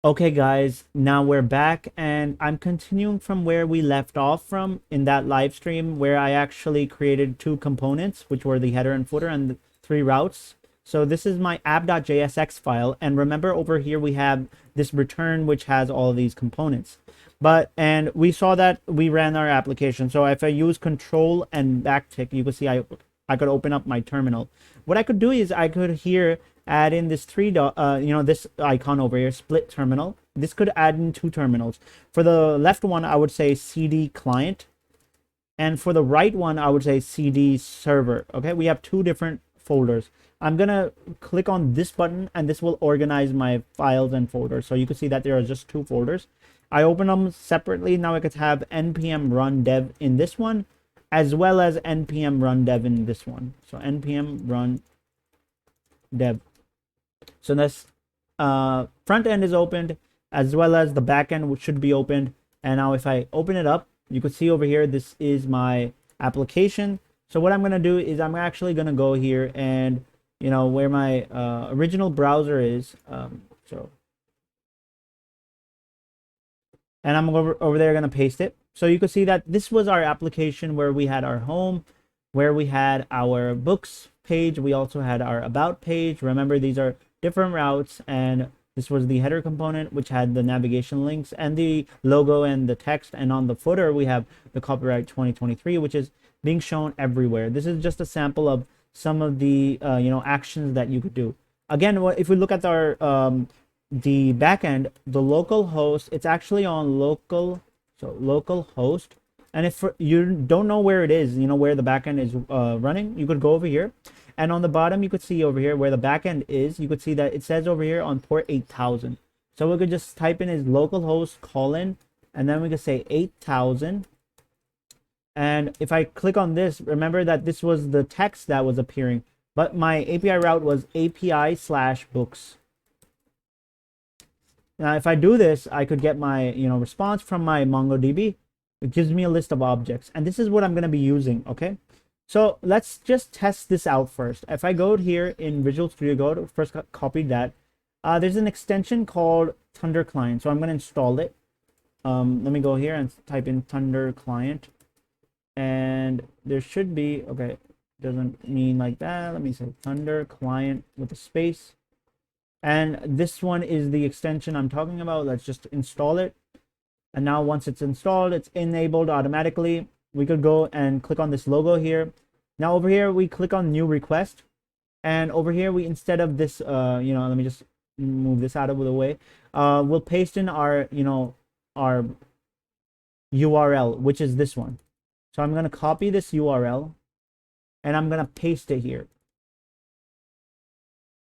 Okay, guys, now we're back, and I'm continuing from where we left off from in that live stream where I actually created two components, which were the header and footer and the three routes. So this is my app.jsx file, and remember over here we have this return which has all of these components. And we saw that we ran our application. So if I use control and backtick, you can see I could open up my terminal. What I could do is I could here add in this this icon over here, split terminal. This could add in two terminals. For the left one, I would say CD client. And for the right one, I would say CD server. Okay, we have two different folders. I'm going to click on this button and this will organize my files and folders. So you can see that there are just two folders. I open them separately. Now I could have npm run dev in this one, as well as npm run dev in this one. So npm run dev. So this front end is opened, as well as the back end, which should be opened. And now if I open it up, you can see over here, this is my application. So what I'm going to do is I'm actually going to go here and, where my original browser is. And I'm over there going to paste it. So you can see that this was our application where we had our home, where we had our books page. We also had our about page. Remember, these are different routes, and this was the header component, which had the navigation links and the logo and the text. And on the footer, we have the copyright 2023, which is being shown everywhere. This is just a sample of some of the actions that you could do. Again, if we look at our the backend, the local host, it's actually on local, so local host. And if you don't know where it is, where the backend is running, you could go over here. And on the bottom, you could see over here where the backend is, you could see that it says over here on port 8000. So we could just type in is localhost colon, and then we could say 8000. And if I click on this, remember that this was the text that was appearing, but my API route was API/books. Now, if I do this, I could get my, response from my MongoDB. It gives me a list of objects, and this is what I'm going to be using. Okay. So let's just test this out first. If I go here in Visual Studio Code, first copy that. There's an extension called Thunder Client. So I'm going to install it. Let me go here and type in Thunder Client. And there should be, okay, doesn't mean like that. Let me say Thunder Client with a space. And this one is the extension I'm talking about. Let's just install it. And now once it's installed, it's enabled automatically. We could go and click on this logo here. Now over here, we click on new request. And over here, we, instead of this, let me just move this out of the way. We'll paste in our, our URL, which is this one. So I'm going to copy this URL and I'm going to paste it here.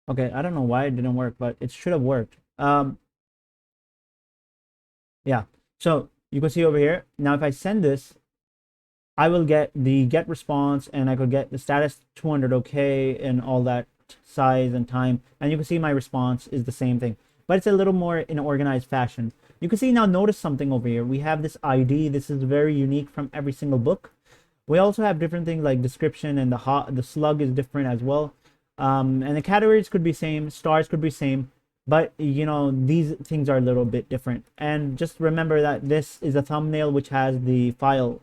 Okay, I don't know why it didn't work, but it should have worked. Yeah, so you can see over here. Now, if I send this, I will get the get response, and I could get the status 200 okay and all that size and time. And you can see my response is the same thing, but it's a little more in an organized fashion. You can see now, notice something over here. We have this ID. This is very unique from every single book. We also have different things like description, and the slug is different as well. And the categories could be same, stars could be same, but these things are a little bit different. And just remember that this is a thumbnail which has the file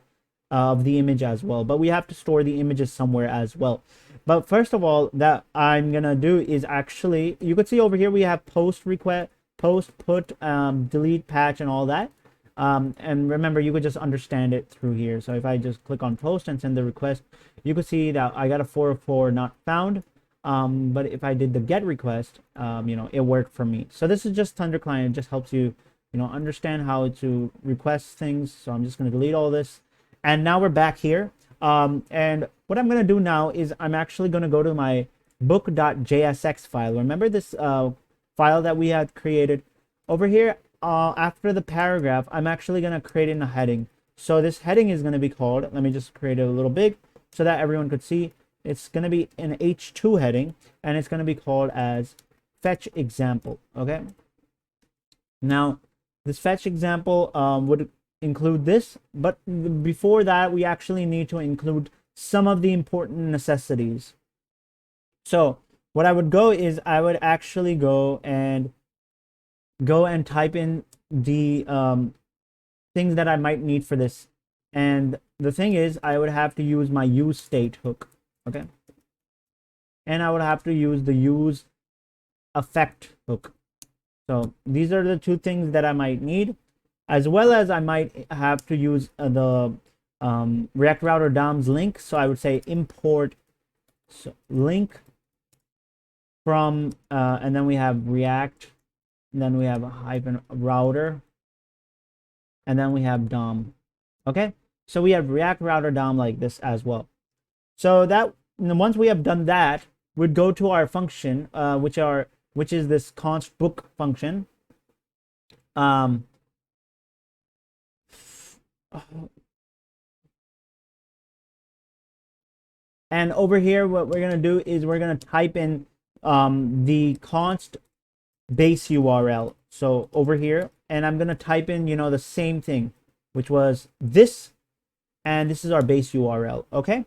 of the image as well, but we have to store the images somewhere as well. But first of all, that I'm gonna do is actually, you could see over here we have post request, post, put, delete, patch, and all that. And remember, you could just understand it through here. So if I just click on post and send the request, you could see that I got a 404 not found. But if I did the get request, it worked for me. So this is just Thunder Client. It just helps you, understand how to request things. So I'm just going to delete all this. And now we're back here. And what I'm going to do now is I'm actually going to go to my book.jsx file. Remember this file that we had created over here? After the paragraph, I'm actually going to create in a heading. So this heading is going to be called, let me just create it a little big so that everyone could see. It's going to be an H2 heading, and it's going to be called as fetch example. Okay. Now, this fetch example would include this, but before that, we actually need to include some of the important necessities. So what I would go is I would actually go and go and type in the things that I might need for this. And the thing is, I would have to use my use state hook, okay? And I would have to use the use effect hook. So these are the two things that I might need, as well as I might have to use the React Router DOM's link. So I would say import link from, and then we have React, and then we have a hyphen router, and then we have DOM. Okay, so we have React Router DOM like this as well. So that once we have done that, we'd go to our function, which is this const book function. And over here, what we're gonna do is we're gonna type in the const base URL. So over here, and I'm gonna type in, you know, the same thing, which was this, and this is our base URL. Okay.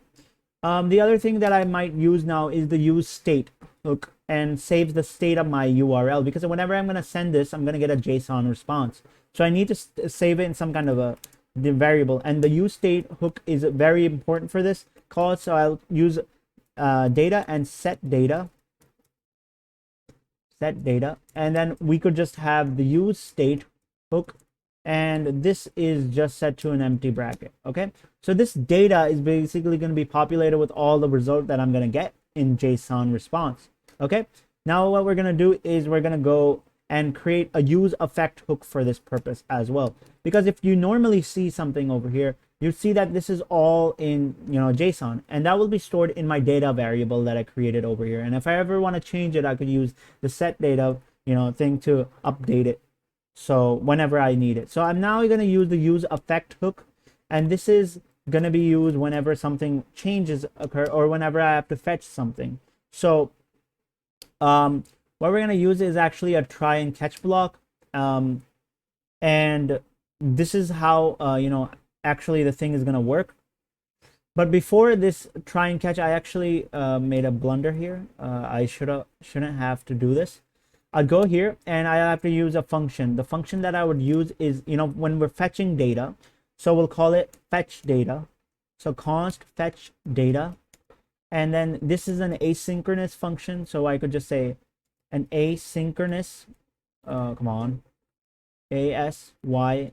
The other thing that I might use now is the use state hook, and saves the state of my URL, because whenever I'm going to send this, I'm going to get a JSON response. So I need to save it in some kind of a variable, and the use state hook is very important for this call. So I'll use data and set data, and then we could just have the use state hook, and this is just set to an empty bracket. Okay, so this data is basically going to be populated with all the result that I'm going to get in JSON response. Okay, now what we're going to do is we're going to go and create a use effect hook for this purpose as well, because if you normally see something over here, you see that this is all in, you know, JSON, and that will be stored in my data variable that I created over here. And if I ever want to change it, I could use the set data, you know, thing to update it, so whenever I need it. So I'm now going to use the use effect hook, and this is going to be used whenever something changes occur, or whenever I have to fetch something. So what we're going to use is actually a try and catch block, and this is how you know, actually the thing is going to work. But before this try and catch, I actually made a blunder here. I shouldn't have to do this. I'll go here and I have to use a function. The function that I would use is, you know, when we're fetching data, so we'll call it fetch data. So const fetch data, and then this is an asynchronous function, so I could just say an asynchronous, come on, ASY,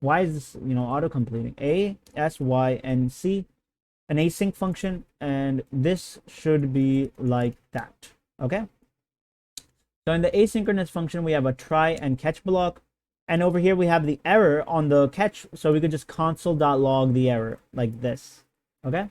why is this, you know, auto completing, ASYNC, an async function, and this should be like that. Okay, so in the asynchronous function, we have a try and catch block, and over here we have the error on the catch, so we could just console.log the error like this. Okay,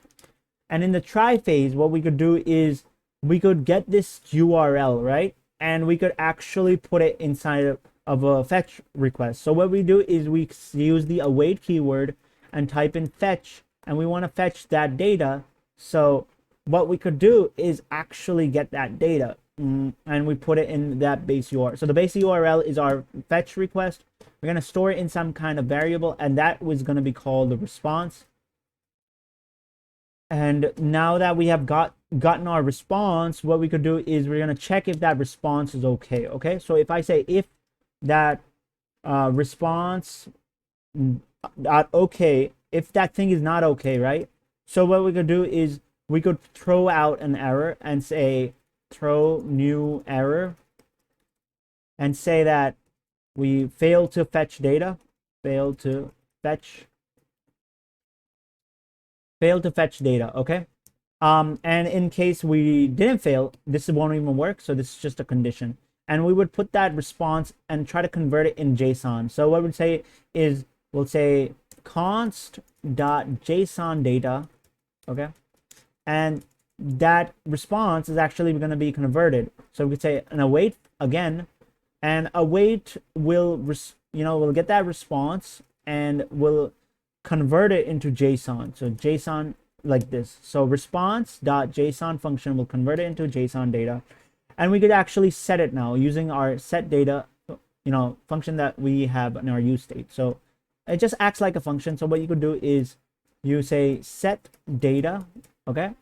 and in the try phase, what we could do is we could get this URL, right, and we could actually put it inside of a fetch request. So what we do is we use the await keyword and type in fetch, and we want to fetch that data. So what we could do is actually get that data, and we put it in that base URL. So the base URL is our fetch request. We're going to store it in some kind of variable, and that was going to be called the response. And now that we have gotten our response, what we could do is we're going to check if that response is okay. Okay, so if I say if that response not okay, if that thing is not okay, right? So what we could do is we could throw out an error and say throw new error, and say that we failed to fetch data, failed to fetch data. Okay, and in case we didn't fail, this won't even work, so this is just a condition, and we would put that response and try to convert it in JSON. So what we'd say is we'll say const.json data, okay, and that response is actually going to be converted. So we could say an await again, and await will we'll get that response and we'll convert it into JSON. So JSON like this. So response.json function will convert it into JSON data, and we could actually set it now using our set data, function that we have in our use state. So it just acts like a function. So what you could do is you say set data, okay,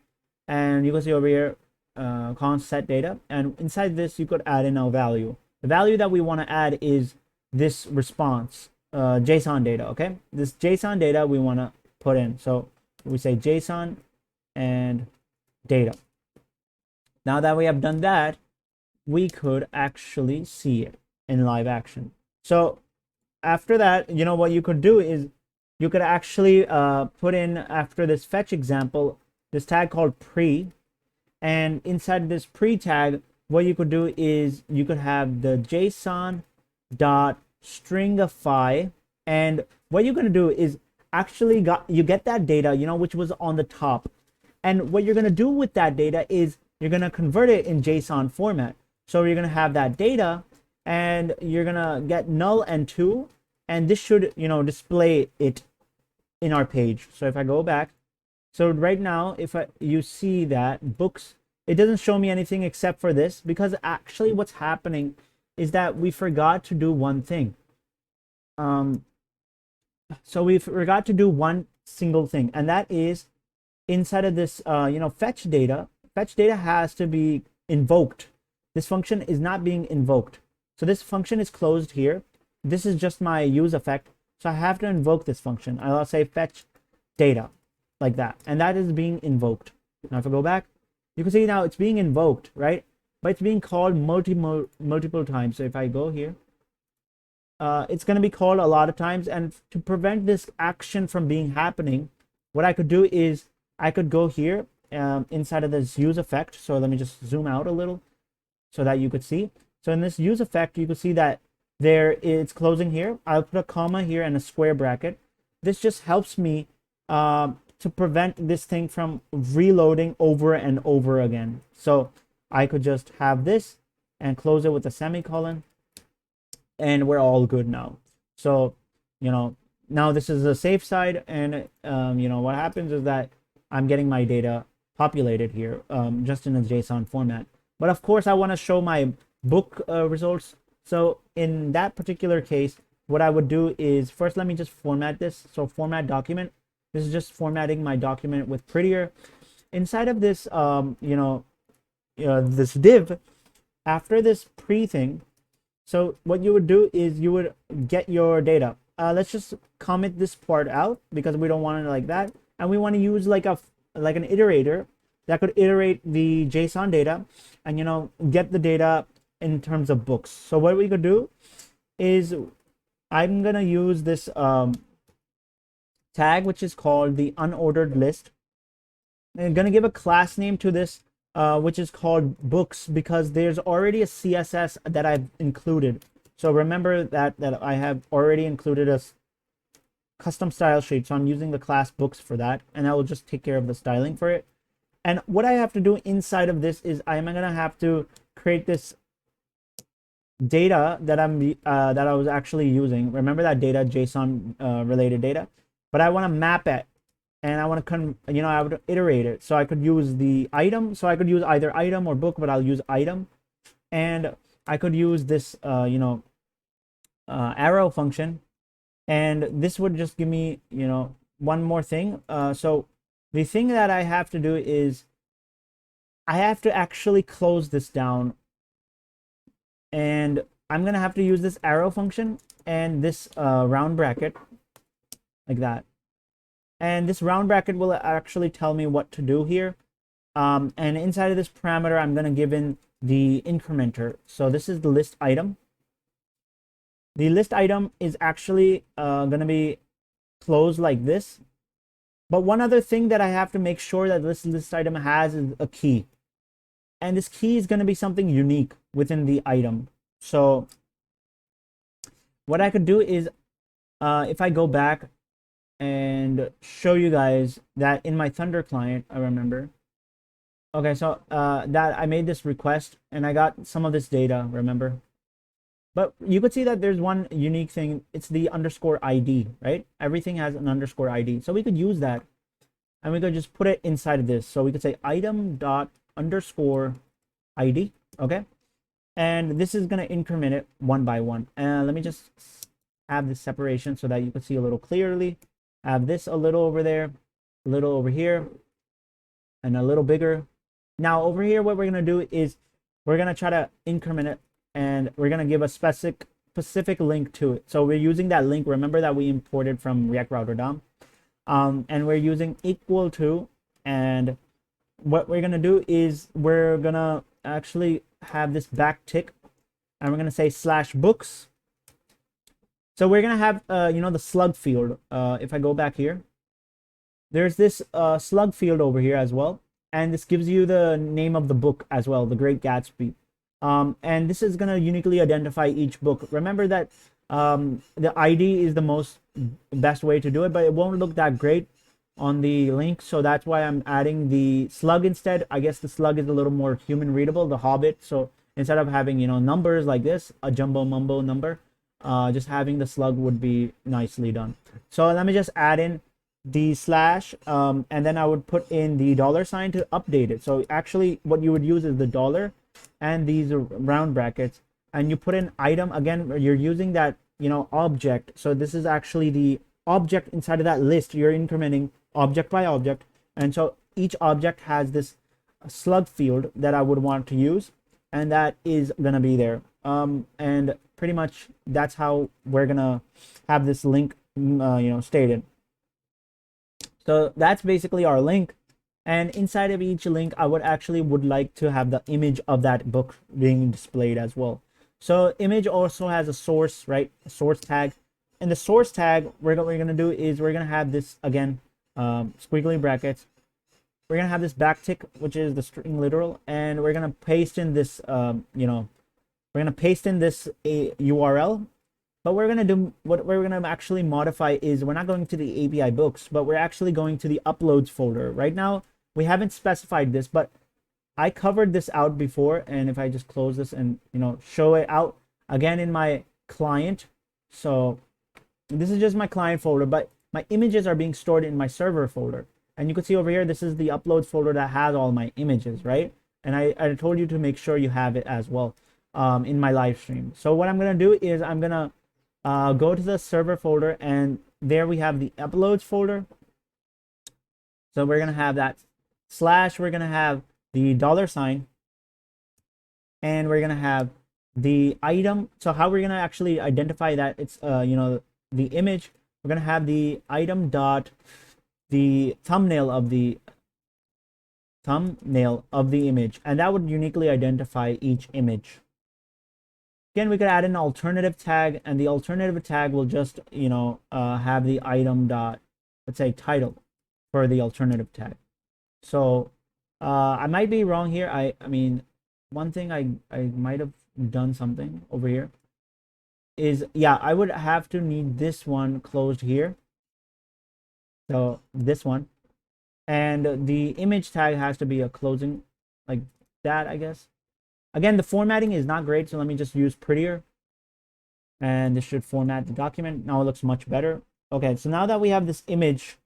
and you can see over here const set data, and inside this you could add in a value. The value that we want to add is this response, JSON data. Okay, this JSON data we want to put in. So we say JSON and data. Now that we have done that, we could actually see it in live action. So after that, you know what you could do is you could actually put in, after this fetch example, this tag called pre, and inside this pre tag, what you could do is you could have the JSON dot stringify, and what you're going to do is actually you get that data, you know, which was on the top, and what you're going to do with that data is you're going to convert it in JSON format. So you're going to have that data, and you're going to get null and 2, and this should, you know, display it in our page. So if I go back, so right now, if you see that books, it doesn't show me anything except for this, because actually what's happening is that we forgot to do one thing. So we forgot to do one single thing, and that is inside of this, you know, fetch data has to be invoked. This function is not being invoked. So this function is closed here. This is just my use effect. So I have to invoke this function. I'll say fetch data like that. And that is being invoked. Now if I go back, you can see now it's being invoked, right? But it's being called multiple times. So if I go here, it's going to be called a lot of times. And to prevent this action from being happening, what I could do is I could go here inside of this use effect. So let me just zoom out a little so that you could see. So in this use effect, you can see that there it's closing here. I'll put a comma here and a square bracket. This just helps me to prevent this thing from reloading over and over again. So I could just have this and close it with a semicolon, and we're all good now. So, you know, now this is a safe side, and you know, what happens is that I'm getting my data populated here just in a JSON format. But of course, I want to show my book results. So in that particular case, what I would do is first, let me just format this. So format document. This is just formatting my document with prettier. Inside of this, this div, after this pre thing, so what you would do is you would get your data. Let's just comment this part out because we don't want it like that, and we want to use like an iterator that could iterate the JSON data and, you know, get the data in terms of books. So what we could do is I'm gonna use this tag, which is called the unordered list. I'm gonna give a class name to this, which is called books, because there's already a CSS that I've included. So remember that I have already included a custom style sheet. So I'm using the class books for that, and I will just take care of the styling for it. And what I have to do inside of this is I'm gonna have to create this data that I was actually using. Remember that data, JSON related data, but I want to map it, and I want to I would iterate it. So I could use the item. So I could use either item or book, but I'll use item. And I could use this arrow function, and this would just give me, you know, one more thing. So the thing that I have to do is I have to actually close this down, and I'm gonna have to use this arrow function and this round bracket like that. And this round bracket will actually tell me what to do here. And inside of this parameter, I'm gonna give in the incrementer. So this is the list item. The list item is actually gonna be closed like this. But one other thing that I have to make sure that this list item has is a key. And this key is going to be something unique within the item. So what I could do is if I go back and show you guys that in my Thunder client, I remember. Okay, so that I made this request and I got some of this data, remember? But you could see that there's one unique thing. It's the underscore ID, right? Everything has an underscore ID. So we could use that and we could just put it inside of this. So we could say item dot underscore ID, okay? And this is going to increment it one by one. And let me just have this separation so that you can see a little clearly. I have this a little over there, a little over here, and a little bigger. Now over here, what we're going to do is we're going to try to increment it and we're going to give a specific link to it. So we're using that link. Remember that we imported from React Router DOM. And we're using equal to, and what we're going to do is we're going to actually have this backtick, and we're going to say /books. So we're going to have, the slug field. If I go back here, there's this slug field over here as well. And this gives you the name of the book as well, The Great Gatsby. And this is going to uniquely identify each book. Remember that the ID is the best way to do it, but it won't look that great on the link. So that's why I'm adding the slug instead. I guess the slug is a little more human readable, the Hobbit. So instead of having, numbers like this, a jumbo mumbo number, just having the slug would be nicely done. So let me just add in the slash, and then I would put in the $sign to update it. So actually what you would use is the dollar and these round brackets, and you put in item. Again, you're using that, object. So this is actually the object inside of that list. You're incrementing object by object, and so each object has this slug field that I would want to use, and that is gonna be there. And pretty much that's how we're gonna have this link stated. So that's basically our link, and inside of each link I would like to have the image of that book being displayed as well. So image also has a source, right? A source tag. And the source tag, what we're going to do is we're going to have this, again, squiggly brackets. We're going to have this backtick, which is the string literal, and we're going to paste in this, we're going to paste in this URL. But what we're going to actually modify is we're not going to the API books, but we're actually going to the uploads folder. Right now, we haven't specified this, but I covered this out before. And if I just close this and, show it out again in my client. So this is just my client folder, but my images are being stored in my server folder. And you can see over here, this is the uploads folder that has all my images, right? And I told you to make sure you have it as well in my live stream. So what I'm going to do is I'm going to go to the server folder, and there we have the uploads folder. So we're going to have that slash, we're going to have the $sign, and we're going to have the item. So how we're going to actually identify that it's the image, we're going to have the item dot the thumbnail of the image, and that would uniquely identify each image. Again, we could add an alternative tag, and the alternative tag will just have the item dot, let's say, title for the alternative tag. So I might be wrong here. I mean, one thing I might have done something over here is, yeah, I would have to need this one closed here. So this one, and the image tag has to be a closing like that, I guess. Again, the formatting is not great, so let me just use prettier, and this should format the document. Now it looks much better. Okay, so now that we have this image,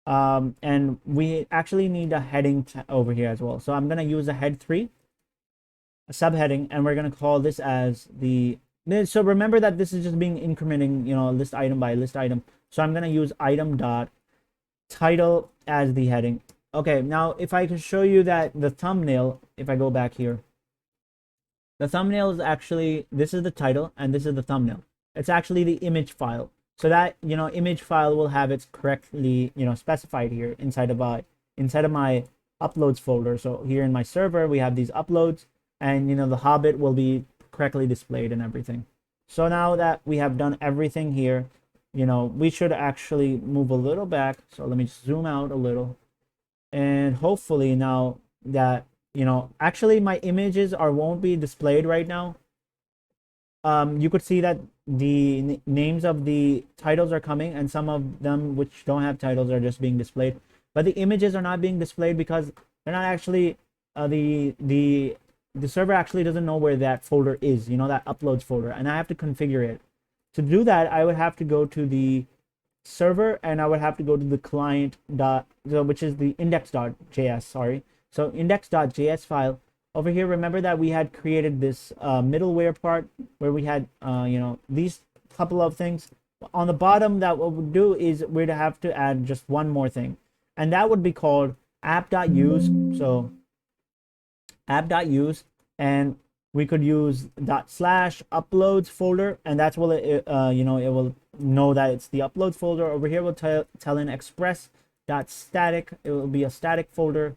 and we actually need a heading over here as well. So I'm going to use a head 3, a subheading, and we're going to call this as the, so remember that this is just being incrementing, list item by list item. So I'm going to use item dot title as the heading. Okay, now if I can show you that the thumbnail, if I go back here, the thumbnail is actually, this is the title and this is the thumbnail. It's actually the image file. So that, image file will have it correctly, specified here inside of my uploads folder. So here in my server, we have these uploads, and, the Hobbit will be correctly displayed and everything. So now that we have done everything here, we should actually move a little back. So let me just zoom out a little, and hopefully now that, actually my images won't be displayed right now. You could see that the names of the titles are coming, and some of them which don't have titles are just being displayed, but the images are not being displayed because they're not actually the server actually doesn't know where that folder is, that uploads folder, and I have to configure it. To do that, I would have to go to the server, and I would have to go to the client which is the index.js, sorry. So index.js file over here. Remember that we had created this middleware part where we had these couple of things on the bottom. That what we'd do is we'd have to add just one more thing, and that would be called app.use. So app.use, and we could use /uploads folder, and that's what it it will know that it's the uploads folder. Over here we'll tell in express.static, it will be a static folder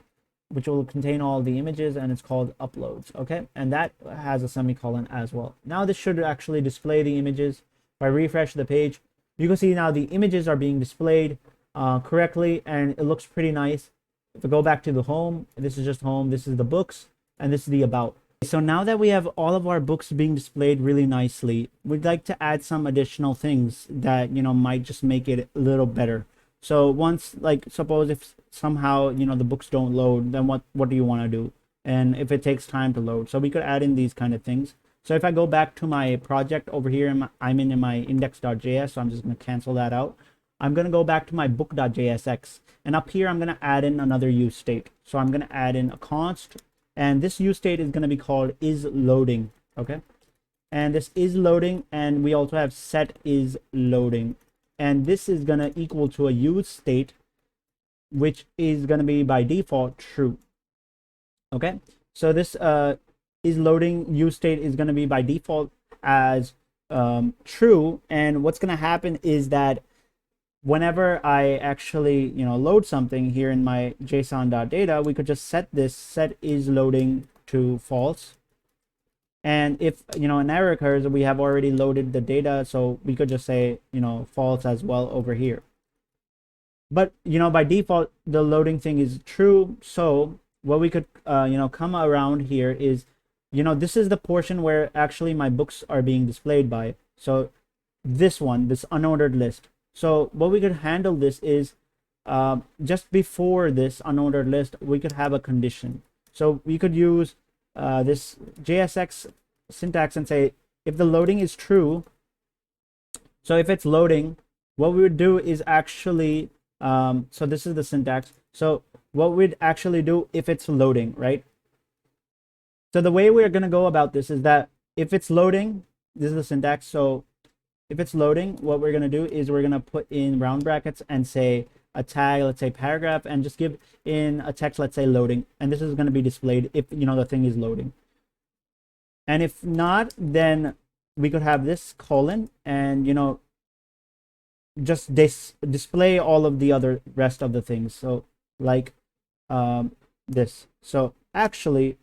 which will contain all the images, and it's called uploads. Okay, and that has a semicolon as well. Now this should actually display the images. If I refresh the page, you can see now the images are being displayed correctly, and it looks pretty nice. If I go back to the home, this is just home, this is the books, and this is the about. So now that we have all of our books being displayed really nicely, we'd like to add some additional things that might just make it a little better. So once, like, suppose if somehow the books don't load, then what do you want to do? And if it takes time to load, so we could add in these kind of things. So if I go back to my project over here, I'm in my index.js, so I'm just going to cancel that out. I'm going to go back to my book.jsx, and up here I'm going to add in another use state. So I'm going to add in a const, and this use state is going to be called is loading. Okay, and this is loading, and we also have set is loading, and this is going to equal to a use state which is going to be by default true. Okay, so this is loading use state is going to be by default as true, and what's going to happen is that whenever I actually load something here in my json.data, we could just set this set is loading to false, and if an error occurs, we have already loaded the data, so we could just say false as well over here. But by default the loading thing is true. So what we could come around here is this is the portion where actually my books are being displayed by. So this unordered list. So what we could handle this is just before this unordered list, we could have a condition. So we could use this JSX syntax and say if the loading is true. So if it's loading, what we would do is actually so this is the syntax. So what we'd actually do if it's loading, right? So the way we're going to go about this is that if it's loading, this is the syntax. So if it's loading, what we're going to do is we're going to put in round brackets and say a tag, let's say paragraph, and just give in a text, let's say loading, and this is going to be displayed if the thing is loading. And if not, then we could have this colon and just display all of the other rest of the things. So like this. So actually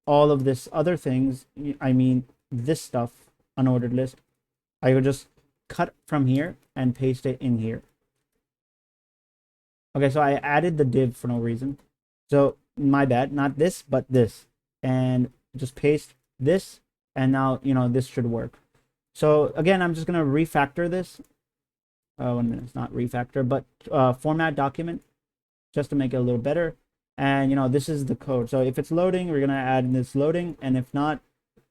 all of this other things, I mean this stuff, unordered list, I would just cut from here and paste it in here. Okay, so I added the div for no reason, so my bad, not this but this, and just paste this, and now this should work. So again, I'm just gonna refactor this. 1 minute, it's not refactor, but format document, just to make it a little better. And this is the code. So if it's loading, we're gonna add in this loading, and if not,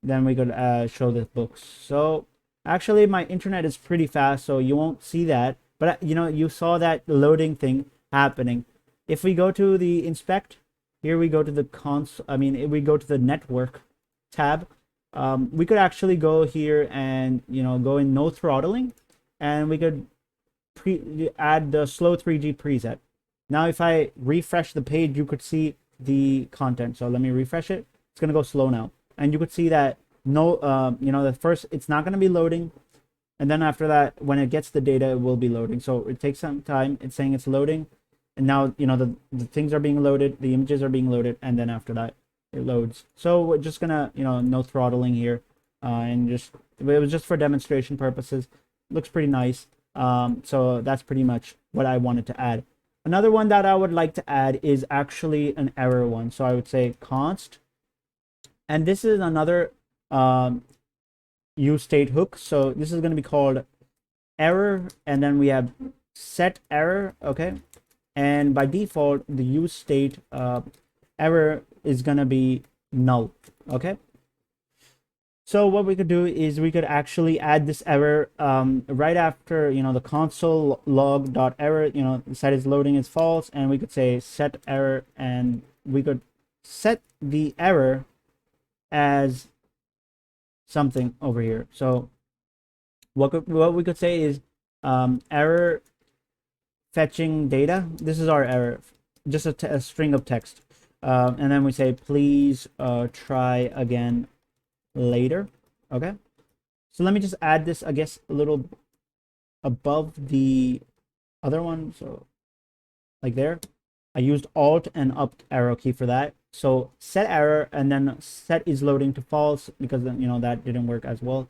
then we could show the books. So actually my internet is pretty fast, so you won't see that, but you saw that loading thing happening. If we go to the inspect, here we go to the if we go to the network tab, we could actually go here and go in no throttling, and we could add the slow 3G preset. Now if I refresh the page, you could see the content. So let me refresh it. It's gonna go slow now, and you could see that the first, it's not going to be loading, and then after that, when it gets the data, it will be loading. So it takes some time. It's saying it's loading, and now the things are being loaded, the images are being loaded, and then after that it loads. So we're just gonna no throttling here, and it was just for demonstration purposes. Looks pretty nice. So that's pretty much what I wanted to add. Another one that I would like to add is actually an error one. So I would say const, and this is another use state hook. So this is going to be called error, and then we have set error. Okay, and by default the use state error is going to be null. Okay, so what we could do is we could actually add this error right after the console log dot error, set is loading is false, and we could say set error, and we could set the error as something over here. So what we could say is error fetching data. This is our error, just a string of text, and then we say please try again later. Okay, so let me just add this, I guess, a little above the other one, so like there. I used alt and up arrow key for that. So set error and then set is loading to false, because then, that didn't work as well.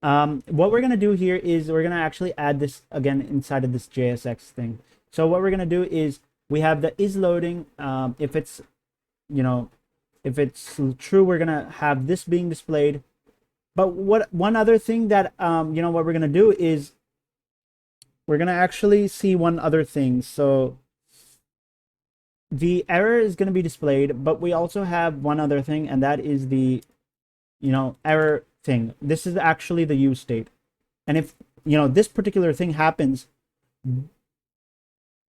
What we're gonna do here is we're gonna actually add this again inside of this JSX thing. So what we're gonna do is we have the is loading. If it's if it's true, we're gonna have this being displayed. But one other thing that what we're gonna do is we're gonna actually see one other thing. So the error is going to be displayed, but we also have one other thing, and that is the error thing. This is actually the use state. And if this particular thing happens,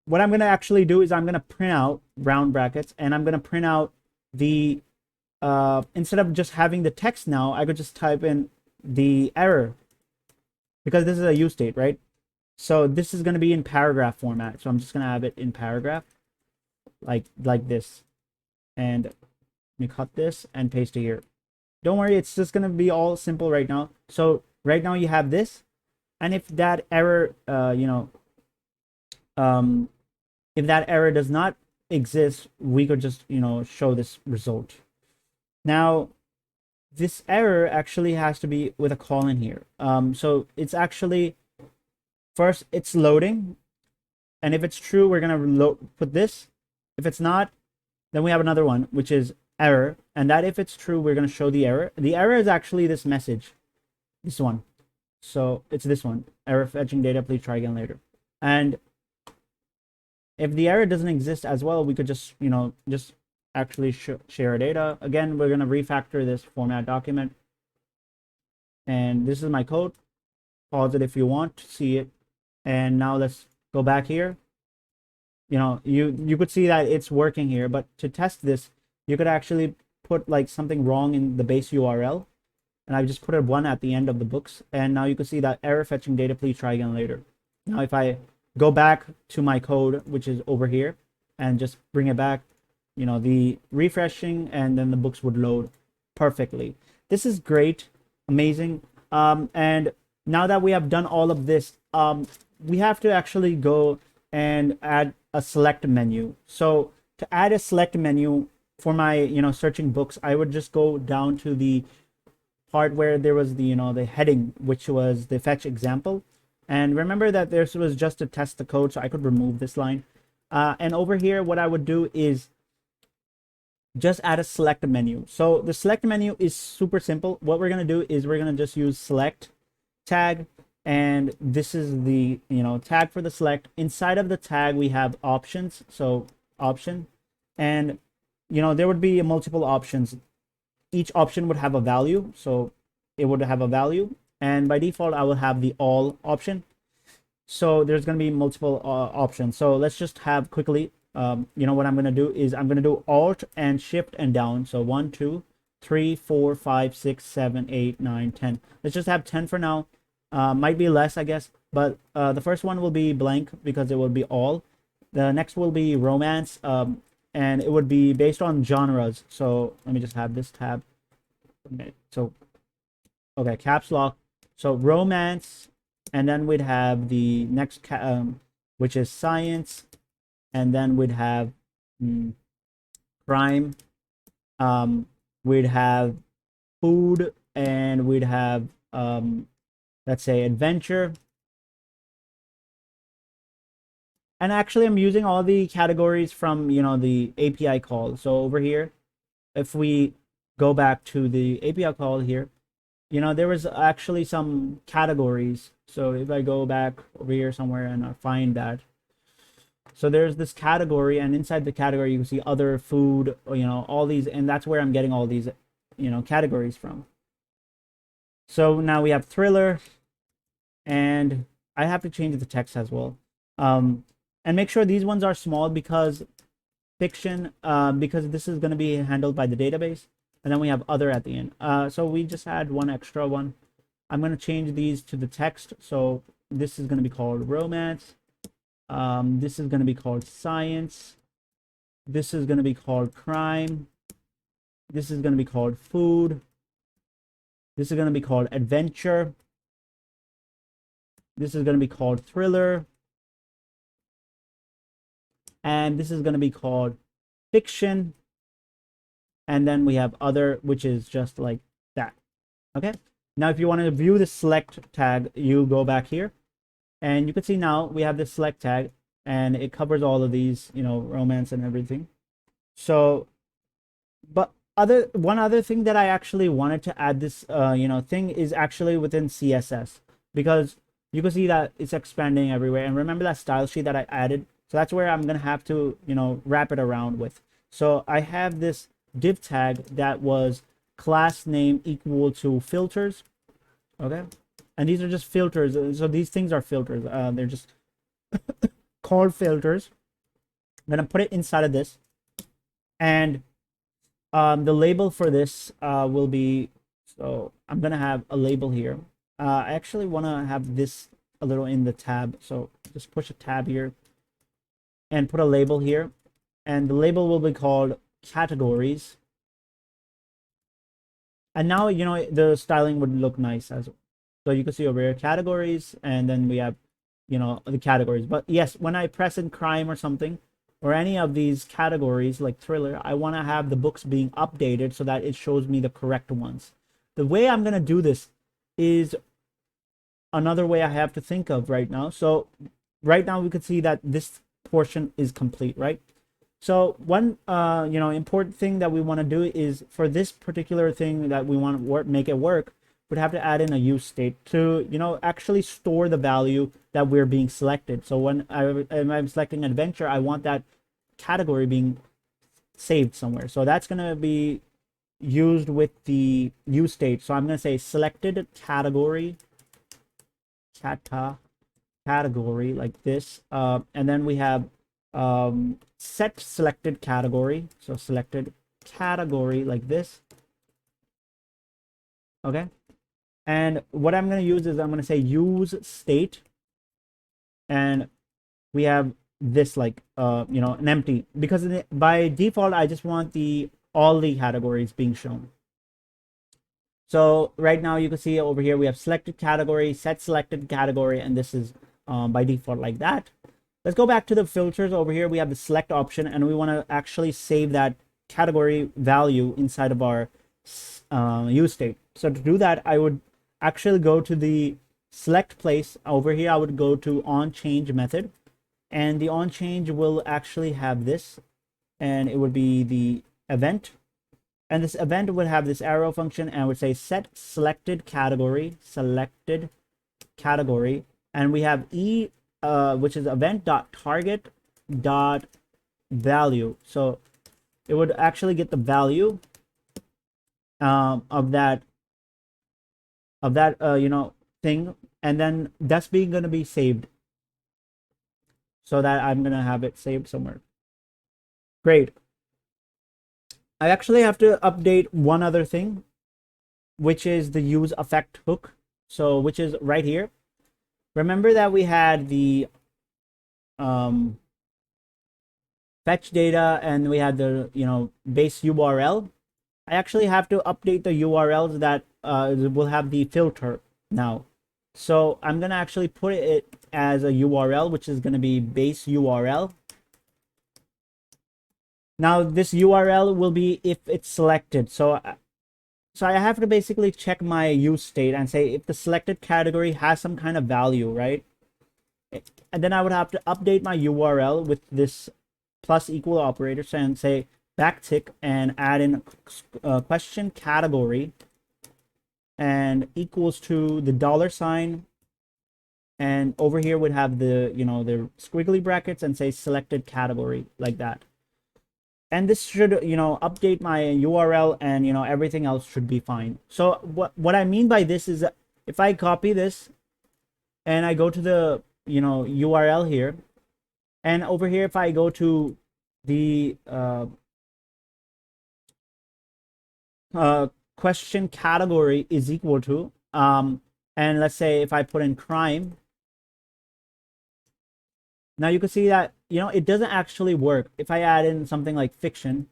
what I'm going to actually do is I'm going to print out round brackets, and I'm going to print out the instead of just having the text, now I could just type in the error, because this is a use state, right? So this is going to be in paragraph format, so I'm just going to have it in paragraph like this, and let me cut this and paste it here. Don't worry, it's just going to be all simple right now. So right now you have this, and if that error if that error does not exist, we could just show this result. Now this error actually has to be with a colon here. So it's actually, first it's loading, and if it's true, we're gonna put this. If it's not, then we have another one, which is error, and that if it's true, we're gonna show the error. The error is actually this message, this one. So it's this one, error fetching data, please try again later. And if the error doesn't exist as well, we could just just actually share data. Again, we're gonna refactor this format document, and this is my code. Pause it if you want to see it. And now let's go back here. You could see that it's working here, but to test this, you could actually put like something wrong in the base URL, and I just put a 1 at the end of the books, and now you can see that error fetching data, please try again later. Now if I go back to my code, which is over here, and just bring it back, the refreshing, and then the books would load perfectly. This is great, amazing. And now that we have done all of this, we have to actually go and add a select menu. So to add a select menu for my searching books, I would just go down to the part where there was the the heading, which was the fetch example. And remember that this was just to test the code, so I could remove this line. And over here, what I would do is just add a select menu. So the select menu is super simple. What we're going to do is we're going to just use select tag, and this is the tag for the select. Inside of the tag we have options, so option, and there would be multiple options. Each option would have a value, so it would have a value, and by default I will have the all option. So there's going to be multiple options. So let's just have quickly what I'm going to do is I'm going to do alt and shift and down. So 1 2 3 4 5 6 7 8 9 10. Let's just have 10 for now. Might be less, I guess, but the first one will be blank because it will be all. The next will be romance, and it would be based on genres. So let me just have this tab. So okay, caps lock. So romance, and then we'd have the next which is science, and then we'd have crime, we'd have food, and we'd have let's say adventure. And actually I'm using all the categories from the API call. So over here, if we go back to the API call here, there was actually some categories. So if I go back over here somewhere and I find that, so there's this category, and inside the category you can see other food, all these, and that's where I'm getting all these categories from. So now we have thriller, and I have to change the text as well, and make sure these ones are small because fiction, because this is going to be handled by the database. And then we have other at the end. So we just add one extra one. I'm going to change these to the text. So this is going to be called romance. This is going to be called science. This is going to be called crime. This is going to be called food. This is going to be called adventure. This is going to be called thriller. And this is going to be called fiction. And then we have other, which is just like that. Okay. Now, if you want to view the select tag, you go back here and you can see now we have this select tag and it covers all of these, you know, romance and everything. So, but one other thing that I actually wanted to add this, you know, thing is actually within CSS, because you can see that it's expanding everywhere. And remember that style sheet that I added? So that's where I'm going to have to, you know, wrap it around with. So I have this div tag that was class name equal to filters. Okay. And these are just filters. So these things are filters. They're just called filters. I'm going to put it inside of this. And the label for this will be, so I'm going to have a label here. I actually want to have this a little in the tab. So just push a tab here and put a label here. And the label will be called categories. And now, you know, the styling would look nice as well. So you can see over here categories, and then we have, you know, the categories. But yes, when I press in crime or something, or any of these categories like thriller, I want to have the books being updated so that it shows me the correct ones. The way I'm going to do this is another way I have to think of right now. So right now we could see that this portion is complete, right? So one you know, important thing that we want to do is for this particular thing that we want to make it work, we'd have to add in a use state to, you know, actually store the value that we're being selected. So when I'm selecting adventure, I want that category being saved somewhere. So that's going to be used with the use state. So I'm going to say selected category, category like this. And then we have set selected category. So selected category like this. Okay. And what I'm going to use is I'm going to say use state. And we have this like, you know, an empty, because by default, I just want all the categories being shown. So right now you can see over here, we have selected category, set selected category, and this is by default like that. Let's go back to the filters. Over here, we have the select option, and we want to actually save that category value inside of our use state. So to do that, I would actually go to the select place. Over here, I would go to on change method, and the on change will actually have this, and it would be the event. And this event would have this arrow function, and would say set selected category, and we have which is event.target.value. So it would actually get the value of that you know, thing, and then that's going to be saved, so that I'm going to have it saved somewhere. Great. I actually have to update one other thing, which is the use effect hook. So which is right here. Remember that we had the fetch data, and we had the, you know, base URL. I actually have to update the URLs that will have the filter now. So I'm going to actually put it as a URL, which is going to be base URL. Now this URL will be if it's selected. So I have to basically check my use state and say if the selected category has some kind of value, right? And then I would have to update my URL with this plus equal operator and say backtick and add in question category and equals to the $, and over here would have the, you know, the squiggly brackets and say selected category like that. And this should, you know, update my URL, and, you know, everything else should be fine. So what I mean by this is that if I copy this and I go to the, you know, URL here, and over here, if I go to the question category is equal to, and let's say if I put in crime, now you can see that, you know, it doesn't actually work. If I add in something like fiction,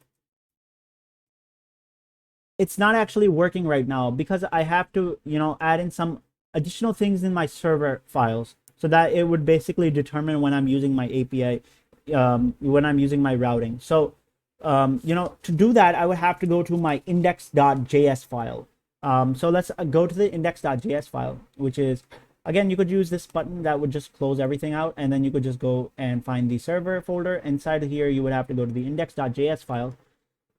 it's not actually working right now because I have to, add in some additional things in my server files so that it would basically determine when I'm using my API, when I'm using my routing. So, to do that, I would have to go to my index.js file. So let's go to the index.js file, which is, again, you could use this button that would just close everything out, and then you could just go and find the server folder. Inside of here, you would have to go to the index.js file.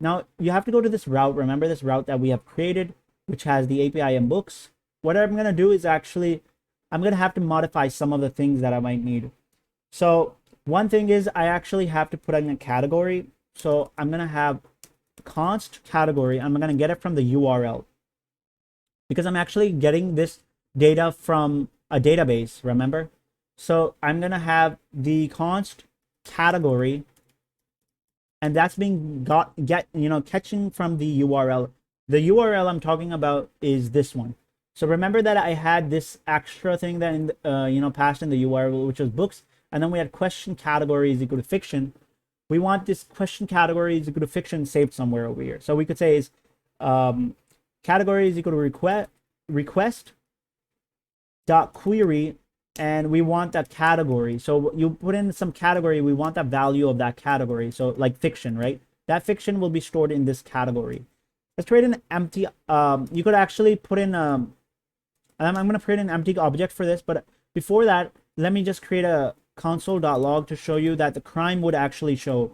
Now, you have to go to this route. Remember this route that we have created, which has the API and books. What I'm going to do is actually, I'm going to have to modify some of the things that I might need. So one thing is I actually have to put in a category. So I'm going to have const category. I'm going to get it from the URL because I'm actually getting this data from a database, remember? So I'm going to have the const category, and that's being catching from the URL. The URL I'm talking about is this one. So remember that I had this extra thing that passed in the URL, which was books, and then we had question category is equal to fiction. We want this question category is equal to fiction saved somewhere over here. So we could say is category is equal to request dot query, and we want that category. So you put in some category, we want that value of that category. So like fiction, right? That fiction will be stored in this category. Let's create an empty, you could actually put in, I'm going to create an empty object for this, but before that, let me just create a console.log to show you that the crime would actually show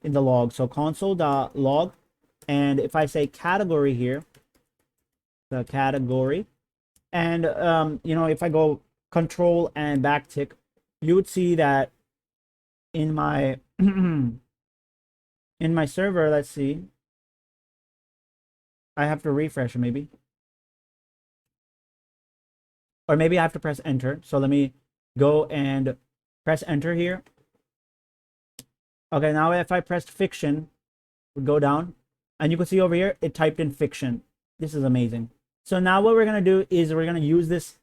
in the log. So console.log, and if I say category here, the category, and if I go control and backtick, you would see that in my in my server, let's see, I have to refresh maybe, or maybe I have to press enter. So let me go and press enter here. Okay, now if I pressed fiction, would go down, and you can see over here it typed in fiction. This is amazing. So now what we're going to do is we're going to use this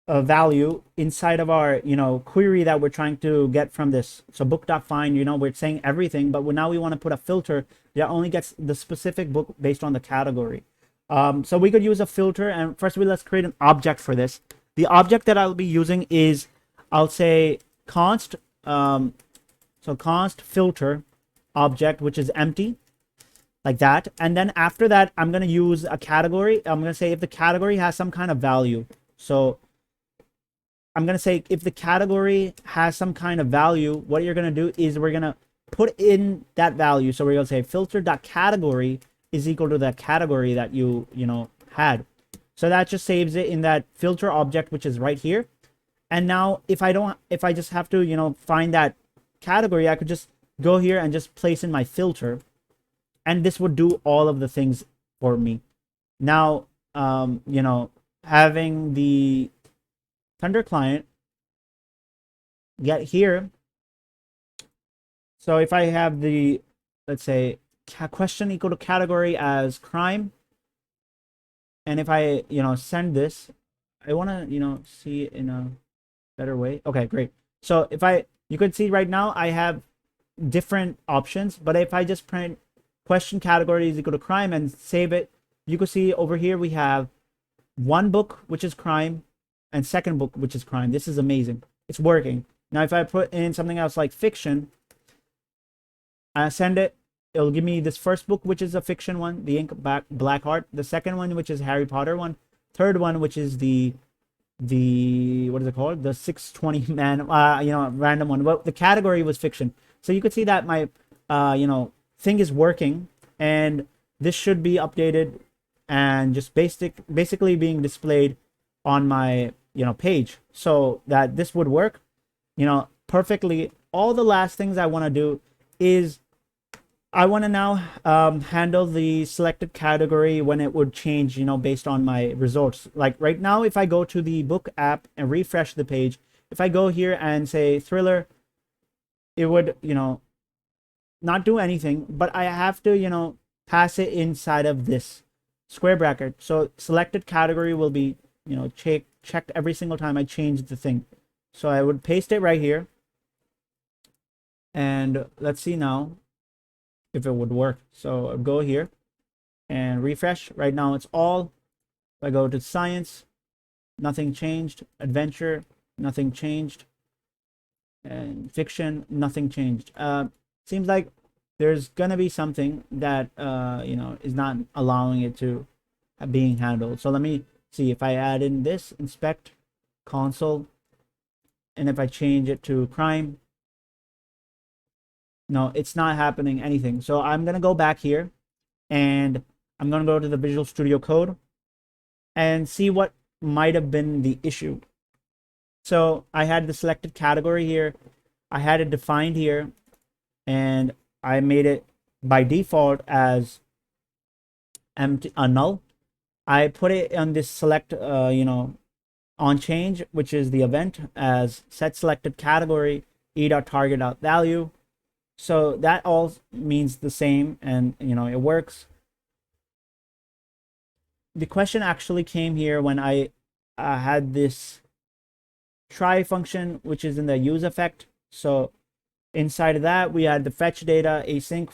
value inside of our query that we're trying to get from this. So book.find, we're saying everything, but now we want to put a filter that only gets the specific book based on the category. So we could use a filter, and first let's create an object for this. The object that I'll be using is, I'll say const, so const filter object, which is empty, like that. And then after that, I'm going to use a category. I'm going to say if the category has some kind of value. So I'm going to say if the category has some kind of value, what you're going to do is we're going to put in that value. So we're going to say filter.category is equal to that category that you had. So that just saves it in that filter object, which is right here. And now if I just have to, find that category, I could just go here and just place in my filter, and this would do all of the things for me. Now, having the Thunder client get here. So if I have the, let's say, question equal to category as crime, and if I, send this, I want to, see it in a better way. Okay, great. So if you could see right now, I have different options, but if I just print question category is equal to crime and save it, you could see over here we have one book, which is crime, and second book, which is crime. This is amazing. It's working. Now, if I put in something else like fiction, I send it, it'll give me this first book, which is a fiction one, the Ink Black Heart. The second one, which is Harry Potter one. Third one, which is the what is it called? The 620 man, random one. Well, the category was fiction. So you could see that my, thing is working, and this should be updated and just basically being displayed on my, page, so that this would work, perfectly. All the last things I want to do is I want to now handle the selected category when it would change, based on my results. Like right now, if I go to the book app and refresh the page, if I go here and say thriller, it would, not do anything, but I have to, pass it inside of this square bracket. So selected category will be, checked every single time I change the thing. So I would paste it right here. And let's see now if it would work. So I'll go here and refresh. Right now it's all. If I go to science, nothing changed. Adventure, nothing changed. And fiction, nothing changed. Seems like there's gonna be something that is not allowing it to being handled. So let me see if I add in this inspect console, and if I change it to crime, no, it's not happening anything. So I'm gonna go back here, and I'm gonna go to the Visual Studio Code and see what might have been the issue. So I had the selected category here, I had it defined here, and I made it by default as empty, null. I put it on this select on change, which is the event, as set selected category e.target.value. So that all means the same, and it works. The question actually came here when I had this try function, which is in the use effect. So inside of that, we had the fetch data async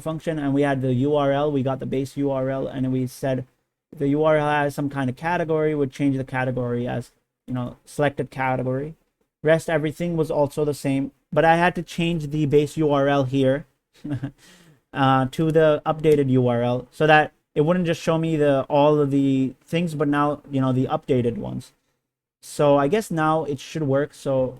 function, and we had the URL. We got the base URL, and we said if the URL has some kind of category, would change the category as selected category. Rest everything was also the same, but I had to change the base URL here to the updated URL so that it wouldn't just show me all of the things, but now the updated ones. So I guess now it should work. So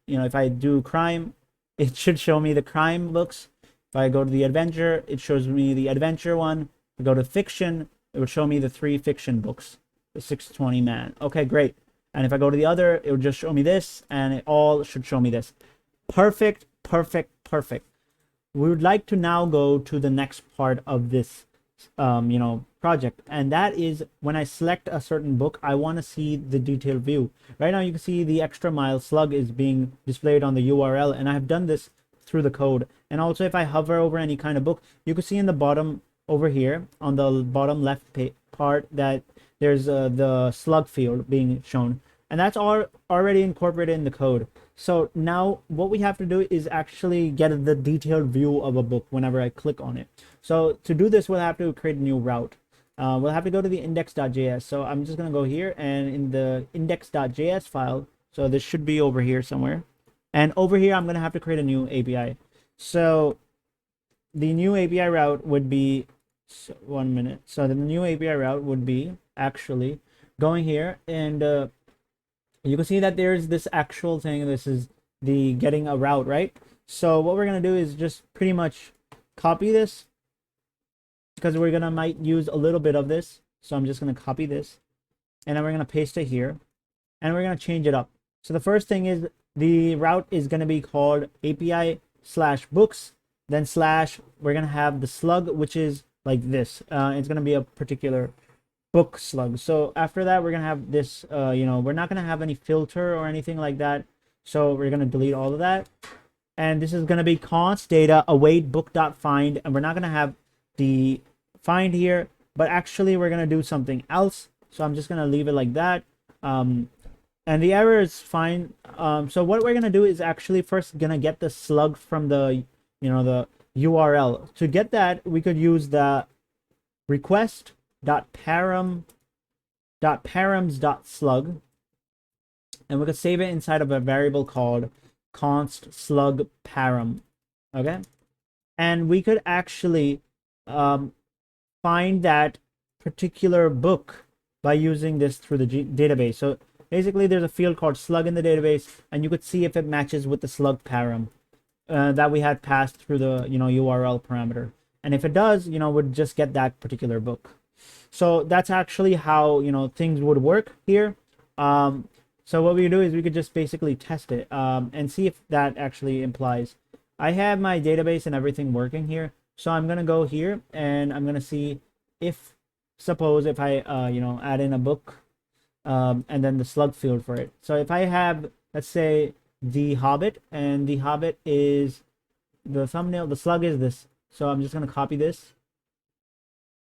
if I do crime, it should show me the crime books. If I go to the adventure, it shows me the adventure one. If I go to fiction, it would show me the 3 fiction books, the 620 Man. Okay, great. And if I go to the other, it would just show me this, and it all should show me this. Perfect, perfect, perfect. We would like to now go to the next part of this project, and that is when I select a certain book, I want to see the detailed view. Right now you can see the extra mile slug is being displayed on the URL, and I have done this through the code. And also if I hover over any kind of book, you can see in the bottom over here on the bottom left part that there's the slug field being shown, and that's all already incorporated in the code. So now what we have to do is actually get the detailed view of a book whenever I click on it. So to do this, we'll have to create a new route. We'll have to go to the index.js. So I'm just going to go here, and in the index.js file, so this should be over here somewhere. And over here, I'm going to have to create a new API. So the new API route would be, so 1 minute. So the new API route would be actually going here, and you can see that there's this actual thing. This is the getting a route, right? So what we're going to do is just pretty much copy this, because we're going to might use a little bit of this. So I'm just going to copy this, and then we're going to paste it here, and we're going to change it up. So the first thing is the route is going to be called API/books, then slash, we're going to have the slug, which is like this. It's going to be a particular book slug. So after that, we're going to have this, we're not going to have any filter or anything like that. So we're going to delete all of that. And this is going to be const data await book.find, and we're not going to have the find here, but actually we're going to do something else. So I'm just going to leave it like that. And the error is fine. So what we're going to do is actually first going to get the slug from the, the URL. To get that, we could use the request.params.slug, and we could save it inside of a variable called const slug param. Okay, and we could actually find that particular book by using this through the database. So basically there's a field called slug in the database, and you could see if it matches with the slug param that we had passed through the URL parameter. And if it does, would just get that particular book. So that's actually how things would work here. So what we do is we could just basically test it and see if that actually implies. I have my database and everything working here, so I'm gonna go here and I'm gonna see if, suppose if I add in a book and then the slug field for it. So if I have, let's say, The Hobbit, and The Hobbit is the thumbnail, the slug is this. So I'm just gonna copy this,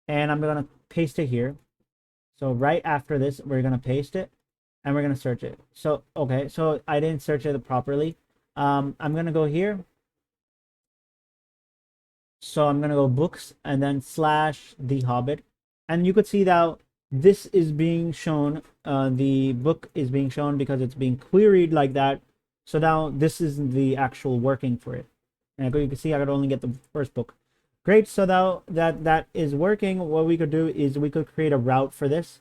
and I'm gonna paste it here. So right after this, we're gonna paste it, and we're gonna search it. So okay, so I didn't search it properly. I'm gonna go here. So I'm gonna go books and then slash the Hobbit, and you could see that this is being shown. The book is being shown because it's being queried like that. So now this is the actual working for it. And you can see I could only get the first book. Great. So now that is working, what we could do is we could create a route for this,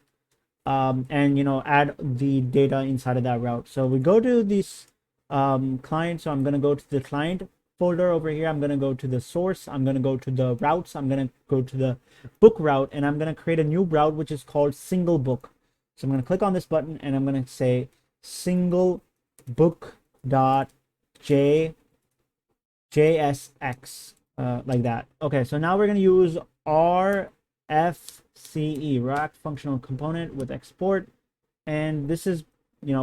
and add the data inside of that route. So we go to this client. So I'm gonna go to the client folder over here. I'm going to go to the source. I'm going to go to the routes. I'm going to go to the book route, and I'm going to create a new route which is called single book. So I'm going to click on this button and I'm going to say singleBook.jsx, like that. Okay, so now we're going to use RFCE, React Functional Component, with export, and this is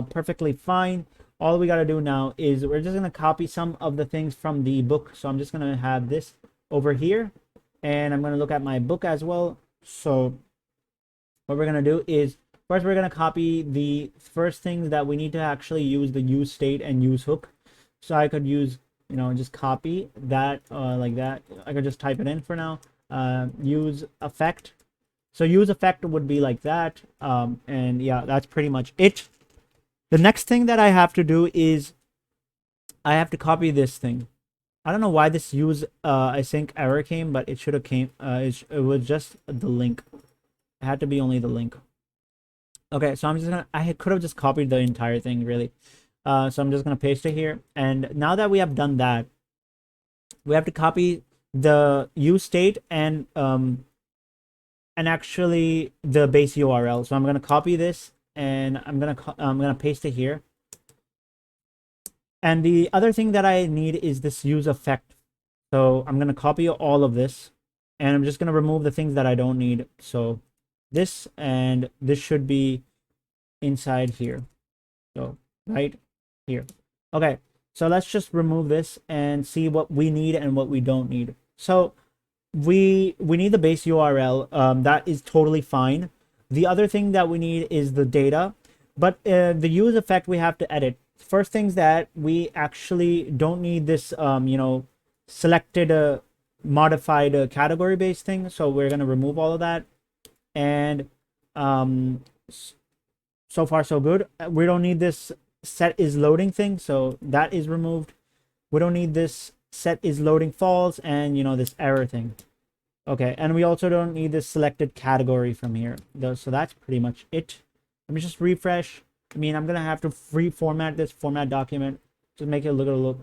perfectly fine. All we got to do now is we're just going to copy some of the things from the book. So I'm just going to have this over here, and I'm going to look at my book as well. So what we're going to do is first we're going to copy the first things that we need to actually use, the use state and use hook. So I could use, just copy that like that. I could just type it in for now. Use effect. So use effect would be like that. And yeah, that's pretty much it. The next thing that I have to do is I have to copy this thing. I don't know why this use async error came, but it should have came. It was just the link. It had to be only the link. Okay, so I could have just copied the entire thing really. So I'm just gonna paste it here. And now that we have done that, we have to copy the use state and actually the base URL. So I'm gonna copy this, and I'm gonna paste it here. And the other thing that I need is this use effect. So I'm gonna copy all of this, and I'm just gonna remove the things that I don't need. So this and this should be inside here. So right here. Okay, so let's just remove this and see what we need and what we don't need. So we need the base URL. That is totally fine. The other thing that we need is the data, but the use effect we have to edit. First things that we actually don't need this, selected modified category based thing. So we're going to remove all of that. And so far so good. We don't need this set is loading thing. So that is removed. We don't need this set is loading false and, this error thing. Okay, and we also don't need this selected category from here. So that's pretty much it. Let me just refresh. I mean, I'm gonna have to reformat this format document to make it look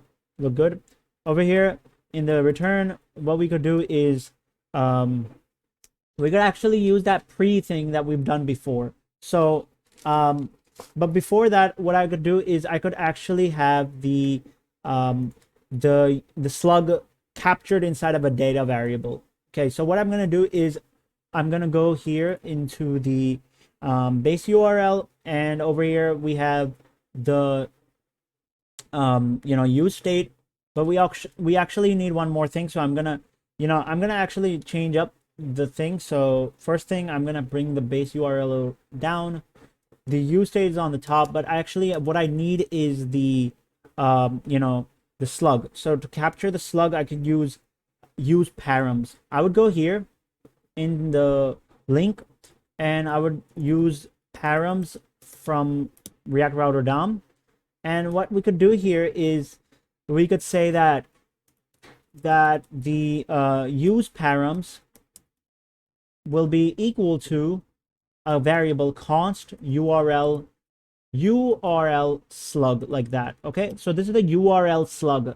good. Over here in the return, what we could do is we could actually use that pre thing that we've done before. So but before that, what I could do is I could actually have the slug captured inside of a data variable. Okay, so what I'm going to do is I'm going to go here into the base URL, and over here we have the use state, but we actually need one more thing. So I'm going to actually change up the thing. So first thing, I'm going to bring the base URL down. The use state is on the top, but actually what I need is the the slug. So to capture the slug, I could use params. I would go here in the link, and I would use params from React Router DOM. And what we could do here is we could say that the use params will be equal to a variable const URL slug, like that. Okay, so this is the URL slug.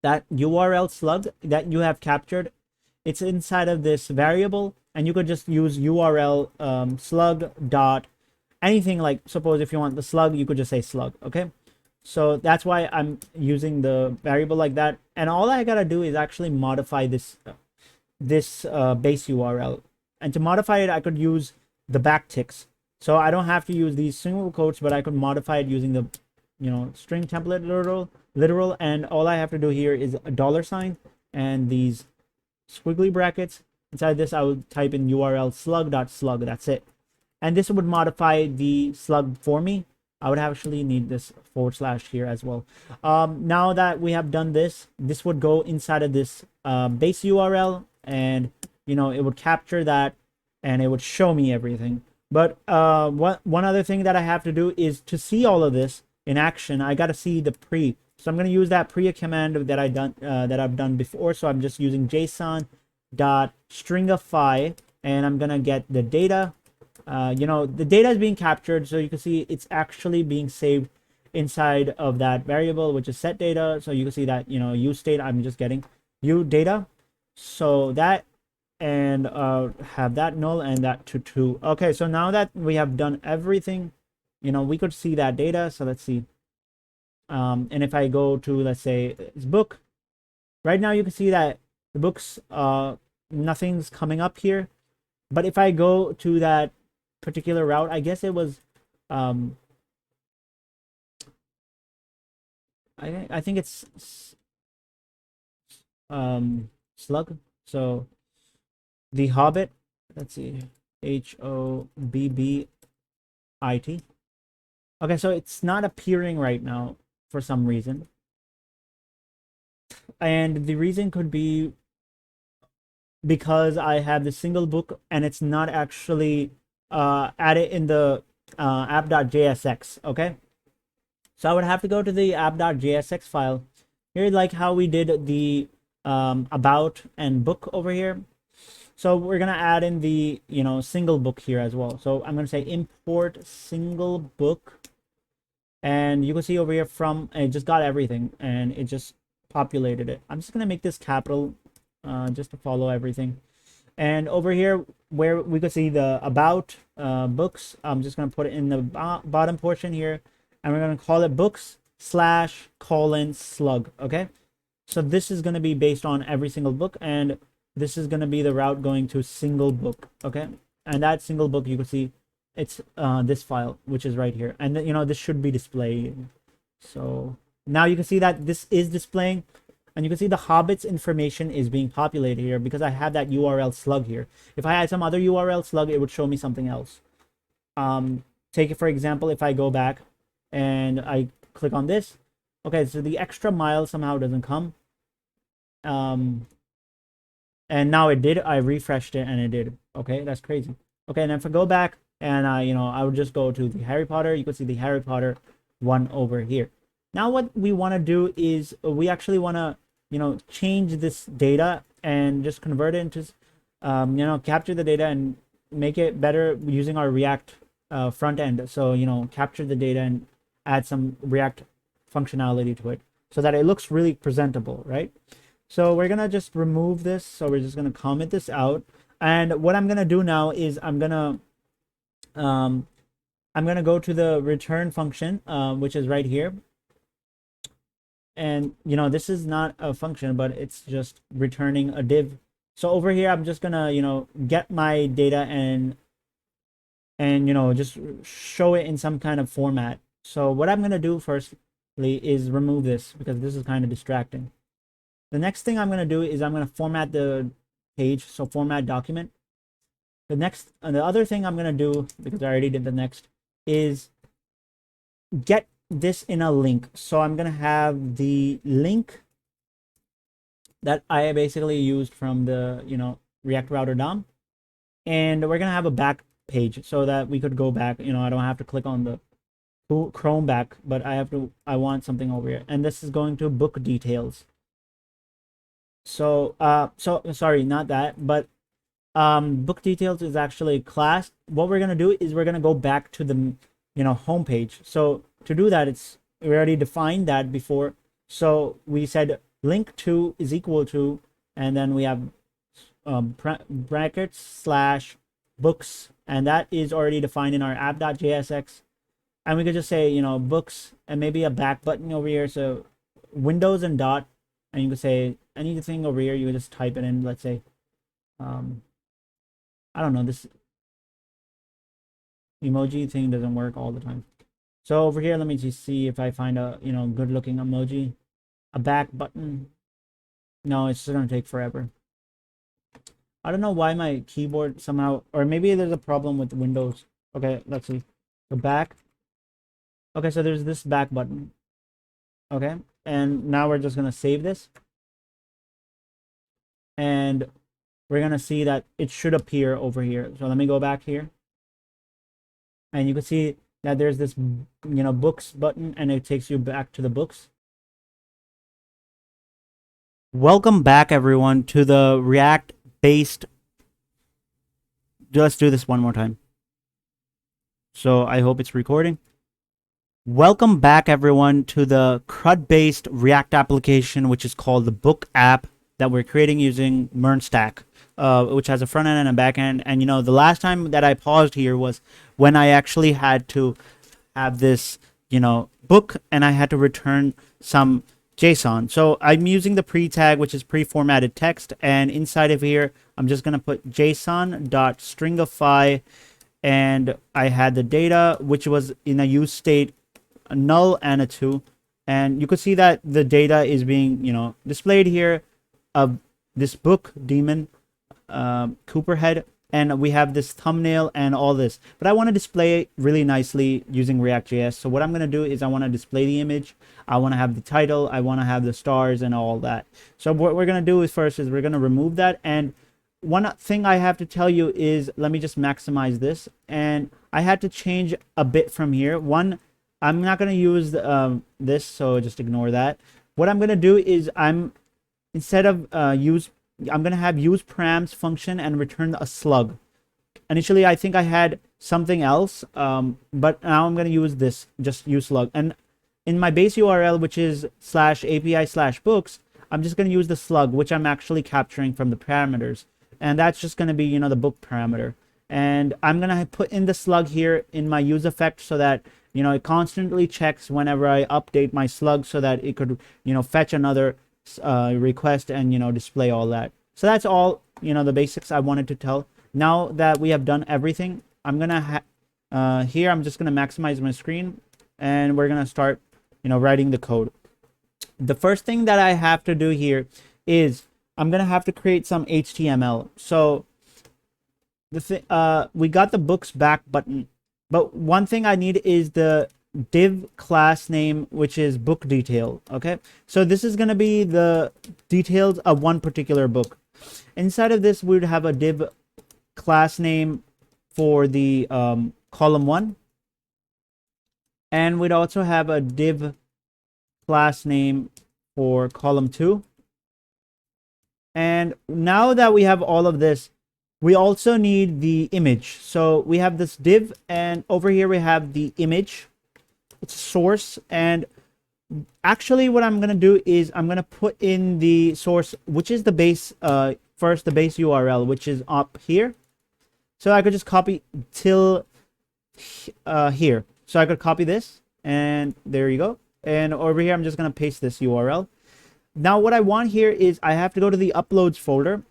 That URL slug that you have captured, it's inside of this variable, and you could just use URL slug dot anything. Like suppose if you want the slug, you could just say slug. Okay, so that's why I'm using the variable like that. And all I gotta do is actually modify this base URL, and to modify it I could use the backticks. So I don't have to use these single quotes, but I could modify it using the string template literal, and all I have to do here is a $sign and these squiggly brackets. Inside this I will type in URL slug.slug. That's it, and this would modify the slug for me. I would actually need this / here as well. Now that we have done this, this would go inside of this base URL, and it would capture that and it would show me everything. But one other thing that I have to do is to see all of this in action. I got to see the pre. So I'm going to use that pre command that I've done before. So I'm just using JSON.stringify, and I'm going to get the data. The data is being captured, so you can see it's actually being saved inside of that variable, which is set data. So you can see that use state, I'm just getting u data, so that, and have that null and that to true. Okay, so now that we have done everything, we could see that data. So let's see, and if I go to, let's say, it's book, right now you can see that the books, nothing's coming up here. But if I go to that particular route, I guess it was I think it's slug. So the Hobbit, let's see, HOBBIT. Okay, so it's not appearing right now for some reason, and the reason could be because I have the single book and it's not actually added in the app.jsx. Okay, so I would have to go to the app.jsx file here, like how we did the about and book over here. So we're gonna add in the single book here as well. So I'm gonna say import single book, and you can see over here it just got everything and it just populated it. I'm just gonna make this capital just to follow everything. And over here where we could see the about books, I'm just gonna put it in the bottom portion here, and we're gonna call it books/:slug. Okay, so this is gonna be based on every single book, and this is gonna be the route going to single book. Okay, and that single book, you can see it's this file, which is right here, and this should be displayed. So now you can see that this is displaying, and you can see the Hobbit's information is being populated here because I have that URL slug here. If I had some other URL slug, it would show me something else. Take it for example, if I go back and I click on this, okay, so the extra mile somehow doesn't come, and now it did. I refreshed it and it did. Okay, that's crazy. Okay, and if I go back and I would just go to the Harry Potter, you can see the Harry Potter one over here. Now what we want to do is we actually want to change this data and just convert it into capture the data and make it better using our React front end. So capture the data and add some React functionality to it so that it looks really presentable, right? So we're gonna just remove this. So we're just gonna comment this out, and what I'm gonna do now is I'm gonna go to the return function, which is right here. And this is not a function, but it's just returning a div. So over here I'm just gonna get my data and just show it in some kind of format. So what I'm gonna do firstly is remove this because this is kind of distracting. The next thing I'm gonna do is I'm gonna format the page, so format document. The other thing I'm gonna do, because I already did the next, is get this in a link. So I'm gonna have the link that I basically used from the React Router DOM, and we're gonna have a back page so that we could go back. I don't have to click on the Chrome back, but I want something over here, and this is going to book details. So sorry, not that, but book details is actually a class. What we're gonna do is we're gonna go back to the home page. So to do that, we already defined that before. So we said link to is equal to, and then we have brackets / books, and that is already defined in our app.jsx. And we could just say books and maybe a back button over here. So Windows and dot, and you could say anything over here. You could just type it in. Let's say I don't know, this emoji thing doesn't work all the time. So over here, let me just see if I find a good looking emoji. A back button. No, it's just gonna take forever. I don't know why my keyboard somehow, or maybe there's a problem with Windows. Okay, let's see. The back. Okay, so there's this back button. Okay, and now we're just gonna save this. and we're going to see that it should appear over here. So let me go back here, and you can see that there's this, books button, and it takes you back to the books. Welcome back, everyone, to the React based. Let's do this one more time. So I hope it's recording. Welcome back, everyone, to the CRUD based React application, which is called the Book app that we're creating using MERN stack, which has a front end and a back end. And the last time that I paused here was when I actually had to have this book, and I had to return some JSON. So I'm using the pre tag, which is pre-formatted text, and inside of here I'm just going to put json.stringify, and I had the data, which was in a use state, a null and a 2, and you can see that the data is being displayed here of this book daemon, Cooper head, and we have this thumbnail and all this, but I want to display it really nicely using React.js. So what I'm going to do is I want to display the image, I want to have the title, I want to have the stars and all that. So what we're going to do is first is we're going to remove that. And one thing I have to tell you is, let me just maximize this, and I had to change a bit from here. One, I'm not going to use this, so just ignore that. What I'm going to do is instead of I'm going to have use params function and return a slug. Initially, I think I had something else, but now I'm going to use this, just use slug. And in my base URL, which is /API/books, I'm just going to use the slug, which I'm actually capturing from the parameters. And that's just going to be, the book parameter. And I'm going to put in the slug here in my use effect so that, it constantly checks whenever I update my slug so that it could, fetch another request and display all that. So that's all the basics I wanted to tell. Now that we have done everything, I'm gonna here I'm just gonna maximize my screen, and we're gonna start writing the code. The first thing that I have to do here is I'm gonna have to create some HTML. So we got the books back button, but one thing I need is the div class name, which is book detail. Okay, so this is going to be the details of one particular book. Inside of this, we would have a div class name for the column 1, and we'd also have a div class name for column 2. And now that we have all of this, we also need the image. So we have this div, and over here we have the image. It's source, and actually what I'm going to do is I'm going to put in the source, which is the base, first the base URL, which is up here. So I could just copy till here. So I could copy this, and there you go. And over here, I'm just going to paste this URL. Now what I want here is I have to go to the uploads folder.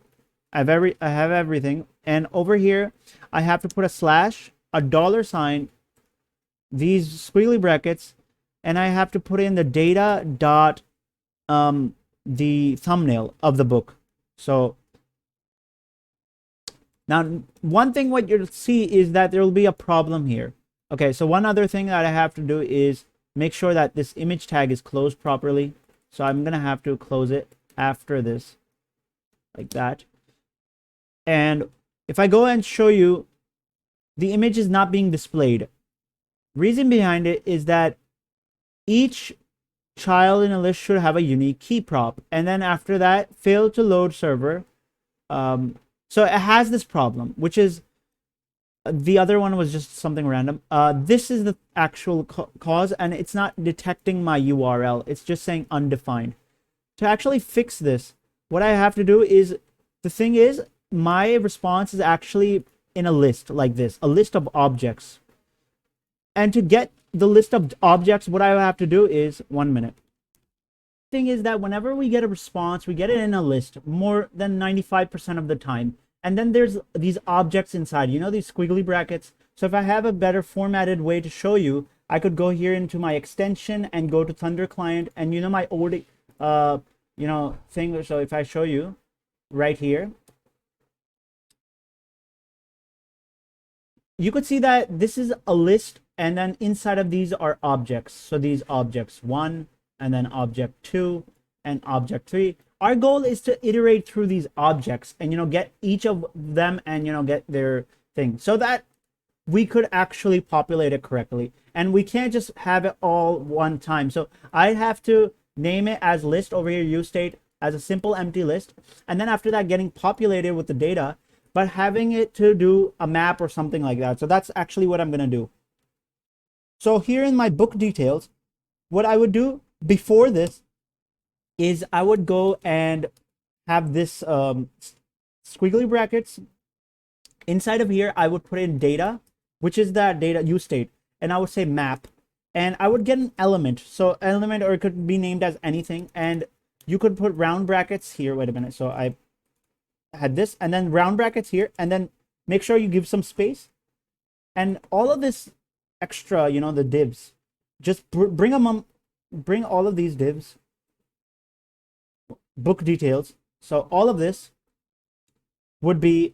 I have everything. And over here, I have to put a slash, a $, these squiggly brackets, and I have to put in the data dot the thumbnail of the book. So now one thing what you'll see is that there will be a problem here. Okay, so one other thing that I have to do is make sure that this image tag is closed properly. So I'm gonna have to close it after this, like that. And if I go and show you, the image is not being displayed. Reason behind it is that each child in a list should have a unique key prop, and then after that, fail to load server. So it has this problem, which is the other one was just something random. This is the actual cause, and it's not detecting my URL. It's just saying undefined. To actually fix this, what I have to do is, the thing is, my response is actually in a list like this, a list of objects. And to get the list of objects, what I have to do is, 1 minute. Thing is that whenever we get a response, we get it in a list more than 95% of the time. And then there's these objects inside, these squiggly brackets. So if I have a better formatted way to show you, I could go here into my extension and go to Thunder Client, and my old thing. So if I show you right here, you could see that this is a list, and then inside of these are objects. So these objects 1, and then object 2, and object 3 our goal is to iterate through these objects and, get each of them and, get their thing so that we could actually populate it correctly. And we can't just have it all one time. So I have to name it as list over here, use state as a simple empty list. And then after that, getting populated with the data, but having it to do a map or something like that. So that's actually what I'm going to do. So here in my book details, what I would do before this is I would go and have this squiggly brackets. Inside of here, I would put in data, which is that data use state. And I would say map. And I would get an element. So element, or it could be named as anything. And you could put round brackets here. Wait a minute. So I had this and then round brackets here. And then make sure you give some space. And all of this extra, the divs, just bring all of these divs, book details. So all of this would be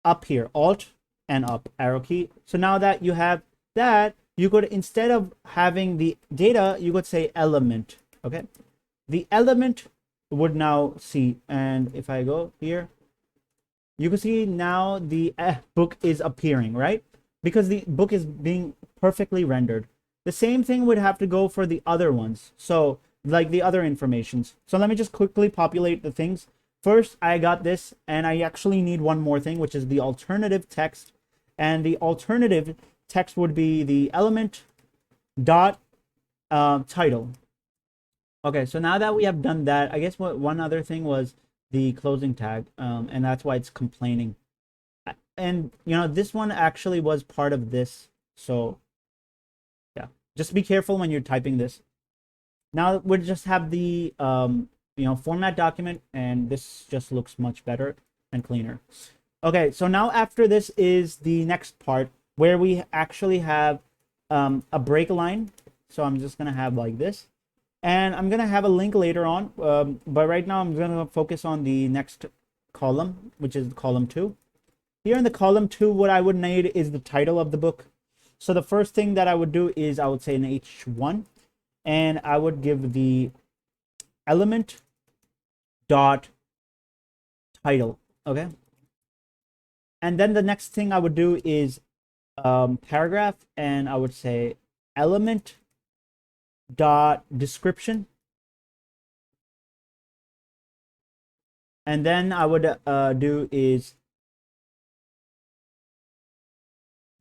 up here, alt and up arrow key. So now that you have that, you could, instead of having the data, you could say element. Okay, the element would now see, and if I go here, you can see now the book is appearing, right? Because the book is being perfectly rendered. The same thing would have to go for the other ones. So like the other informations. So let me just quickly populate the things. First, I got this, and I actually need one more thing, which is the alternative text. And the alternative text would be the element dot title. Okay, so now that we have done that, I guess one other thing was the closing tag, and that's why it's complaining. And this one actually was part of this, so yeah, just be careful when you're typing this. Now we'll just have the format document, and this just looks much better and cleaner. Okay, so now after this is the next part where we actually have a break line. So I'm just gonna have like this, and I'm gonna have a link later on, but right now I'm gonna focus on the next column, which is column 2. Here in the column 2, what I would need is the title of the book. So the first thing that I would do is I would say an H1, and I would give the element dot title. Okay, and then the next thing I would do is paragraph, and I would say element dot description, and then I would do is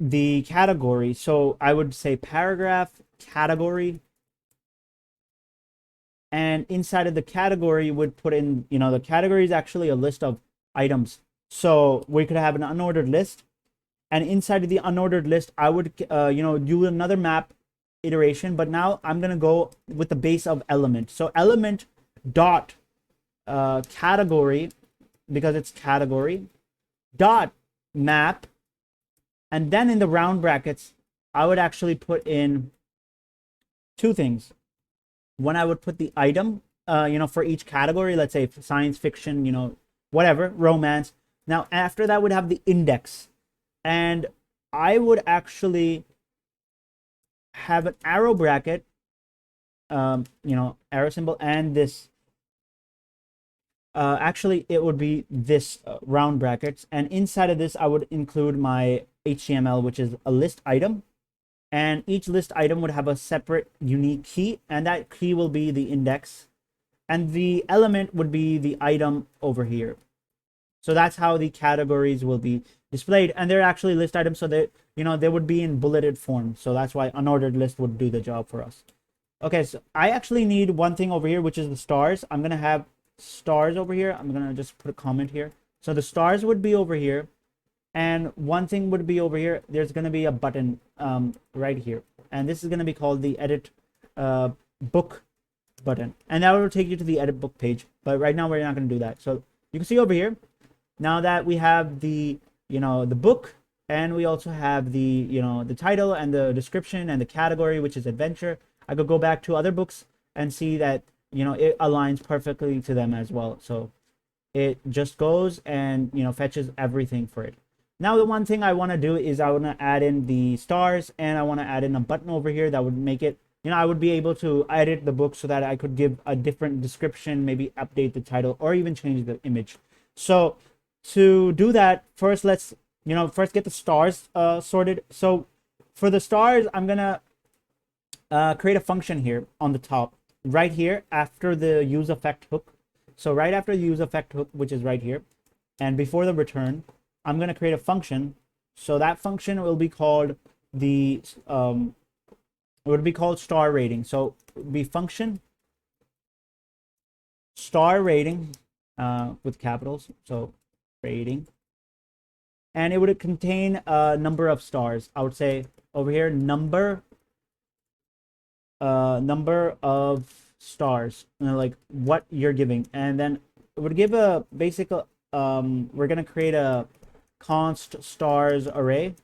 the category. So I would say paragraph category, and inside of the category would put in, the category is actually a list of items. So we could have an unordered list, and inside of the unordered list, I would do another map iteration, but now I'm gonna go with the base of element. So element dot category, because it's category, dot map. And then in the round brackets, I would actually put in 2 things. One, I would put the item, for each category, let's say science fiction, whatever, romance. Now, after that would have the index. And I would actually have an arrow bracket, arrow symbol, and this. Actually, it would be this round brackets. And inside of this, I would include my HTML, which is a list item. And each list item would have a separate unique key, and that key will be the index. And the element would be the item over here. So that's how the categories will be displayed. And they're actually list items, so that, they would be in bulleted form. So that's why unordered list would do the job for us. Okay, so I actually need one thing over here, which is the stars. I'm going to have stars over here. I'm going to just put a comment here. So the stars would be over here. And one thing would be over here. There's going to be a button right here. And this is going to be called the edit book button. And that will take you to the edit book page. But right now, we're not going to do that. So you can see over here, now that we have the, the book, and we also have the, the title and the description and the category, which is adventure, I could go back to other books and see that, it aligns perfectly to them as well. So it just goes and, fetches everything for it. Now, the one thing I want to do is I want to add in the stars, and I want to add in a button over here that would make it I would be able to edit the book so that I could give a different description, maybe update the title, or even change the image. So to do that, first let's first get the stars sorted. So for the stars, I'm gonna create a function here on the top, right here after the use effect hook. So right after the use effect hook, which is right here, and before the return, I'm gonna create a function. So that function will be called the it would be called star rating. So it would be function star rating with capitals. So rating, and it would contain a number of stars. I would say over here number of stars, like what you're giving, and then it would give a basic we're gonna create a const stars array.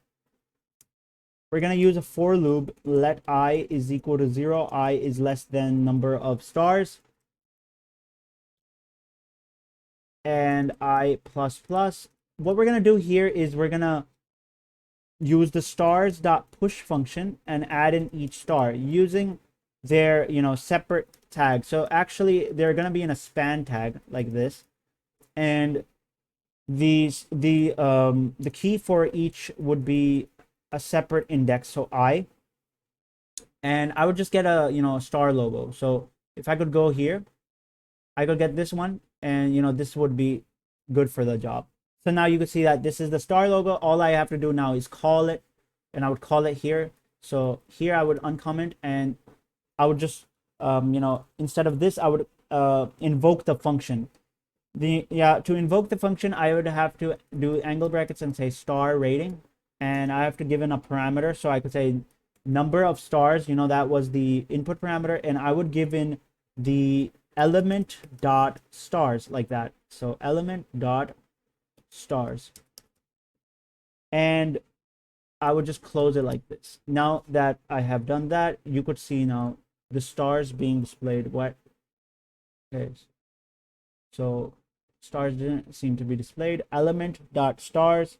We're gonna use a for loop, let I is equal to 0, I is less than number of stars, and I plus plus. What we're gonna do here is we're gonna use the stars dot push function and add in each star using their separate tag. So actually they're gonna be in a span tag like this, and the key for each would be a separate index, so I, and I would just get a star logo. So if I could go here, I could get this one, and this would be good for the job. So now you can see that this is the star logo. All I have to do now is call it, and I would call it here. So here I would uncomment, and I would just instead of this I would invoke the function. To invoke the function, I would have to do angle brackets and say star rating, and I have to give in a parameter. So I could say number of stars, that was the input parameter, and I would give in the element dot stars like that. So element dot stars, and I would just close it like this. Now that I have done that, you could see now the stars being displayed. What? Okay, so stars didn't seem to be displayed. Element dot stars.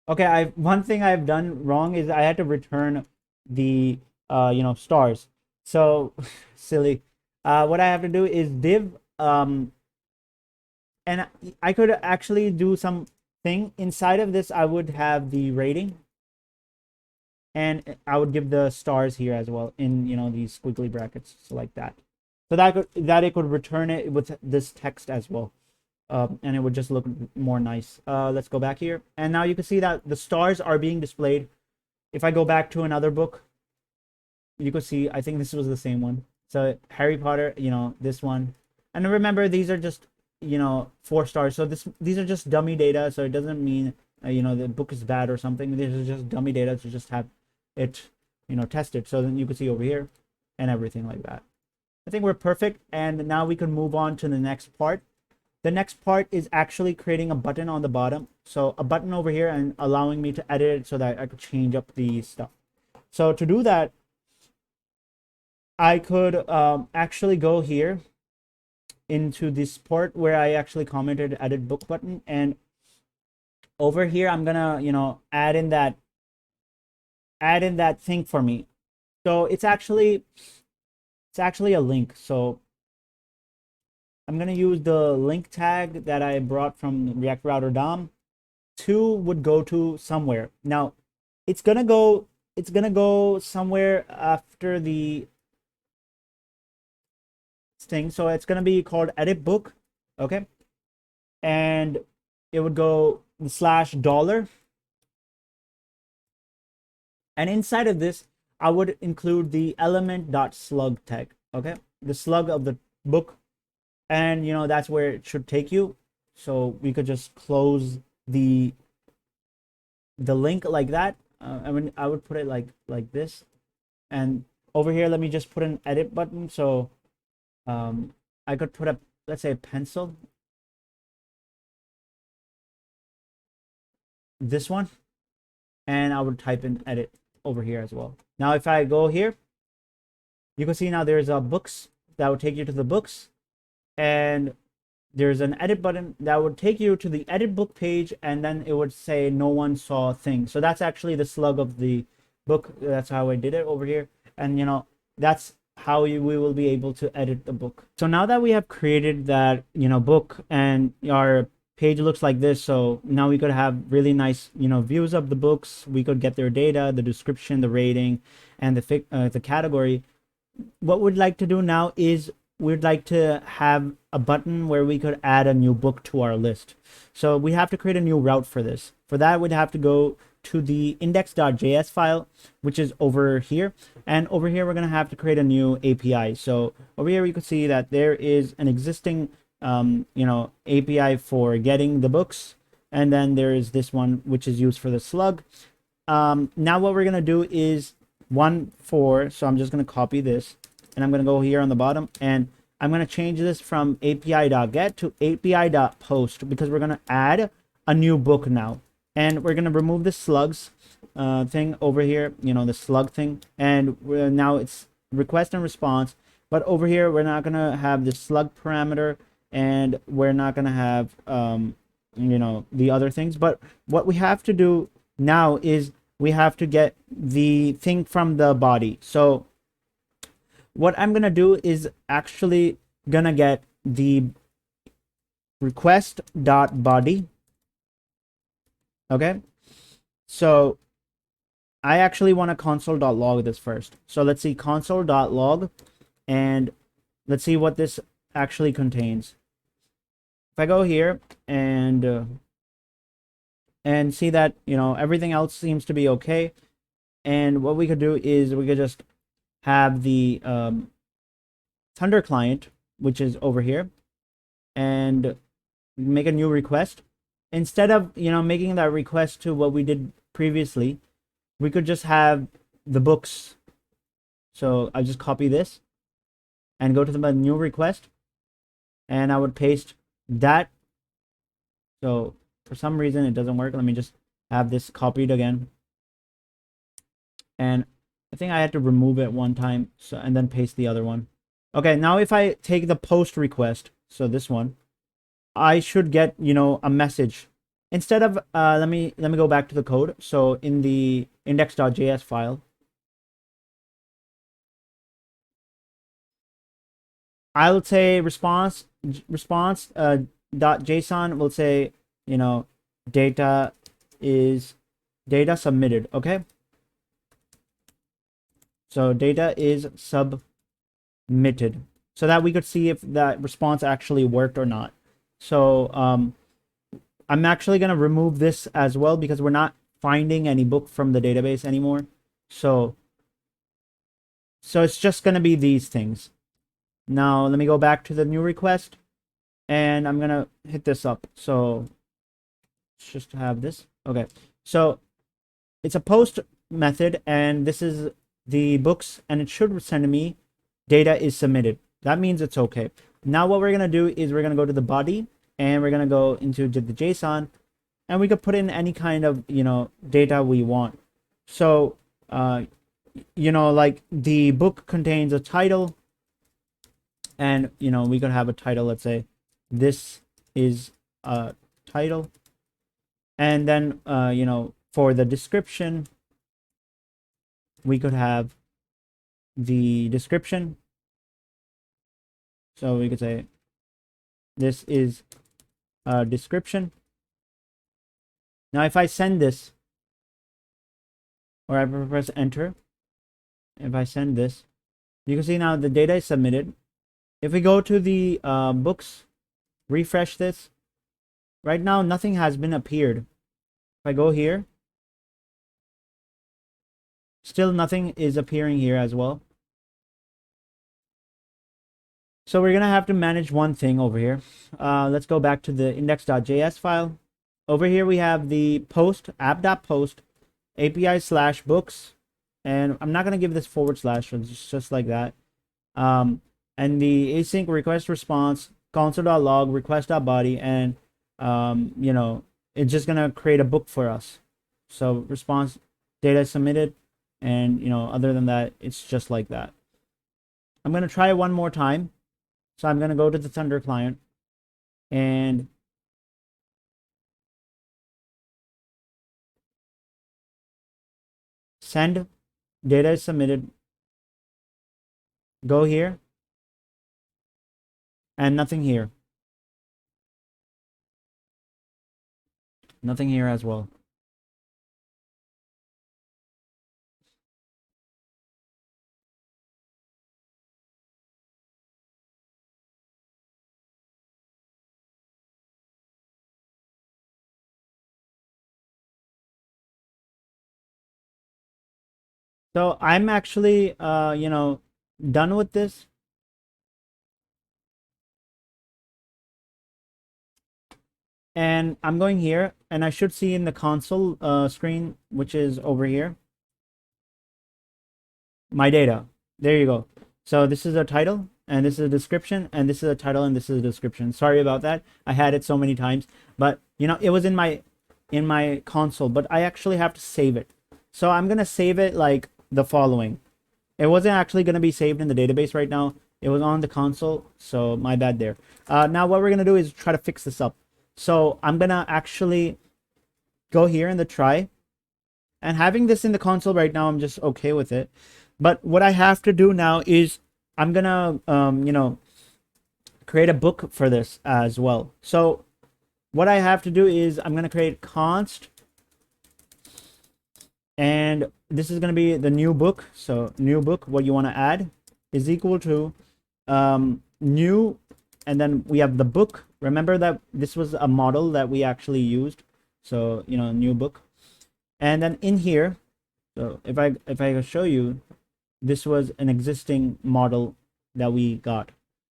Okay, one thing I've done wrong is I had to return the stars. So silly. What I have to do is div and I could actually do something inside of this. I would have the rating, and I would give the stars here as well in these squiggly brackets, so like that. So that it could return it with this text as well, and it would just look more nice. Let's go back here, and now you can see that the stars are being displayed. If I go back to another book, you could see, I think this was the same one. So Harry Potter, this one, and remember these are just 4 stars. So these are just dummy data, so it doesn't mean the book is bad or something. These are just dummy data to just have it tested. So then you can see over here and everything like that. I think we're perfect, and now we can move on to the next part. The next part is actually creating a button on the bottom. So a button over here and allowing me to edit it so that I could change up the stuff. So to do that, I could actually go here into this part where I actually commented edit book button, and over here I'm gonna add in that thing for me. So it's actually a link. So I'm gonna use the link tag that I brought from React Router DOM. Would go to somewhere. Now it's gonna go somewhere after the thing. So it's gonna be called edit book. Okay, and it would go /$, and inside of this I would include the element.slug tag. Okay, the slug of the book, and that's where it should take you. So we could just close the link like that. I mean, I would put it like this, and over here let me just put an edit button. So I could put let's say a pencil, this one, and I would type in edit over here as well. Now if I go here, you can see now there's books that would take you to the books, and there's an edit button that would take you to the edit book page, and then it would say no one saw a thing. So that's actually the slug of the book. That's how I did it over here. And that's how we will be able to edit the book. So now that we have created that book, and our page looks like this, so now we could have really nice views of the books. We could get their data, the description, the rating, and the category. What we'd like to do now is we'd like to have a button where we could add a new book to our list. So we have to create a new route for this. For that, we'd have to go to the index.js file, which is over here. And over here, we're going to have to create a new API. So over here, you can see that there is an existing, API for getting the books. And then there is this one, which is used for the slug. Now what we're going to do is so I'm just going to copy this, and I'm going to go here on the bottom, and I'm going to change this from api.get to api.post, because we're going to add a new book now. And we're going to remove the slugs thing over here, the slug thing. And now it's request and response. But over here, we're not going to have the slug parameter, and we're not going to have, the other things. But what we have to do now is we have to get the thing from the body. So what I'm going to do is actually going to get the request.body. Okay, so I actually want to console.log this first. So let's see console.log, and let's see what this actually contains. If I go here and see that everything else seems to be okay, and what we could do is we could just have the Thunder client, which is over here, and make a new request. Instead of making that request to what we did previously, we could just have the books. So I just copy this and go to the new request, and I would paste that. So for some reason it doesn't work. Let me just have this copied again, and I think I had to remove it one time, so and then paste the other one. Okay, now if I take the post request, so this one, I should get a message. Instead of let me go back to the code. So in the index.js file, I'll say response .json will say data submitted. Okay, so data is submitted, so that we could see if that response actually worked or not. So I'm actually going to remove this as well, because we're not finding any book from the database anymore. So it's just going to be these things. Now let me go back to the new request, and I'm going to hit this up. So let's just have this. Okay, so it's a post method, and this is the books, and it should send me data is submitted. That means it's okay. Now what we're going to do is we're going to go to the body, and we're going to go into the JSON, and we could put in any kind of data we want. So like the book contains a title, and we could have a title. Let's say this is a title, and then for the description, we could have the description. So we could say this is a description. Now if I send this, or I press enter, if I send this, you can see now the data is submitted. If we go to the books, refresh this, right now nothing has been appeared. If I go here, still nothing is appearing here as well. So we're going to have to manage one thing over here. Let's go back to the index.js file. Over here we have the post, app.post, API/books, and I'm not going to give this / it's just like that. And the async request response, console.log, request.body, and it's just going to create a book for us. So response data submitted, and other than that, it's just like that. I'm going to try it one more time. So I'm going to go to the Thunder client, and send data is submitted. Go here and nothing here. Nothing here as well. So I'm actually, done with this. And I'm going here, and I should see in the console screen, which is over here, my data. There you go. So this is a title, and this is a description, and this is a title, and this is a description. Sorry about that. I had it so many times, but it was in my console, but I actually have to save it. So I'm gonna save it like the following. It wasn't actually gonna be saved in the database right now. It was on the console, so my bad there. Now what we're gonna do is try to fix this up. So I'm gonna actually go here in the try, and having this in the console right now, I'm just okay with it. But what I have to do now is I'm gonna create a book for this as well. So what I have to do is I'm gonna create const, and this is gonna be the new book. So new book, what you want to add is equal to new, and then we have the book. Remember that this was a model that we actually used. So new book, and then in here, so if I show you, this was an existing model that we got.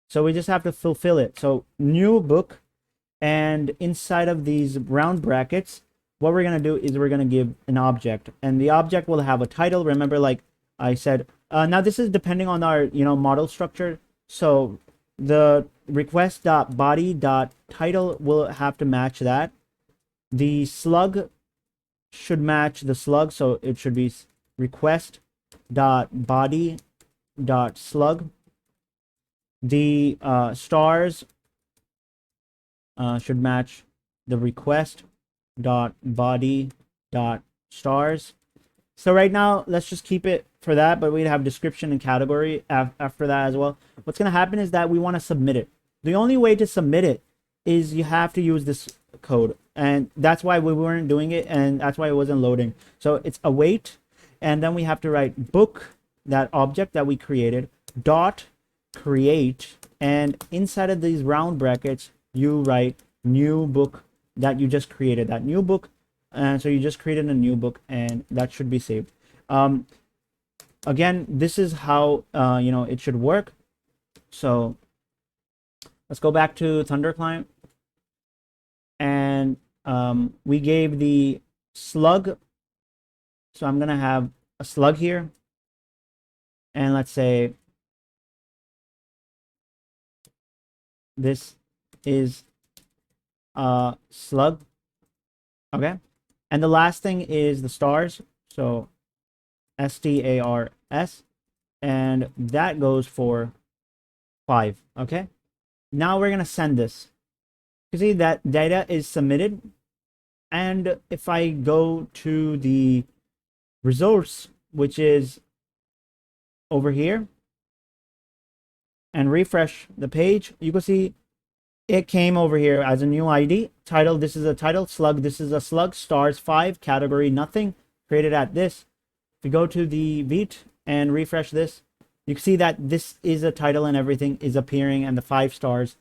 So we just have to fulfill it. So new book, and inside of these round brackets, what we're gonna do is we're gonna give an object, and the object will have a title. Remember, like I said, now this is depending on our model structure. So the request.body.title will have to match that. The slug should match the slug, so it should be request.body.slug. The stars should match the request.body.stars. So right now, let's just keep it for that, but we'd have description and category after that as well. What's going to happen is that we want to submit it. The only way to submit it is you have to use this code, and that's why we weren't doing it, and that's why it wasn't loading. So it's await, and then we have to write book, that object that we created, dot create, and inside of these round brackets, you write new book that you just created, that new book. And so you just created a new book, and that should be saved. Again, this is how it should work. So let's go back to Thunder Client, and we gave the slug. So I'm gonna have a slug here, and let's say this is a slug. Okay. And the last thing is the stars. So stars, and that goes for 5. Okay. Now we're going to send this. You see that data is submitted. And if I go to the resource, which is over here, and refresh the page, you can see it came over here as a new ID. Title, this is a title. Slug, this is a slug. Stars 5. Category nothing. Created at this. If you go to the Vite and refresh this, you can see that this is a title and everything is appearing, and the 5 stars,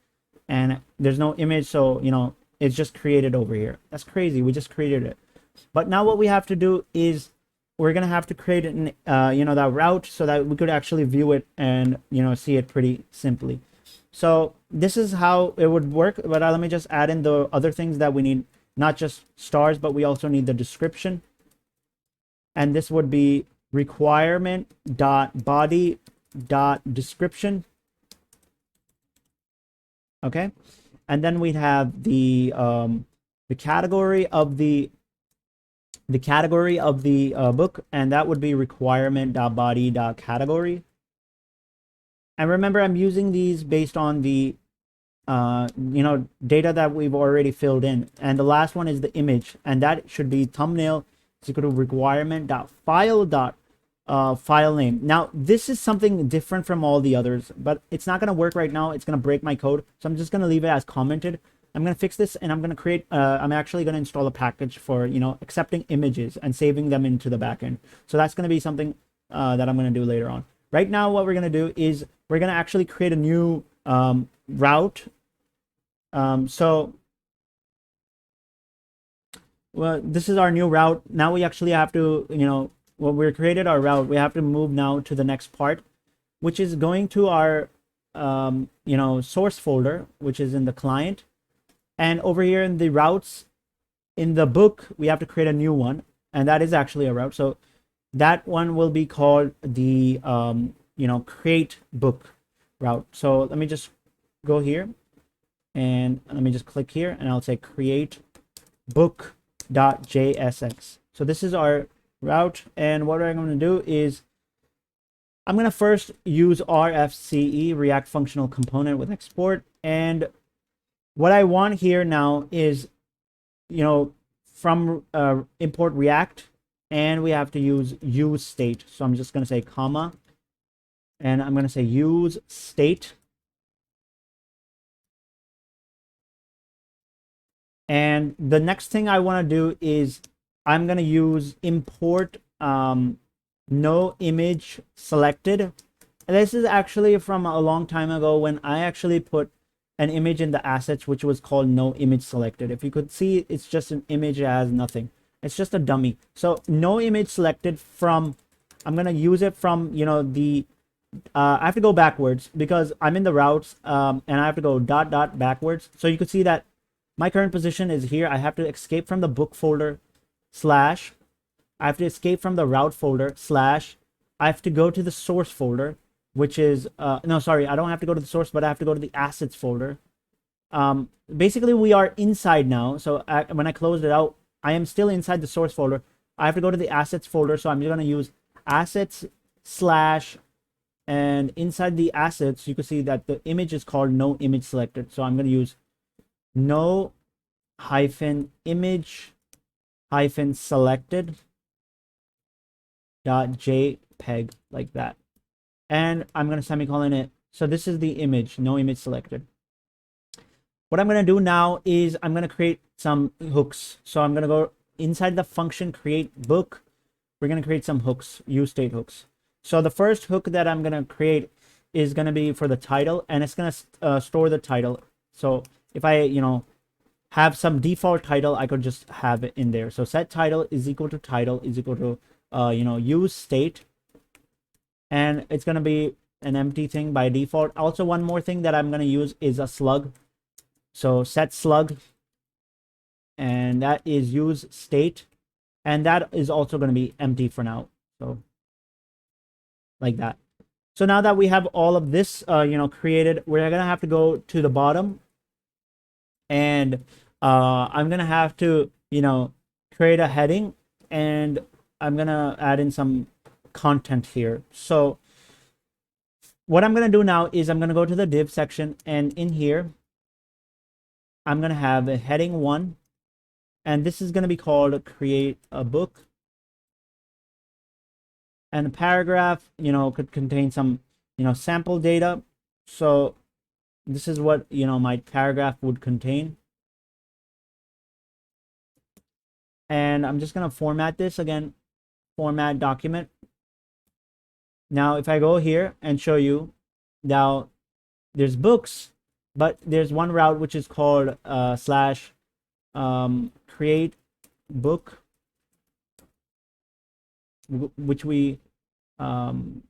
and there's no image. So it's just created over here. That's crazy. We just created it. But now what we have to do is we're gonna have to create an that route so that we could actually view it and see it pretty simply. So this is how it would work. But let me just add in the other things that we need, not just stars, but we also need the description. And this would be requirement.body.description. Okay. And then we'd have the category of the book, and that would be requirement.body.category. And remember, I'm using these based on the data that we've already filled in. And the last one is the image, and that should be thumbnail is equal to requirement.file name. Now this is something different from all the others, but it's not going to work right now. It's going to break my code, so I'm just going to leave it as commented. I'm going to fix this, and I'm going to create I'm actually going to install a package for accepting images and saving them into the backend. So that's going to be something that I'm going to do later on. Right now what we're going to do is we're going to actually create a new route. Well, this is our new route. Now we actually have to, when we created our route, we have to move now to the next part, which is going to our source folder, which is in the client. And over here in the routes in the book, we have to create a new one, and that is actually a route. So that one will be called the create book route. So let me just go here, and let me just click here, and I'll say createBook.jsx. So this is our route, and what I'm going to do is I'm going to first use RFCE, React Functional Component with export. And what I want here now is, from import React, and we have to use state. So I'm just going to say comma, and I'm going to say use state. And the next thing I want to do is I'm going to use import no image selected. And this is actually from a long time ago when I actually put an image in the assets, which was called no image selected. If you could see, it's just an image that has nothing. It's just a dummy. So no image selected from, I'm going to use it from, I have to go backwards because I'm in the routes, and I have to go dot backwards. So you could see that my current position is here. I have to escape from the book folder / I have to escape from the route folder / I have to go to the source folder, which is no, sorry, I don't have to go to the source, but I have to go to the assets folder. Basically we are inside now. So when I closed it out, I am still inside the source folder. I have to go to the assets folder. So I'm going to use assets / and inside the assets, you can see that the image is called no image selected. So I'm going to use no -image -selected .jpeg, like that. And I'm going to semicolon it. So this is the image, no image selected. What I'm going to do now is I'm going to create some hooks. So I'm going to go inside the function create book. We're going to create some hooks, use state hooks. So the first hook that I'm going to create is going to be for the title, and it's going to store the title. So if I, have some default title, I could just have it in there. So set title is equal to title is equal to, use state. And it's going to be an empty thing by default. Also, one more thing that I'm going to use is a slug. So set slug, and that is use state. And that is also going to be empty for now. So like that. So now that we have all of this, created, we're going to have to go to the bottom. And I'm going to have to, create a heading, and I'm going to add in some content here. So what I'm going to do now is I'm going to go to the div section, and in here, I'm going to have a heading 1, and this is going to be called create a book. And the paragraph, could contain some, sample data. So this is what, my paragraph would contain. And I'm just going to format this again, format document. Now, if I go here and show you, now there's books, but there's one route which is called / create book, which we, well,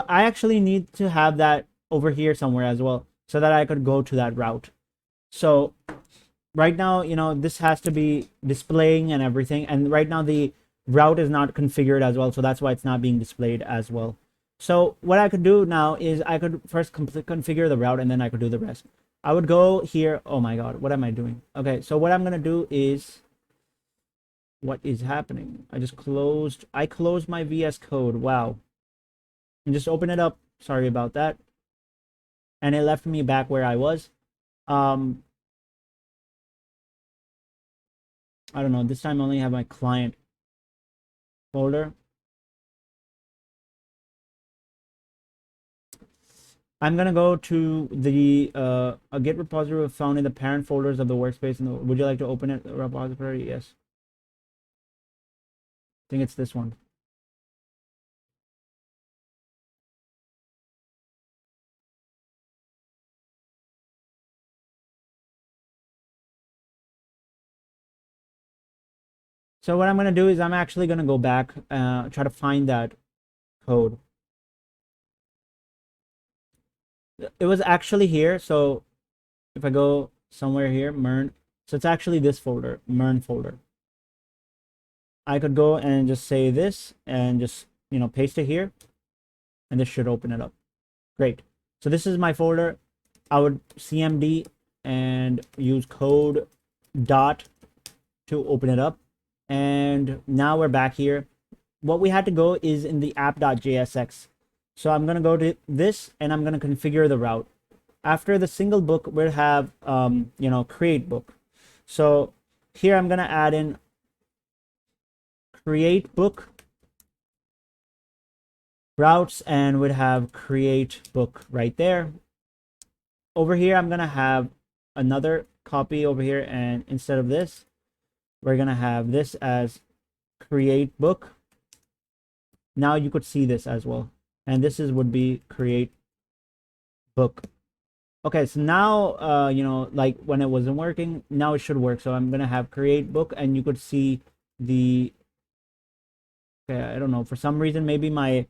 I actually need to have that over here somewhere as well, so that I could go to that route. So right now, this has to be displaying and everything. And right now the route is not configured as well. So that's why it's not being displayed as well. So what I could do now is I could first configure the route, and then I could do the rest. I would go here. Oh my God, what am I doing? Okay, so what I'm going to do is, what is happening? I closed my VS Code. Wow. And just open it up. Sorry about that. and it left me back where I was. I don't know, this time I only have my client folder. I'm gonna go to the a Git repository found in the parent folders of the workspace. And would you like to open it, the repository? Yes. I think it's this one. So what I'm gonna do is I'm actually gonna go back, try to find that code. It was actually here. So if I go somewhere here, MERN, so it's actually this folder, MERN folder. I could go and just say this and just, you know, paste it here, and this should open it up. Great. So this is my folder. I would cmd and use code dot to open it up. And now we're back here. What we had to go is in the app.jsx. So I'm going to go to this and I'm going to configure the route. After the single book, we'll have, you know, create book. So here I'm going to add in create book routes, and we'd have create book right there. Over here, I'm going to have another copy over here. And instead of this, we're going to have this as create book. Now you could see this as well. And this is would be create book. Okay, so now, you know, like when it wasn't working, now it should work. So I'm going to have create book, and you could see the, okay, I don't know, for some reason, maybe my,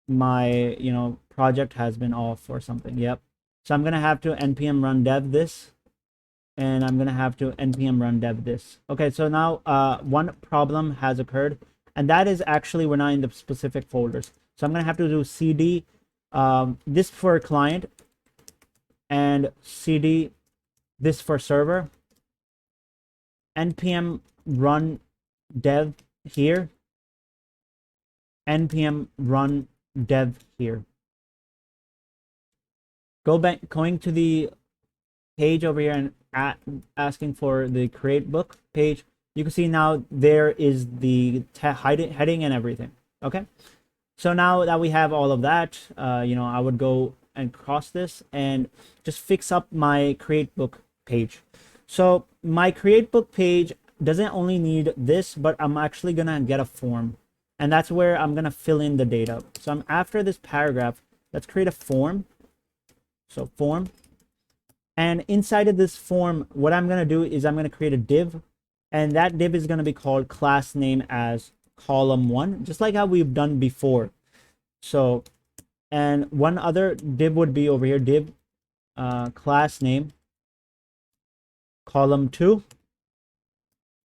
you know, project has been off or something. Yep. So I'm going to have to npm run dev this, and I'm going to have to npm run dev this. Okay, so now one problem has occurred, and that is actually we're not in the specific folders. So I'm going to have to do cd this for client, and cd this for server, npm run dev here, npm run dev here. Going to the page over here and asking for the create book page. You can see now there is the heading and everything. Okay, so now that we have all of that, you know, I would go and cross this and just fix up my create book page. So my create book page doesn't only need this, but I'm actually gonna get a form, and that's where I'm gonna fill in the data. So I'm after this paragraph, let's create a form. So form, and inside of this form, what I'm gonna do is I'm gonna create a div, and that div is gonna be called class name as column1, just like how we've done before. So, and one other div would be over here, div class name column2,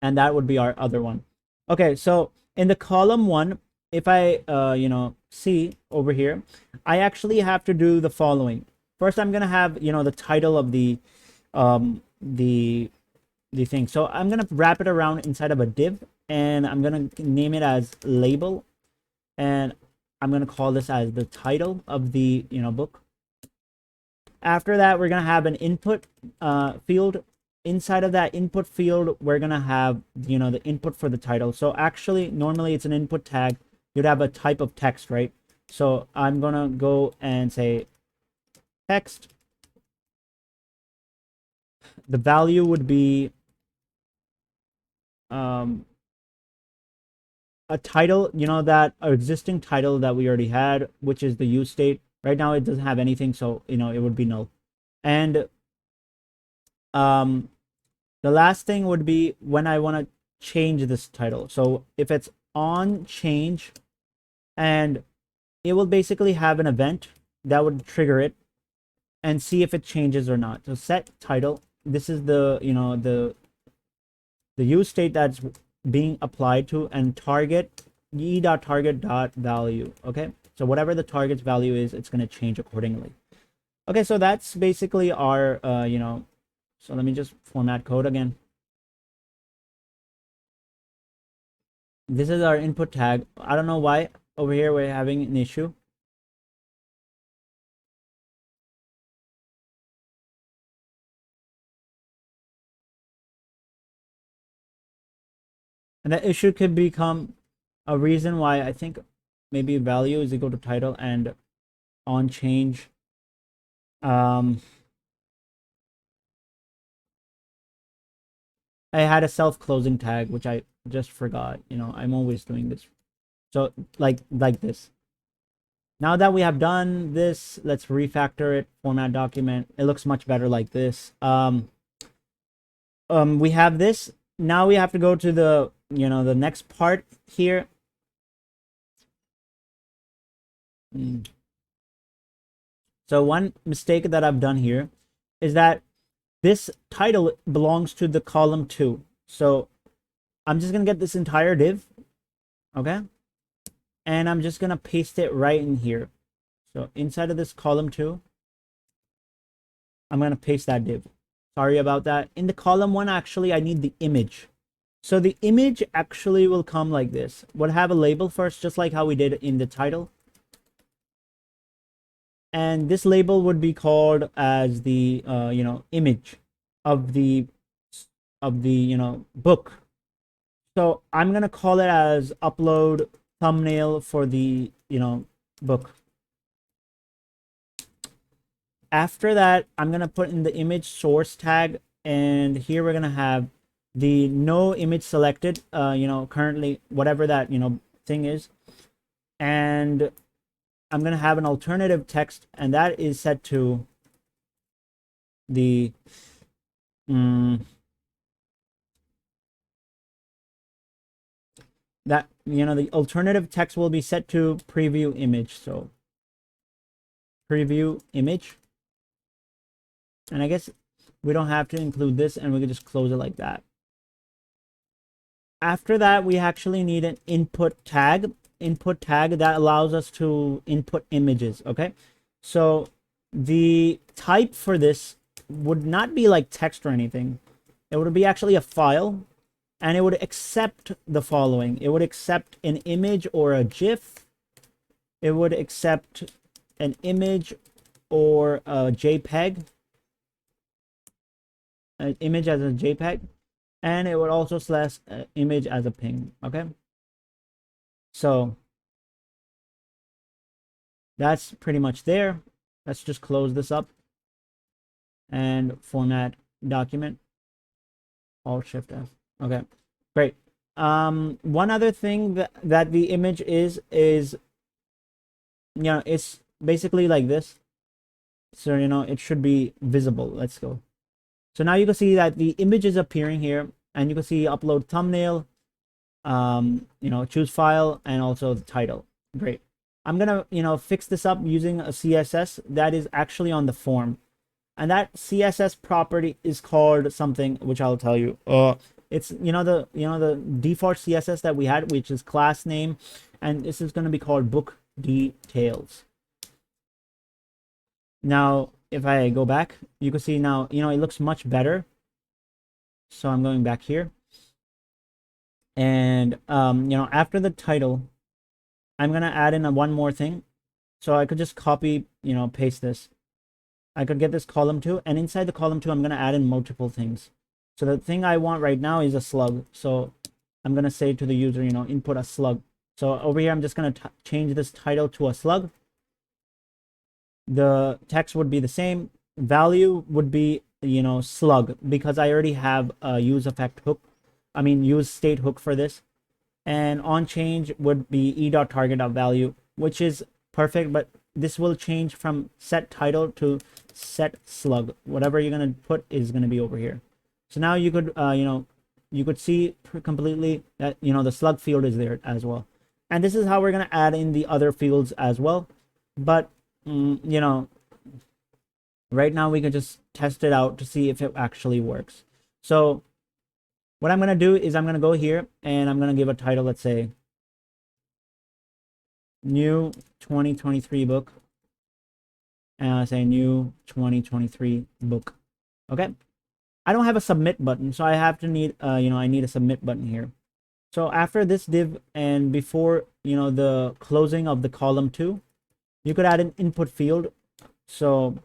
and that would be our other one. Okay, so in the column1, if I you know, see over here, I actually have to do the following. First, I'm gonna have, you know, the title of the thing. So I'm gonna wrap it around inside of a div, and I'm gonna name it as label, and I'm gonna call this as the title of the, you know, book. After that, we're gonna have an input field. Inside of that input field, we're gonna have, you know, the input for the title. So actually, normally it's an input tag. You'd have a type of text, right? So I'm gonna go and say text. The value would be a title, you know, that existing title that we already had, which is the use state. Right now it doesn't have anything, so, you know, it would be null. And the last thing would be when I want to change this title. So if it's on change, and it will basically have an event that would trigger it and see if it changes or not. So set title, this is the, you know, the use state that's being applied to, and target e.target.value. Okay, so whatever the target's value is, it's going to change accordingly. Okay, so that's basically our you know, so let me just format code again. This is our input tag. I don't know why over here we're having an issue. And that issue could become a reason why I think maybe value is equal to title and on change. I had a self-closing tag, which I just forgot. You know, I'm always doing this. So like this. Now that we have done this, let's refactor it, format document. It looks much better like this. We have this. Now we have to go to the, you know, the next part here. So one mistake that I've done here is that this title belongs to the column 2. So I'm just going to get this entire div. Okay. And I'm just going to paste it right in here. So inside of this column 2, I'm going to paste that div. Sorry about that. In the column 1, actually, I need the image. So the image actually will come like this. We'll have a label first, just like how we did in the title. And this label would be called as the, you know, image of the, you know, book. So I'm going to call it as upload thumbnail for the, you know, book. After that, I'm going to put in the image source tag, and here we're going to have the no image selected, you know, currently whatever that, you know, thing is. And I'm going to have an alternative text, and that is set to the that, you know, the alternative text will be set to preview image. So preview image. And I guess we don't have to include this, and we can just close it like that. After that, we actually need an input tag that allows us to input images. Okay, so the type for this would not be like text or anything. It would be actually a file, and it would accept the following. It would accept an image or a GIF. It would accept an image or a JPEG. An image as a JPEG, and it would also slash image as a ping. Okay, so that's pretty much there. Let's just close this up and format document. Alt Shift F. Okay, great. One other thing that the image is, you know, it's basically like this. So, you know, it should be visible. Let's go. So now you can see that the image is appearing here, and you can see upload thumbnail, you know, choose file, and also the title. Great. I'm gonna, you know, fix this up using a CSS that is actually on the form, and that CSS property is called something which I'll tell you. It's, you know, the default CSS that we had, which is class name, and this is going to be called book details. Now, if I go back, you can see now, you know, it looks much better. So I'm going back here. And, you know, after the title, I'm going to add in one more thing. So I could just copy, you know, paste this. I could get this column 2, and inside the column 2, I'm going to add in multiple things. So the thing I want right now is a slug. So I'm going to say to the user, you know, input a slug. So over here, I'm just going to change this title to a slug. The text would be the same. Value would be, you know, slug, because I already have a use effect hook. I mean, use state hook for this. And on change would be e.target.value, which is perfect, but this will change from set title to set slug. Whatever you're going to put is going to be over here. So now you could, you know, you could see completely that, you know, the slug field is there as well. And this is how we're going to add in the other fields as well. But you know, right now we can just test it out to see if it actually works. So what I'm going to do is I'm going to go here, and I'm going to give a title, let's say new 2023 book, and I'll say new 2023 book. Okay, I don't have a submit button, so I have to need, you know, I need a submit button here. So after this div, and before, you know, the closing of the column 2, you could add an input field. So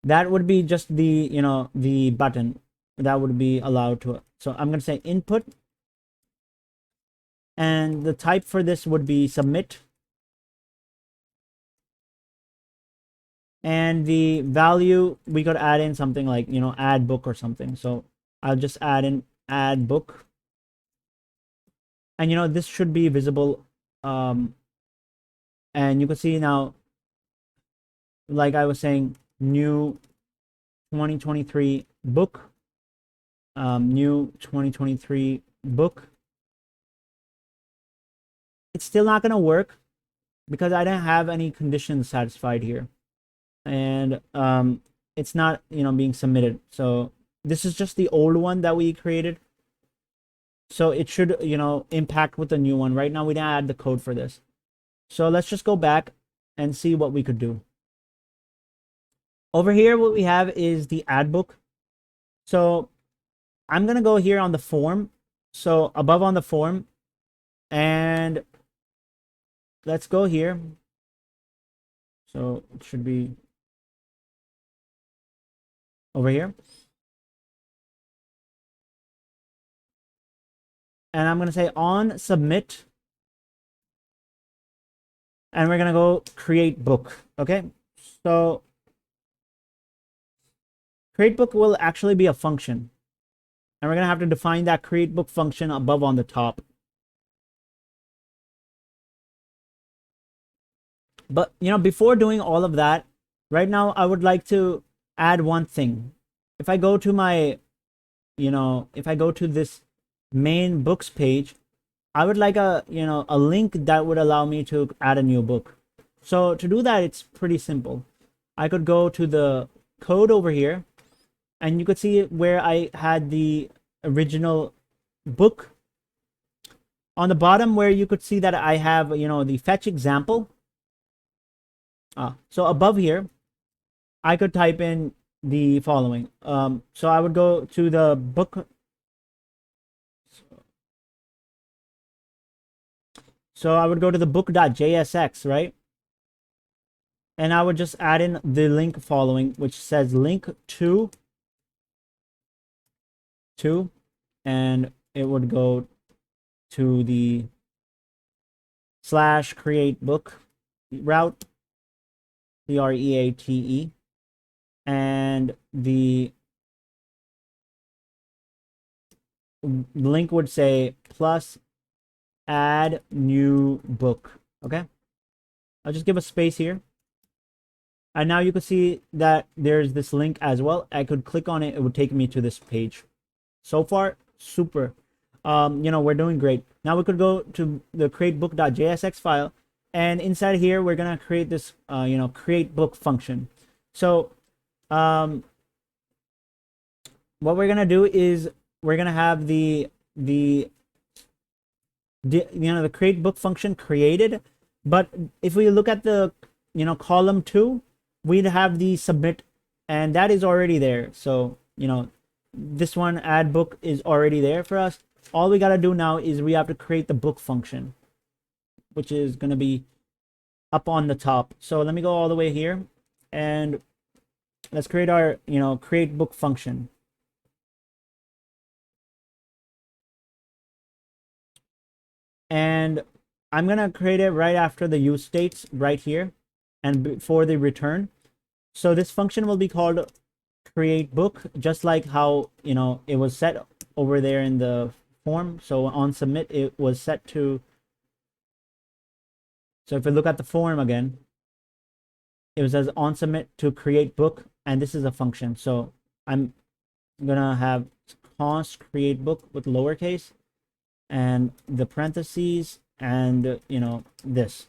that would be just the, you know, the button that would be allowed to So I'm going to say input, and the type for this would be submit, and the value we could add in something like, you know, add book or something. So I'll just add in add book, and you know, this should be visible. And you can see now, like I was saying, new 2023 book, new 2023 book. It's still not going to work because I don't have any conditions satisfied here, and it's not, you know, being submitted. So this is just the old one that we created, so it should, you know, impact with the new one. Right now we didn't add the code for this, so let's just go back and see what we could do. Over here, what we have is the add book. So I'm gonna go here on the form, so above on the form, and let's go here. So it should be over here, and I'm gonna say on submit, and we're gonna go create book. Okay, so create book will actually be a function, and we're gonna have to define that create book function above on the top. But you know, before doing all of that, right now I would like to add one thing. If I go to my, you know, if I go to this main books page, I would like a, you know, a link that would allow me to add a new book. So to do that, it's pretty simple. I could go to the code over here, and you could see where I had the original book. On the bottom where you could see that I have, you know, the fetch example. So above here, I could type in the following. So I would go to the book. So I would go to the book.jsx, right? And I would just add in the link following, which says link to, and it would go to the / create book route, CREATE, and the link would say plus add new book. Okay, I'll just give a space here, and now you can see that there's this link as well. I could click on it, it would take me to this page. So far, super. You know, we're doing great. Now we could go to the createBook.jsx file, and inside here we're gonna create this you know, create book function. So what we're gonna do is we're gonna have the you know, the create book function created, but if we look at the, you know, column 2, we'd have the submit, and that is already there. So you know, this one add book is already there for us. All we got to do now is we have to create the book function, which is going to be up on the top. So let me go all the way here, and let's create our, you know, create book function. And I'm going to create it right after the use states right here and before the return. So this function will be called create book, just like how, you know, it was set over there in the form. So on submit, it was set to, so if we look at the form again, it says on submit to create book, and this is a function. So I'm gonna have const create book with lowercase and the parentheses, and you know, this.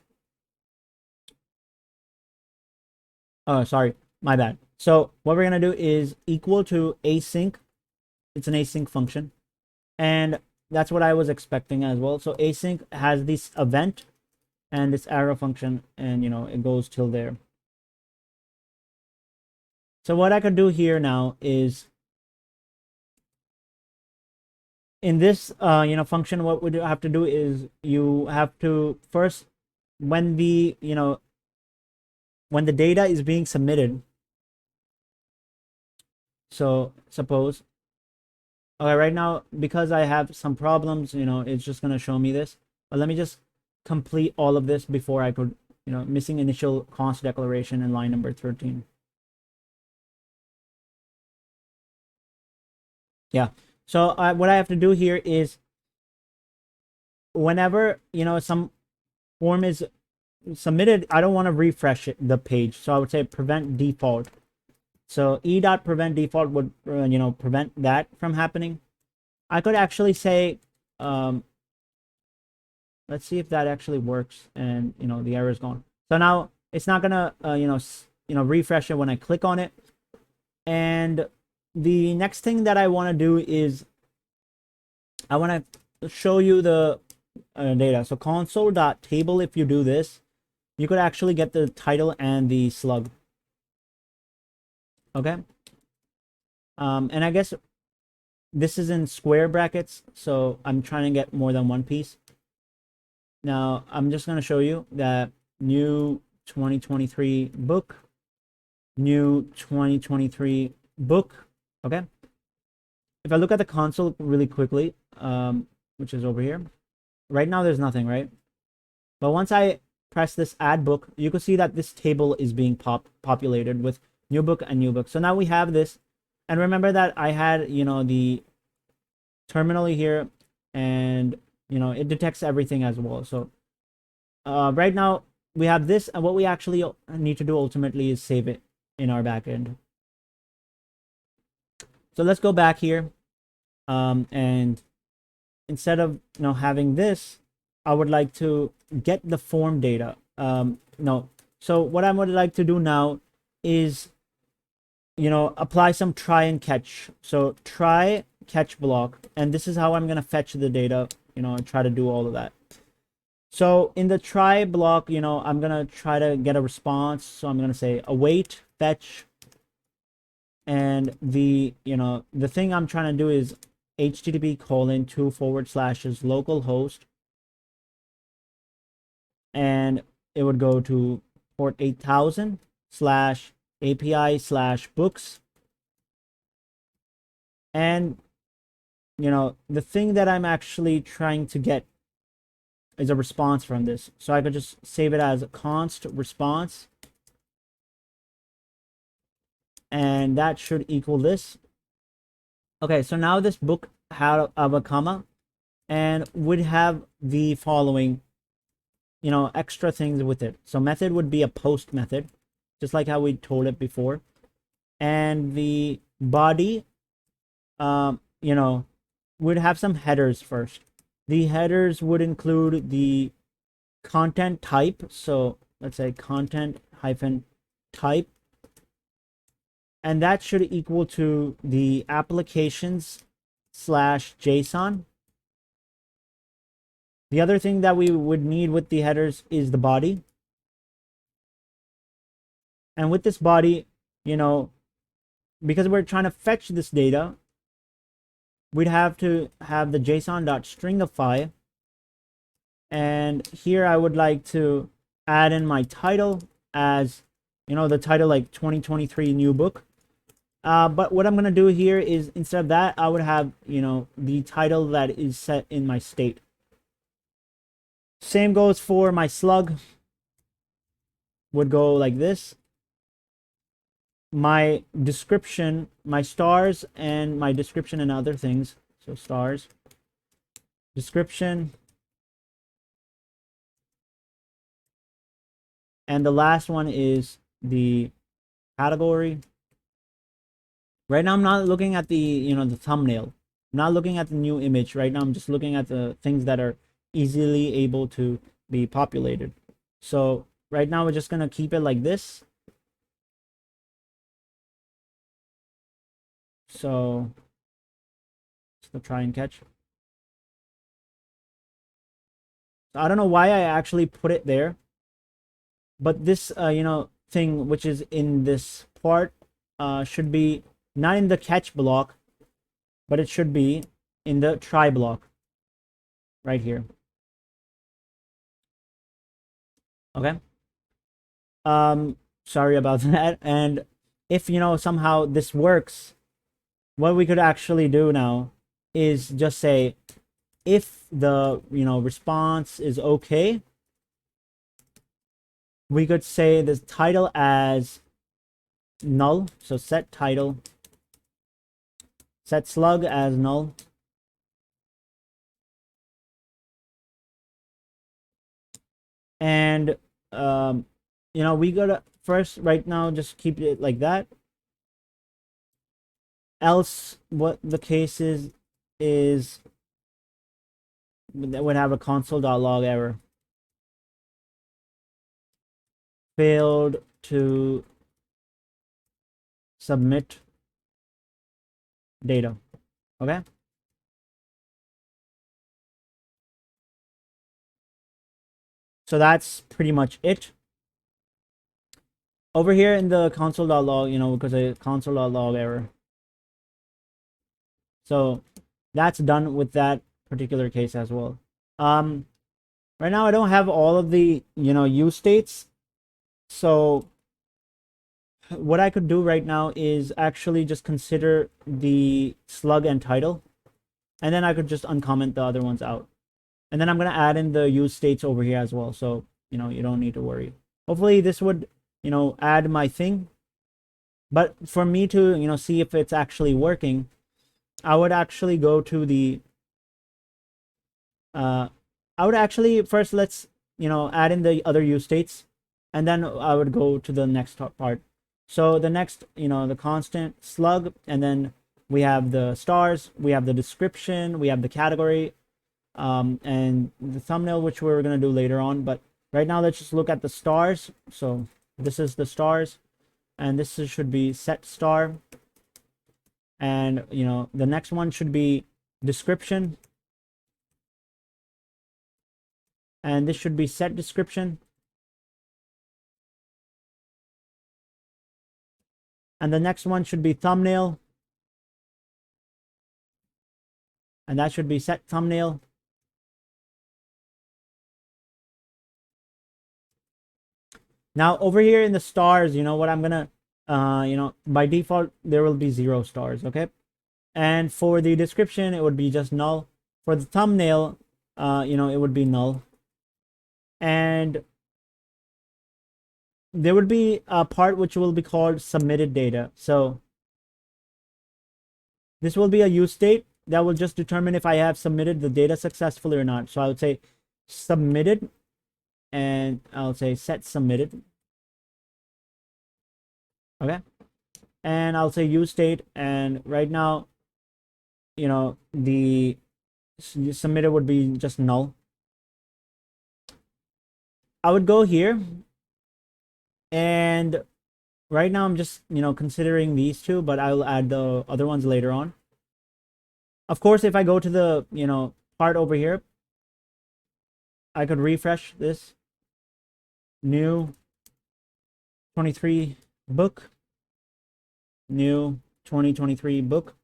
Oh, sorry, my bad. So what we're gonna do is equal to async. It's an async function, and that's what I was expecting as well. So async has this event and this arrow function, and you know, it goes till there. So what I could do here now is in this you know, function, what we have to do is you have to first, when the, you know, when the data is being submitted, so suppose Okay, right now, because I have some problems, it's just going to show me this. But let me just complete all of this before I could, missing initial const declaration in line number 13. Yeah. So what I have to do here is whenever, some form is submitted, I don't want to refresh the page. So I would say prevent default. So e.prevent default would, prevent that from happening. I could actually say, let's see if that actually works, and the error is gone. So now it's not gonna refresh it when I click on it. And the next thing that I want to do is I want to show you the data. So console.table, if you do this, you could actually get the title and the slug. Okay. And I guess this is in square brackets, so I'm trying to get more than one piece. Now, I'm just going to show you that new 2023 book, new 2023 book, okay? If I look at the console really quickly, which is over here, right now there's nothing, right? But once I press this add book, you can see that this table is being populated with new book and new book. So now we have this. And remember that I had, the terminal here, and it detects everything as well. So right now we have this, and what we actually need to do ultimately is save it in our backend. So let's go back here, and instead of having this, I would like to get the form data. No, so what I would like to do now is apply some try and catch. So try catch block, and this is how I'm gonna fetch the data, and try to do all of that. So in the try block, I'm gonna try to get a response. So I'm gonna say await fetch, and the thing I'm trying to do is http:// localhost, and it would go to port 8000 / API / books. And the thing that I'm actually trying to get is a response from this. So I could just save it as const response, and that should equal this. Okay, so now this book had a comma and would have the following extra things with it. So method would be a post method, just like how we told it before, and the body would have some headers first. The headers would include the content type. So let's say content -type, and that should equal to the applications /JSON. The other thing that we would need with the headers is the body. And with this body, because we're trying to fetch this data, we'd have to have the JSON.stringify. And here I would like to add in my title as, the title like 2023 new book. But what I'm going to do here is instead of that, I would have, the title that is set in my state. Same goes for my slug. Would go like this. My description, my stars, and my description and other things. So stars, description, and the last one is the category. Right now I'm not looking at the the thumbnail. I'm not looking at the new image. Right now I'm just looking at the things that are easily able to be populated. So right now we're just gonna keep it like this. So let's try and catch. I don't know why I actually put it there, but this thing which is in this part should be not in the catch block, but it should be in the try block right here. Okay. Sorry about that. And if somehow this works, what we could actually do now is just say if the response is okay, we could say the title as null. So set title, set slug as null, and we gotta first right now just keep it like that. Else what the case is would have a console.log error, failed to submit data. Okay, so that's pretty much it. Over here in the console.log, because a console.log error. So that's done with that particular case as well. Right now I don't have all of the use states, so what I could do right now is actually just consider the slug and title, and then I could just uncomment the other ones out, and then I'm gonna add in the use states over here as well, so you don't need to worry. Hopefully this would add my thing, but for me to see if it's actually working, I would actually go to the I would actually first let's add in the other use states, and then I would go to the next part. So the next the constant slug, and then we have the stars, we have the description, we have the category, and the thumbnail, which we're going to do later on. But right now let's just look at the stars. So this is the stars, and this should be set star, and the next one should be description, and this should be set description, and the next one should be thumbnail, and that should be set thumbnail. Now over here in the stars, what I'm gonna by default there will be 0 stars. Okay, and for the description it would be just null. For the thumbnail it would be null, and there would be a part which will be called submitted data. So this will be a use state that will just determine if I have submitted the data successfully or not. So I would say submitted, and I'll say set submitted. Okay, and I'll say use state, and right now the submitted would be just null. I would go here, and right now I'm just considering these two, but I'll add the other ones later on. Of course, if I go to the part over here, I could refresh this. New 23 book, new 2023 book.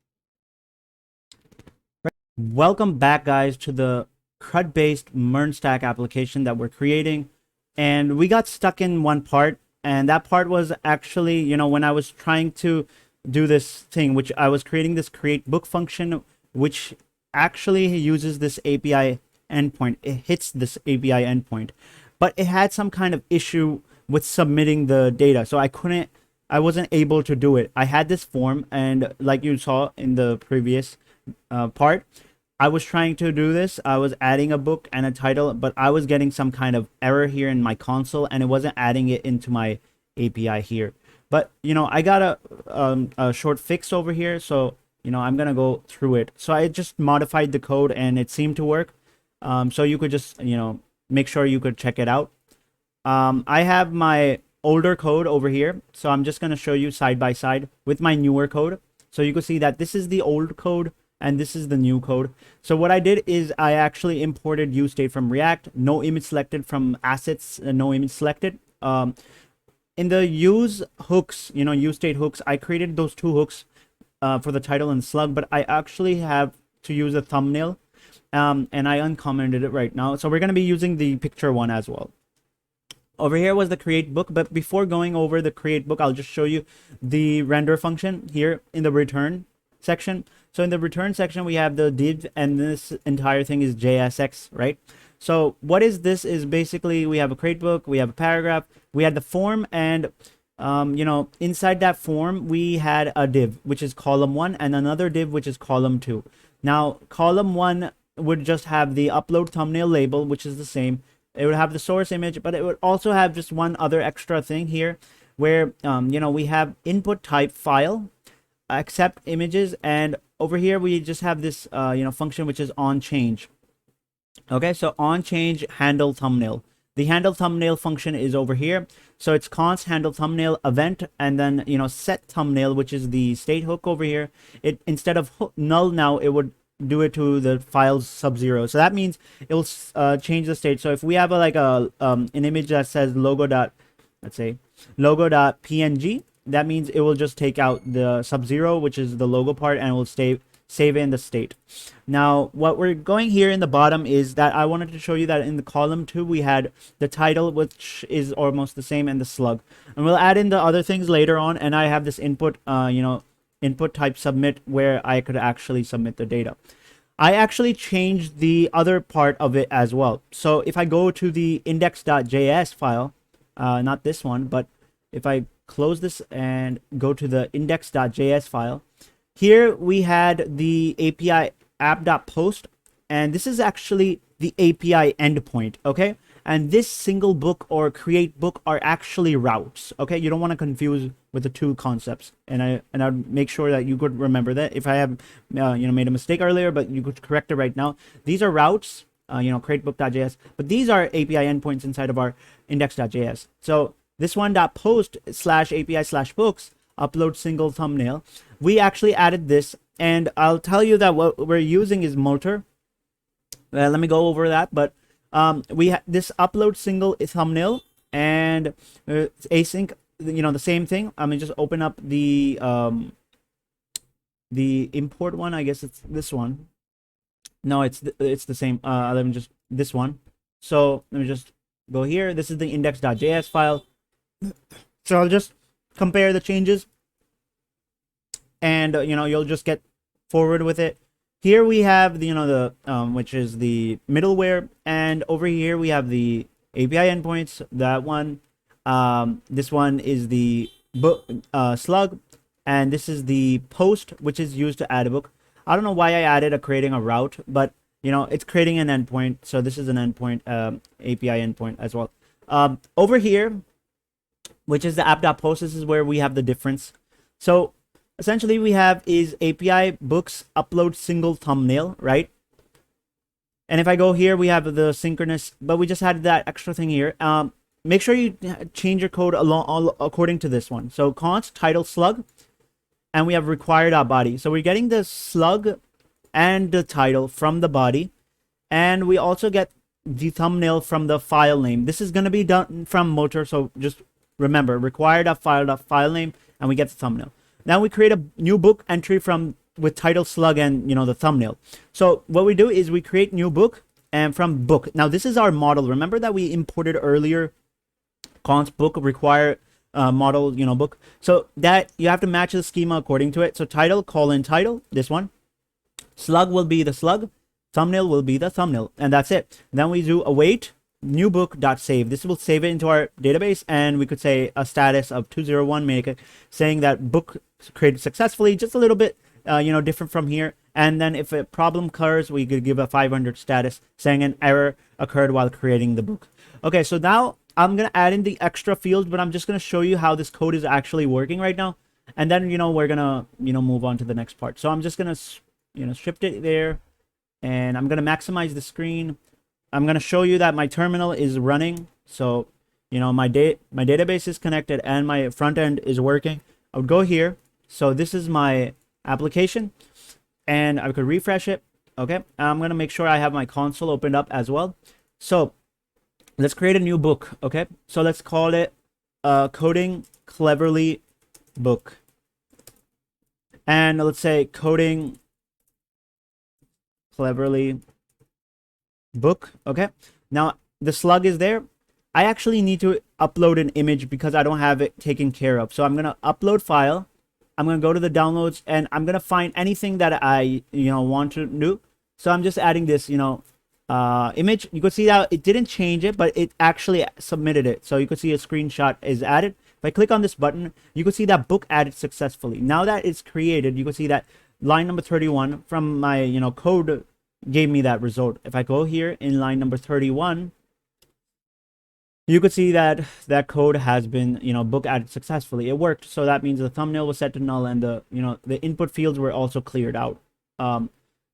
Welcome back, guys, to the CRUD based MERN stack application that we're creating, and we got stuck in one part, and that part was actually when I was trying to do this thing, which I was creating this createBook function, which actually uses this API endpoint. It hits this API endpoint, but it had some kind of issue with submitting the data, so I wasn't able to do it. I had this form, and like you saw in the previous part, I was trying to do this. I was adding a book and a title, but I was getting some kind of error here in my console, and it wasn't adding it into my API here. But I got a short fix over here, so I'm gonna go through it. So I just modified the code, and it seemed to work. So you could just make sure you could check it out. I have my older code over here, so I'm just gonna show you side by side with my newer code, so you can see that this is the old code and this is the new code. So what I did is I actually imported use state from React, no image selected from assets, no image selected. In the use hooks, use state hooks, I created those 2 hooks for the title and slug, but I actually have to use a thumbnail, and I uncommented it right now. So we're going to be using the picture one as well. Over here was the create book, but before going over the create book, I'll just show you the render function here in the return section. So in the return section, we have the div, and this entire thing is JSX, right? So what is this is basically we have a CreateBook, we have a paragraph, we had the form, and inside that form, we had a div, which is column 1, and another div, which is column 2. Now, column 1 would just have the upload thumbnail label, which is the same. It would have the source image, but it would also have just one other extra thing here where, we have input type file, accept images, and over here, we just have this, function, which is on change. Okay, so on change handle thumbnail. The handle thumbnail function is over here. So it's const handle thumbnail event, and then, set thumbnail, which is the state hook over here. It, instead of null now, it would do it to the file's sub-0. So that means it will change the state. So if we have an image that says let's say logo.png, that means it will just take out the sub-0, which is the logo part, and it will save in the state. Now, what we're going here in the bottom is that I wanted to show you that in the column 2, we had the title, which is almost the same, and the slug. And we'll add in the other things later on, and I have this input, input type submit, where I could actually submit the data. I actually changed the other part of it as well. So if I go to the index.js file, not this one, but if I close this and go to the index.js file, here we had the API app.post, and this is actually the API endpoint, okay? And this single book or create book are actually routes, okay? You don't want to confuse with the two concepts, and I'd make sure that you could remember that. If I have made a mistake earlier, but you could correct it right now. These are routes, createBook.jsx, but these are API endpoints inside of our index.js. So this one .post /API/books upload single thumbnail. We actually added this, and I'll tell you that what we're using is multer. Let me go over that, but we have this upload single thumbnail and async, the same thing. I'm gonna just open up the import one. I guess it's this one. No, it's the same. Let me just this one. So let me just go here. This is the index.js file. So I'll just compare the changes, and you'll just get forward with it. Here we have the which is the middleware, and over here we have the API endpoints. That one, this one is the book slug, and this is the post, which is used to add a book. I don't know why I added creating a route, but it's creating an endpoint. So this is an endpoint, API endpoint as well. Over here, which is the app.post, this is where we have the difference. So essentially we have is API books upload single thumbnail, right? And if I go here, we have the synchronous, but we just had that extra thing here. Make sure you change your code according to this one. So const title slug, and we have required.body. So we're getting the slug and the title from the body, and we also get the thumbnail from the file name. This is going to be done from multer, so just remember required.file name, and we get the thumbnail. Now we create a new book entry with title slug and the thumbnail. So what we do is we create new book, and from book. Now this is our model. Remember that we imported earlier const book require model book. So that you have to match the schema according to it. So title title, this one. Slug will be the slug. Thumbnail will be the thumbnail, and that's it. Then we do await new book.save. This will save it into our database, and we could say a status of 201, make it saying that book created successfully, just a little bit different from here. And then if a problem occurs, we could give a 500 status saying an error occurred while creating the book. Okay, so now I'm gonna add in the extra fields, but I'm just gonna show you how this code is actually working right now, and then we're gonna move on to the next part. So I'm just gonna shift it there, and I'm gonna maximize the screen. I'm going to show you that my terminal is running. So, my database is connected and my front end is working. I would go here. So this is my application, and I could refresh it. Okay. I'm going to make sure I have my console opened up as well. So let's create a new book. Okay. So let's call it Coding Cleverly Book. And let's say Coding Cleverly book. Okay, now the slug is there. I actually need to upload an image because I don't have it taken care of. So I'm gonna upload file, I'm going to go to the downloads, and I'm going to find anything that I, want to do. So I'm just adding this, image. You can see that it didn't change it, but it actually submitted it. So you can see a screenshot is added. If I click on this button, you can see that book added successfully. Now that it's created, you can see that line number 31 from my, code gave me that result. If I go here in line number 31, you could see that that code has been, book added successfully. It worked. So that means the thumbnail was set to null, and the, the input fields were also cleared out.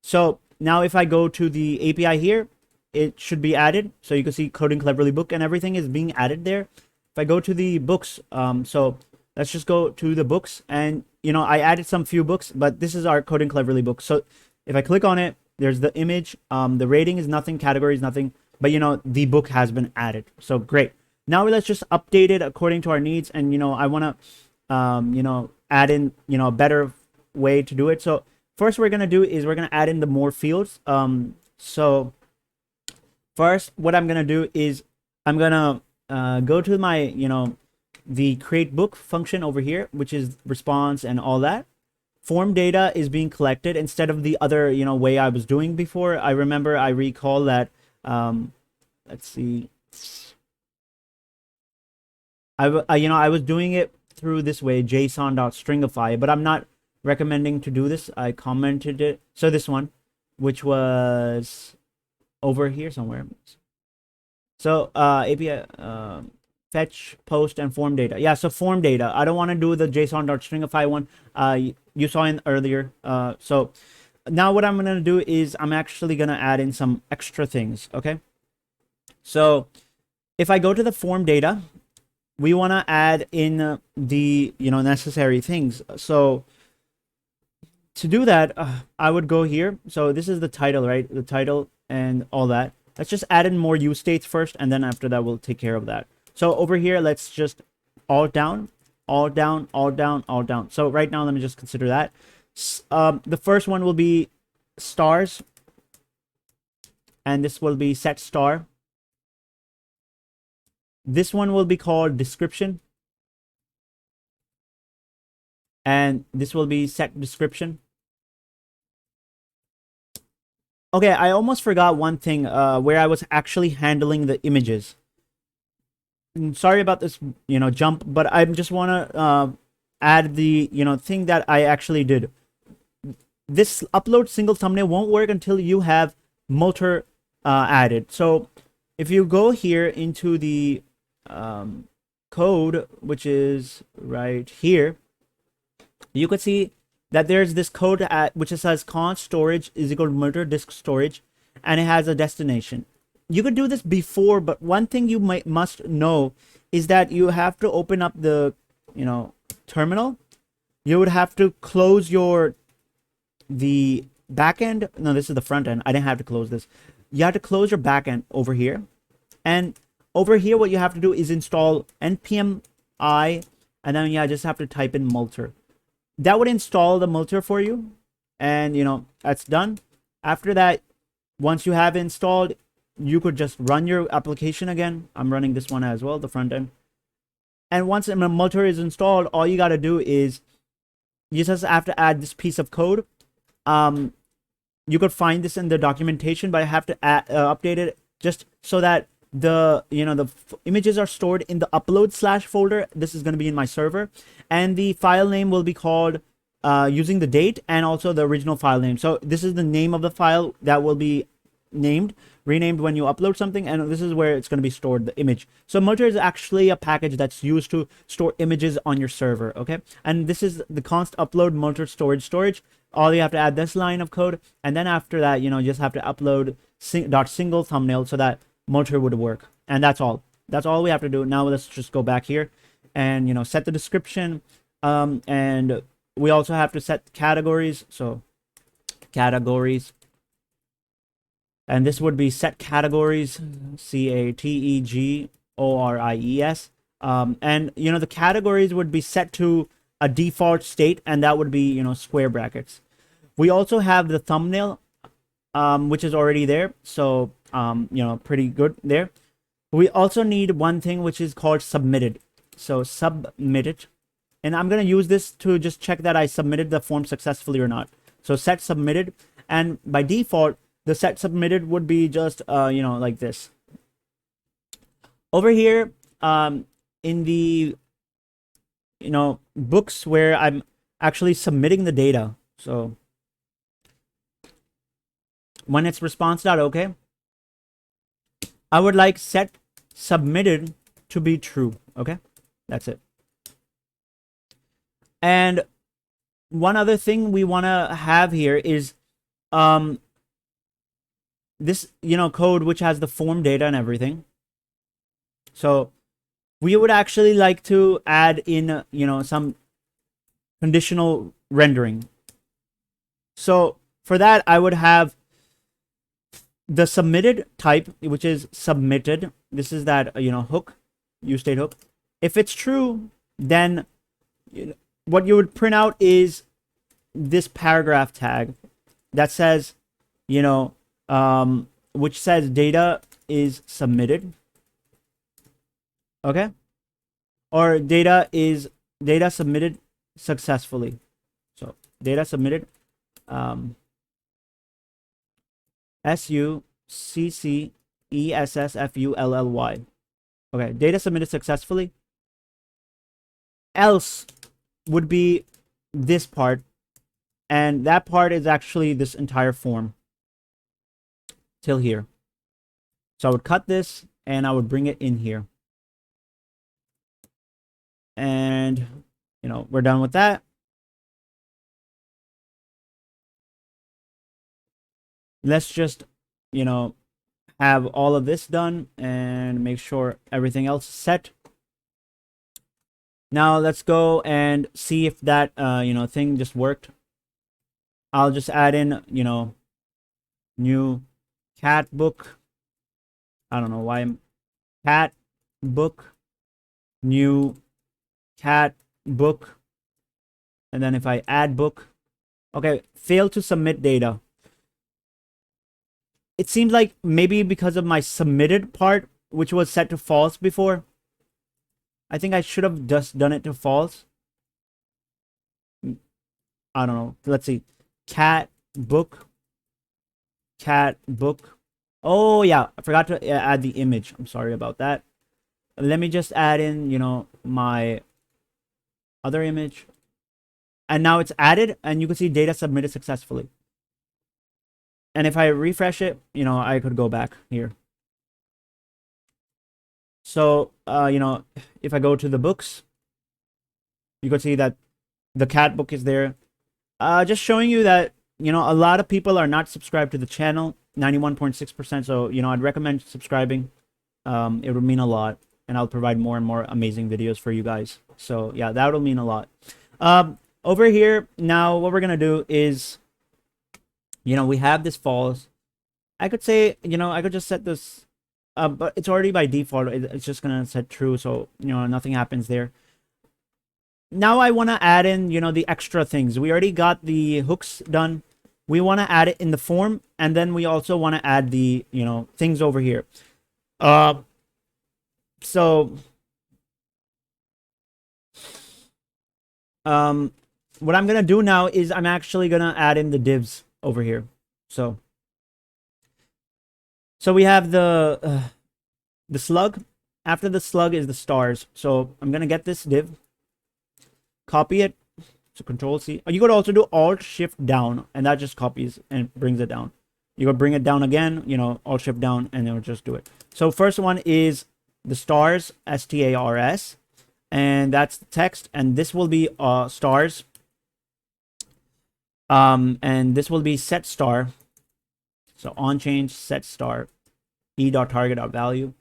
So now if I go to the API here, it should be added. So you can see Coding Cleverly book and everything is being added there. If I go to the books, so let's just go to the books, and, I added some few books, but this is our Coding Cleverly book. So if I click on it, there's the image, the rating is nothing, category is nothing, but, the book has been added. So great. Now let's just update it according to our needs. And, I want to, add in, a better way to do it. So first we're going to do is we're going to add in the more fields. So first, what I'm going to do is I'm going to go to my, the create book function over here, which is response and all that. Form data is being collected instead of the other, way I was doing before. I recall that, let's see. I was doing it through this way, json.stringify, but I'm not recommending to do this. I commented it. So this one, which was over here somewhere. So API fetch, post, and form data. Yeah, so form data. I don't want to do the json.stringify one. You saw in earlier. So now what I'm going to do is I'm actually going to add in some extra things. Okay. So if I go to the form data, we want to add in the, necessary things. So to do that, I would go here. So this is the title, right? The title and all that. Let's just add in more use states first, and then after that, we'll take care of that. So over here, let's just alt down, alt down, alt down, alt down. So right now, let me just consider that. The first one will be stars, and this will be set star. This one will be called description, and this will be set description. Okay, I almost forgot one thing where I was actually handling the images. Sorry about this, jump, but I just want to add the, thing that I actually did. This upload single thumbnail won't work until you have multer added. So if you go here into the code, which is right here, you could see that there's this code which says const storage is equal to multer disk storage, and it has a destination. You could do this before, but one thing you must know is that you have to open up the, terminal. You would have to close the backend. No, this is the front end. I didn't have to close this. You have to close your backend over here. And over here, what you have to do is install npm I, and then you just have to type in multer. That would install the multer for you. And, that's done. After that, once you have installed, you could just run your application again. I'm running this one as well, the front end. And once a multer is installed, all you got to do is you just have to add this piece of code. You could find this in the documentation, but I have to update it just so that the images are stored in the upload / folder. This is going to be in my server, and the file name will be called using the date and also the original file name. So this is the name of the file that will be renamed when you upload something, and this is where it's going to be stored, the image. So multer is actually a package that's used to store images on your server. Okay, and this is the const upload multer storage. All you have to add this line of code, and then after that, you just have to upload single thumbnail so that multer would work. And that's all we have to do. Now let's just go back here and set the description, and we also have to set categories. So categories, and this would be set categories, categories, and the categories would be set to a default state, and that would be square brackets. We also have the thumbnail, which is already there, so pretty good there. We also need one thing which is called submitted. So submitted, And I'm going to use this to just check that I submitted the form successfully or not. So set submitted, and by default, the set submitted would be just, you know, like this. Over here, in the, you know, books where I'm actually submitting the data. So when it's response.ok, I would like set submitted to be true. Okay, that's it. And one other thing we want to have here is this, you know, code which has the form data and everything. So we would actually like to add in, you know, some conditional rendering. So for that, I would have the submitted type, which is submitted. This is that, you know, hook, use state hook. If it's true, then what you would print out is this paragraph tag that says, you know, which says data is submitted. Okay. Or data submitted successfully. So data submitted, SUCCESSFULLY. Okay, data submitted successfully. Else would be this part, and that part is actually this entire form till here. So I would cut this and I would bring it in here. And, you know, we're done with that. Let's just, you know, have all of this done and make sure everything else is set. Now let's go and see if that, you know, thing just worked. I'll just add in, you know, new cat book. I don't know why I'm cat book, new cat book. And then if I add book, okay, fail to submit data. It seems like maybe because of my submitted part, which was set to false before. I think I should have just done it to false. I don't know. Let's see. Cat book. Cat book. Oh, yeah. I forgot to add the image. I'm sorry about that. Let me just add in, you know, my other image. And now it's added, and you can see data submitted successfully. And if I refresh it, you know, I could go back here. So, you know, if I go to the books, you can see that the cat book is there. Just showing you that, you know, a lot of people are not subscribed to the channel, 91.6%. So, you know, I'd recommend subscribing. It would mean a lot, and I'll provide more and more amazing videos for you guys. So, yeah, that will mean a lot. Over here, now what we're going to do is, you know, we have this false. I could say, you know, I could just set this, but it's already by default. It's just going to set true. So, you know, nothing happens there. Now I want to add in, you know, the extra things. We already got the hooks done. We want to add it in the form. And then we also want to add the, you know, things over here. So, what I'm going to do now is I'm actually going to add in the divs over here. So we have the slug. After the slug is the stars. So I'm going to get this div, copy it. So Control C. You could also do Alt Shift down, and that just copies and brings it down. You could bring it down again, you know, Alt Shift down, and it'll just do it. So first one is the stars, STARS, and that's the text, and this will be stars. And this will be set star. So on change set star e.target.value.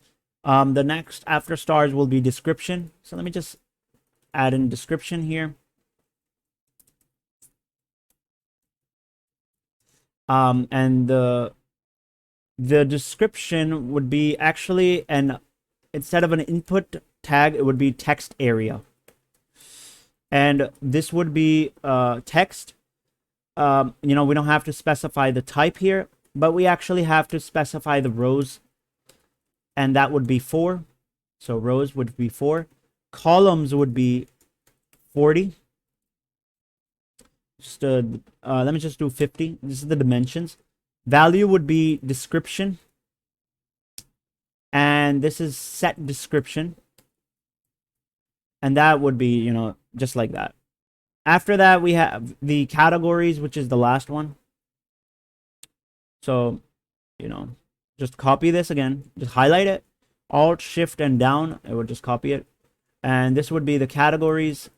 The next after stars will be description. So let me just add in description here. And the description would be actually instead of an input tag, it would be text area. And this would be text. You know, we don't have to specify the type here, but we actually have to specify the rows, and that would be 4. So rows would be 4. Columns would be 40. Just let me just do 50. This is the dimensions. Value would be description, and this is set description, and that would be, you know, just like that. After that, we have the categories, which is the last one. So, you know, just copy this again, just highlight it, Alt, Shift, and down, it would just copy it. And this would be the categories,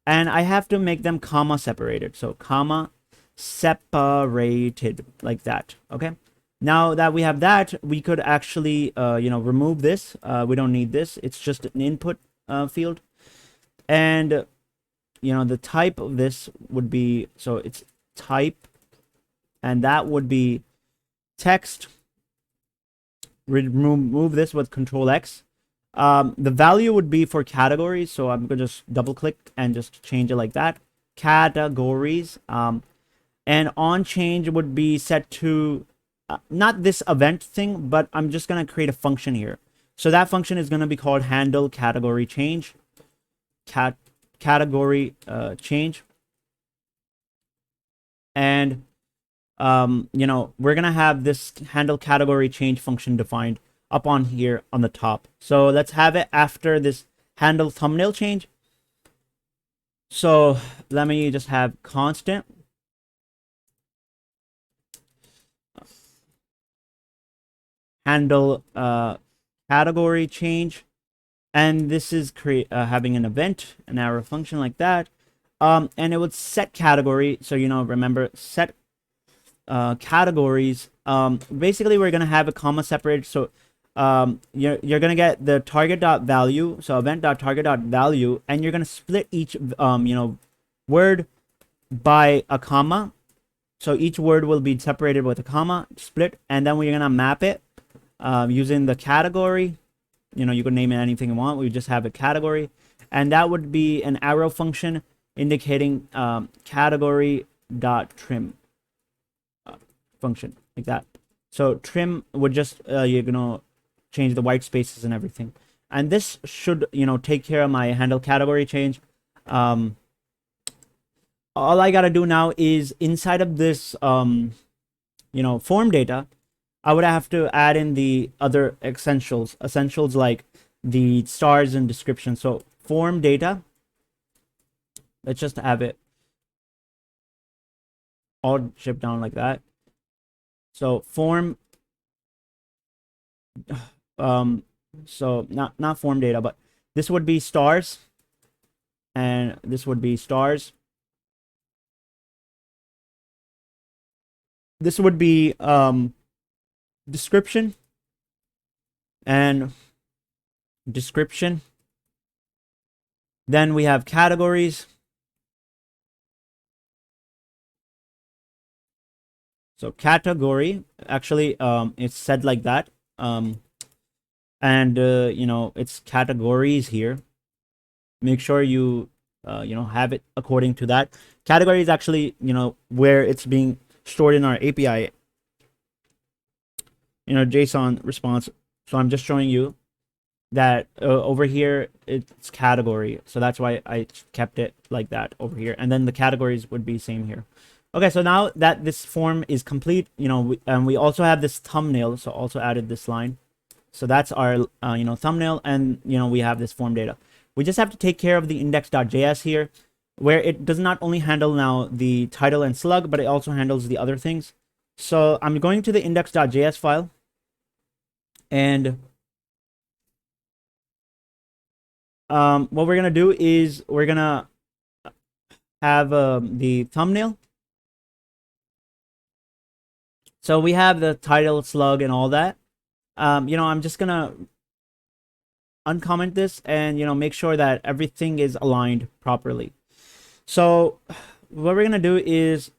and I have to make them comma separated. So comma separated, like that. Okay. Now that we have that, we could actually, you know, remove this. We don't need this. It's just an input field. And, you know, the type of this would be, so it's type, and that would be text. Remove this with Control X. The value would be for categories. So I'm going to just double click and just change it like that. Categories. And on change would be set to not this event thing, but I'm just going to create a function here. So that function is going to be called handle category change. Category change. And you know, we're going to have this handle category change function defined up on here on the top. So let's have it after this handle thumbnail change. So let me just have constant handle category change, and this is having an event, an arrow function like that, and it would set category. So, you know, remember, set categories. Basically we're gonna have a comma separated. So you're gonna get the target.value, so event.target.value, and you're gonna split each you know, word by a comma. So each word will be separated with a comma, split, and then we're gonna map it using the category. You know, you can name it anything you want. We just have a category, and that would be an arrow function indicating category.trim function, like that. So trim would just you're gonna change the white spaces and everything, and this should, you know, take care of my handle category change. All I gotta do now is inside of this you know, form data, I would have to add in the other essentials like the stars and description. So form data, let's just have it all shipped down like that. So form, so not form data, but this would be stars, and this would be stars. This would be description and description. Then we have categories. So category, actually, it's said like that. And you know, it's categories here. Make sure you you know, have it according to that. Category is actually, you know, where it's being stored in our API, you know, JSON response. So I'm just showing you that over here it's category, so that's why I kept it like that over here, and then the categories would be same here. Okay, so now that this form is complete, you know, we also have this thumbnail, so also added this line. So that's our you know, thumbnail, and you know, we have this form data. We just have to take care of the index.js here, where it does not only handle now the title and slug, but it also handles the other things. So I'm going to the index.js file, and what we're gonna do is we're gonna have the thumbnail. So we have the title, slug, and all that. You know, I'm just gonna uncomment this and, you know, make sure that everything is aligned properly. So what we're gonna do is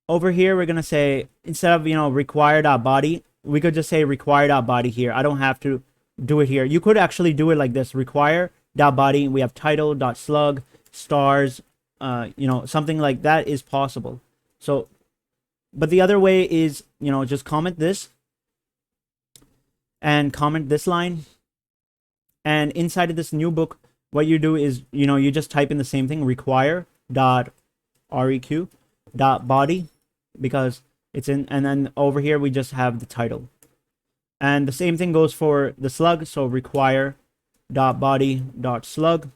over here we're gonna say, instead of, you know, require.body, we could just say require.body here. I don't have to do it here. You could actually do it like this: require.body. We have title.slug, stars, you know, something like that is possible. So, but the other way is, you know, just comment this and comment this line, And inside of this new book, what you do is, you just type in the same thing, require dot req dot body, because it's in, and then over here we just have the title. And the same thing goes for the slug, so require dot body dot slug.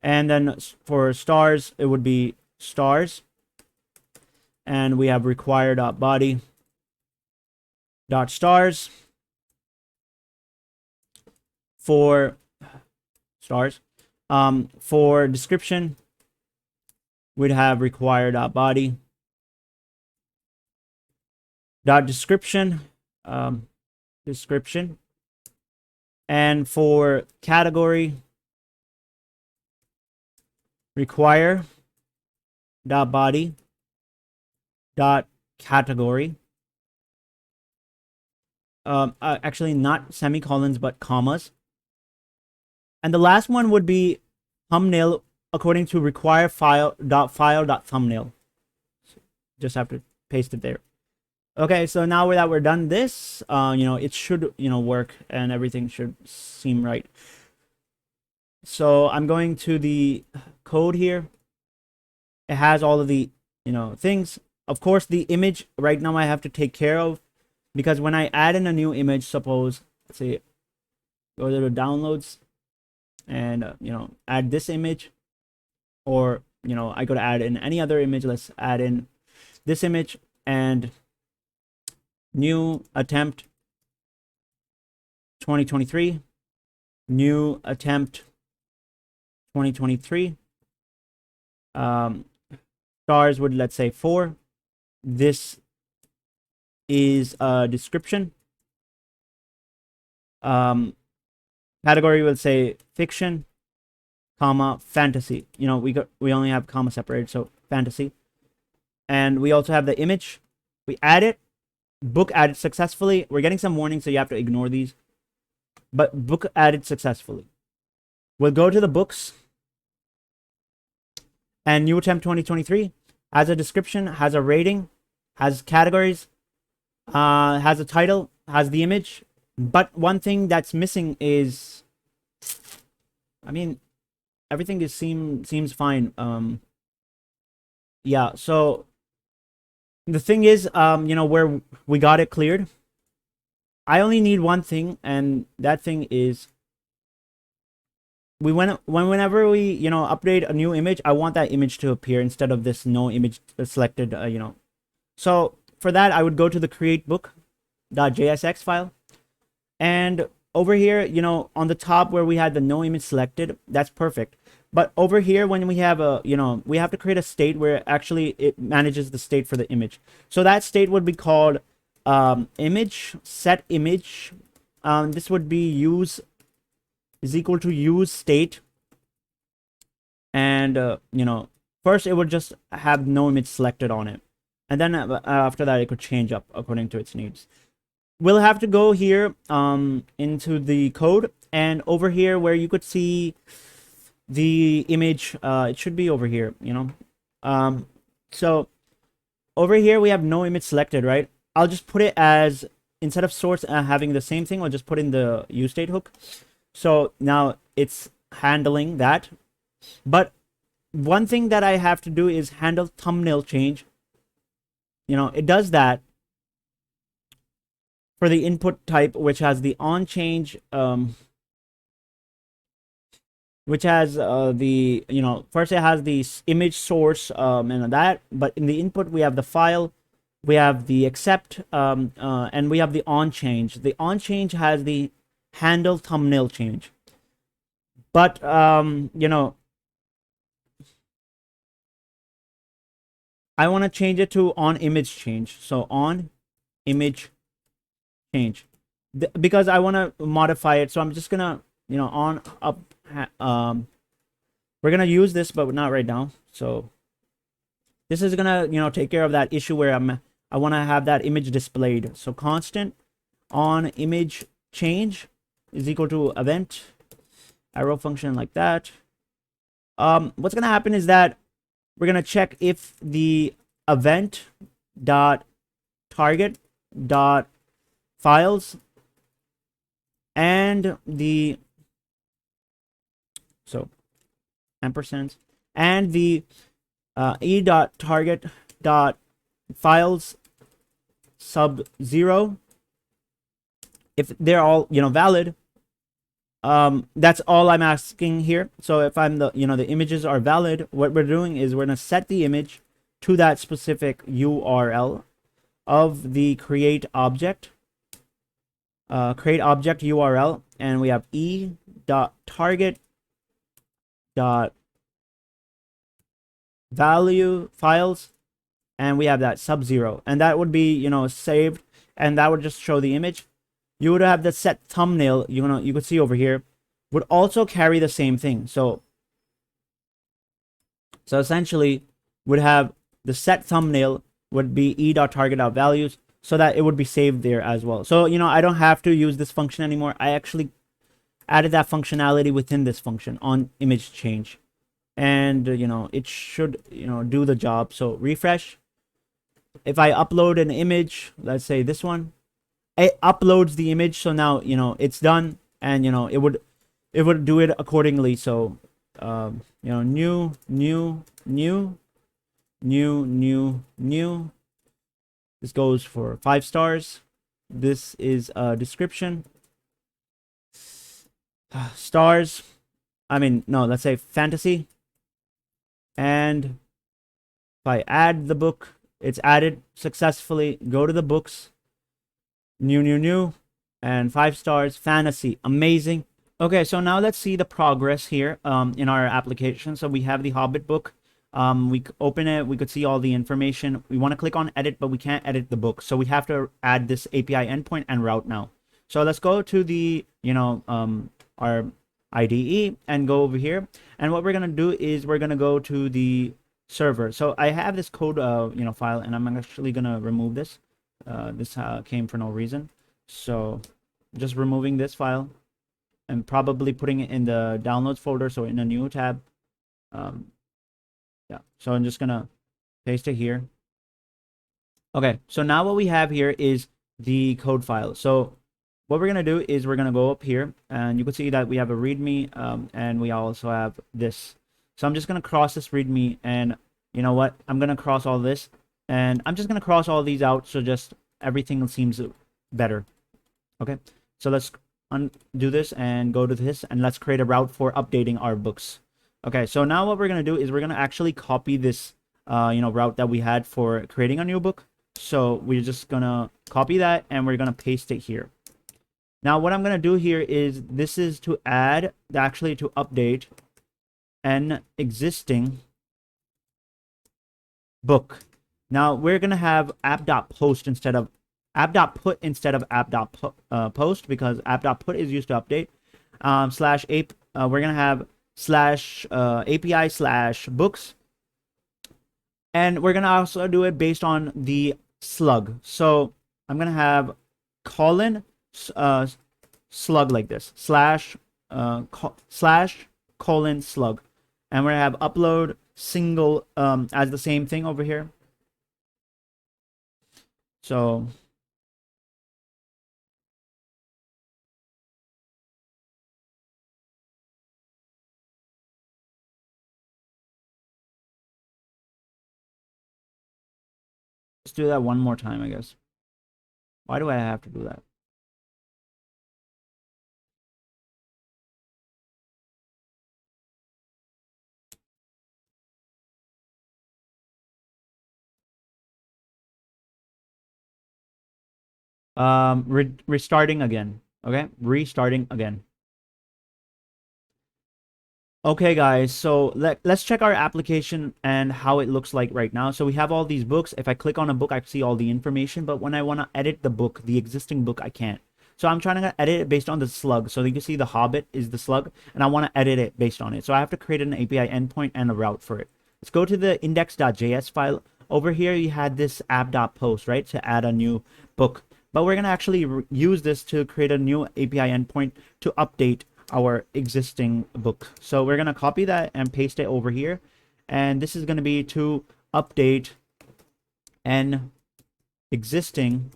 And then for stars, it would be stars, and we have require dot body dot stars. For stars, for description, we'd have require dot body dot description, description. And for category, require dot body dot category. Actually not semicolons but commas. And the last one would be thumbnail, according to require file dot thumbnail. Just have to paste it there. Okay, so now that we're done this, it should, work, and everything should seem right. So I'm going to the code here. It has all of the, things. Of course, the image right now I have to take care of, because when I add in a new image, suppose, let's say, go to the downloads, and add this image, or I could add in any other image. Let's add in this image, and new attempt 2023, new attempt 2023. Stars would, let's say, 4. This is a description. Category will say fiction, comma, fantasy. We only have comma separated, so fantasy. And we also have the image. We add it. Book added successfully. We're getting some warnings, so you have to ignore these. But book added successfully. We'll go to the books. And new attempt 2023 has a description, has a rating, has categories, has a title, has the image. But one thing that's missing is, everything seems fine. Yeah, so the thing is, where we got it cleared, I only need one thing, and that thing is, whenever we update a new image, I want that image to appear instead of this no image selected. So for that, I would go to the createBook.jsx file. And over here, on the top where we had the no image selected, that's perfect. But over here, when we have a, we have to create a state where actually it manages the state for the image. So that state would be called image set image. This would be use is equal to use state. And, first it would just have no image selected on it. And then after that, it could change up according to its needs. We'll have to go here into the code, and over here where you could see the image, it should be over here, so over here we have no image selected, right? I'll just put it as, instead of source having the same thing, I'll just put in the use state hook. So now it's handling that. But one thing that I have to do is handle thumbnail change. It does that for the input type, which has the on change, which has the, first it has the image source and that, but in the input we have the file, we have the accept, and we have the on change. The on change has the handle thumbnail change. But I want to change it to on image change. So on image change, because I want to modify it. So I'm just gonna, on up, we're gonna use this, but not right now. So this is gonna, take care of that issue where I want to have that image displayed. So constant on image change is equal to event arrow function like that. What's gonna happen is that we're gonna check if the event dot target dot files and the ampersand and the e.target.files sub 0, if they're all valid. That's all I'm asking here. So if I'm the the images are valid, what we're doing is we're going to set the image to that specific URL of the create object URL, and we have e.target.value files, and we have that sub 0, and that would be saved, and that would just show the image. You would have the set thumbnail, you could see over here, would also carry the same thing. So essentially would have the set thumbnail would be e.target.values, so that it would be saved there as well. So I don't have to use this function anymore. I actually added that functionality within this function on image change, and it should do the job. So refresh. If I upload an image, let's say this one, it uploads the image. So now it's done, and it would do it accordingly. So new. This goes for 5 stars. This is a description. Stars. I mean, no, let's say fantasy. And if I add the book, it's added successfully. Go to the books. New. And 5 stars. Fantasy. Amazing. Okay, so now let's see the progress here in our application. So we have the Hobbit book. We open it, we could see all the information. We want to click on edit, but we can't edit the book. So we have to add this API endpoint and route now. So let's go to the, our IDE and go over here. And what we're going to do is we're going to go to the server. So I have this code, file, and I'm actually going to remove this. This came for no reason. So just removing this file and probably putting it in the downloads folder. So in a new tab. Yeah, so I'm just gonna paste it here. Okay, so now what we have here is the code file. So what we're gonna do is we're gonna go up here, and you can see that we have a README, and we also have this. So I'm just gonna cross this README, and you know what? I'm gonna cross all this, and I'm just gonna cross all these out, so just everything seems better. Okay, so let's undo this and go to this, and let's create a route for updating our books. Okay, so now what we're going to do is we're going to actually copy this, route that we had for creating a new book. So we're just going to copy that, and we're going to paste it here. Now, what I'm going to do here is this is to add, actually to update an existing book. Now, we're going to have app.post instead of app.put instead of app.post, because app.put is used to update. We're going to have /API/books, and we're gonna also do it based on the slug. So I'm gonna have colon slug like this /colon slug, and we're gonna have upload single as the same thing over here. So let's do that one more time, I guess. Why do I have to do that? Restarting again. Okay, restarting again. Okay, guys, so let's check our application and how it looks like right now. So we have all these books. If I click on a book, I see all the information, but when I want to edit the book, the existing book, I can't. So I'm trying to edit it based on the slug. So you can see the Hobbit is the slug, and I want to edit it based on it. So I have to create an API endpoint and a route for it. Let's go to the index.js file. Over here, you had this app.post, right, to add a new book. But we're going to actually use this to create a new API endpoint to update our existing book. So we're going to copy that and paste it over here. And this is going to be to update an existing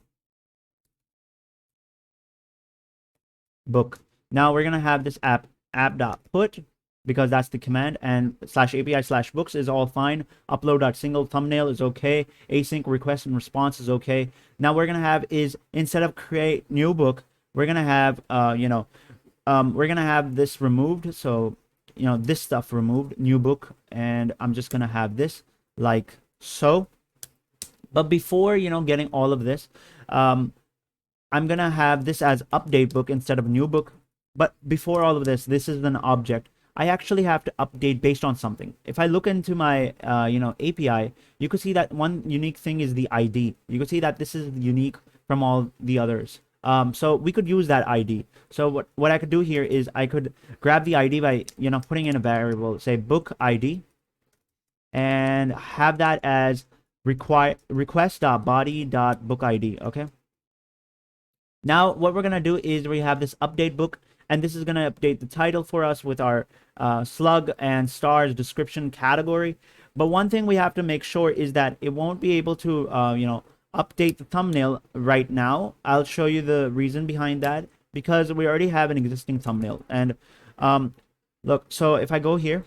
book. Now we're gonna have this app.put, because that's the command, and /API/books is all fine. Upload.single thumbnail is okay. Async request and response is okay. Now we're gonna have is, instead of create new book, we're gonna have we're gonna have this removed. So this stuff removed, new book, and I'm just gonna have this like so. But before getting all of this, I'm gonna have this as update book instead of new book. But before all of this, this is an object. I actually have to update based on something. If I look into my API, you can see that one unique thing is the ID. You can see that this is unique from all the others. So we could use that ID. So what I could do here is I could grab the ID by putting in a variable, say book ID, and have that as request.body.bookid. Okay. Now what we're gonna do is we have this update book, and this is gonna update the title for us with our slug and stars description category. But one thing we have to make sure is that it won't be able to update the thumbnail right now. I'll show you the reason behind that, because we already have an existing thumbnail. And look, so if I go here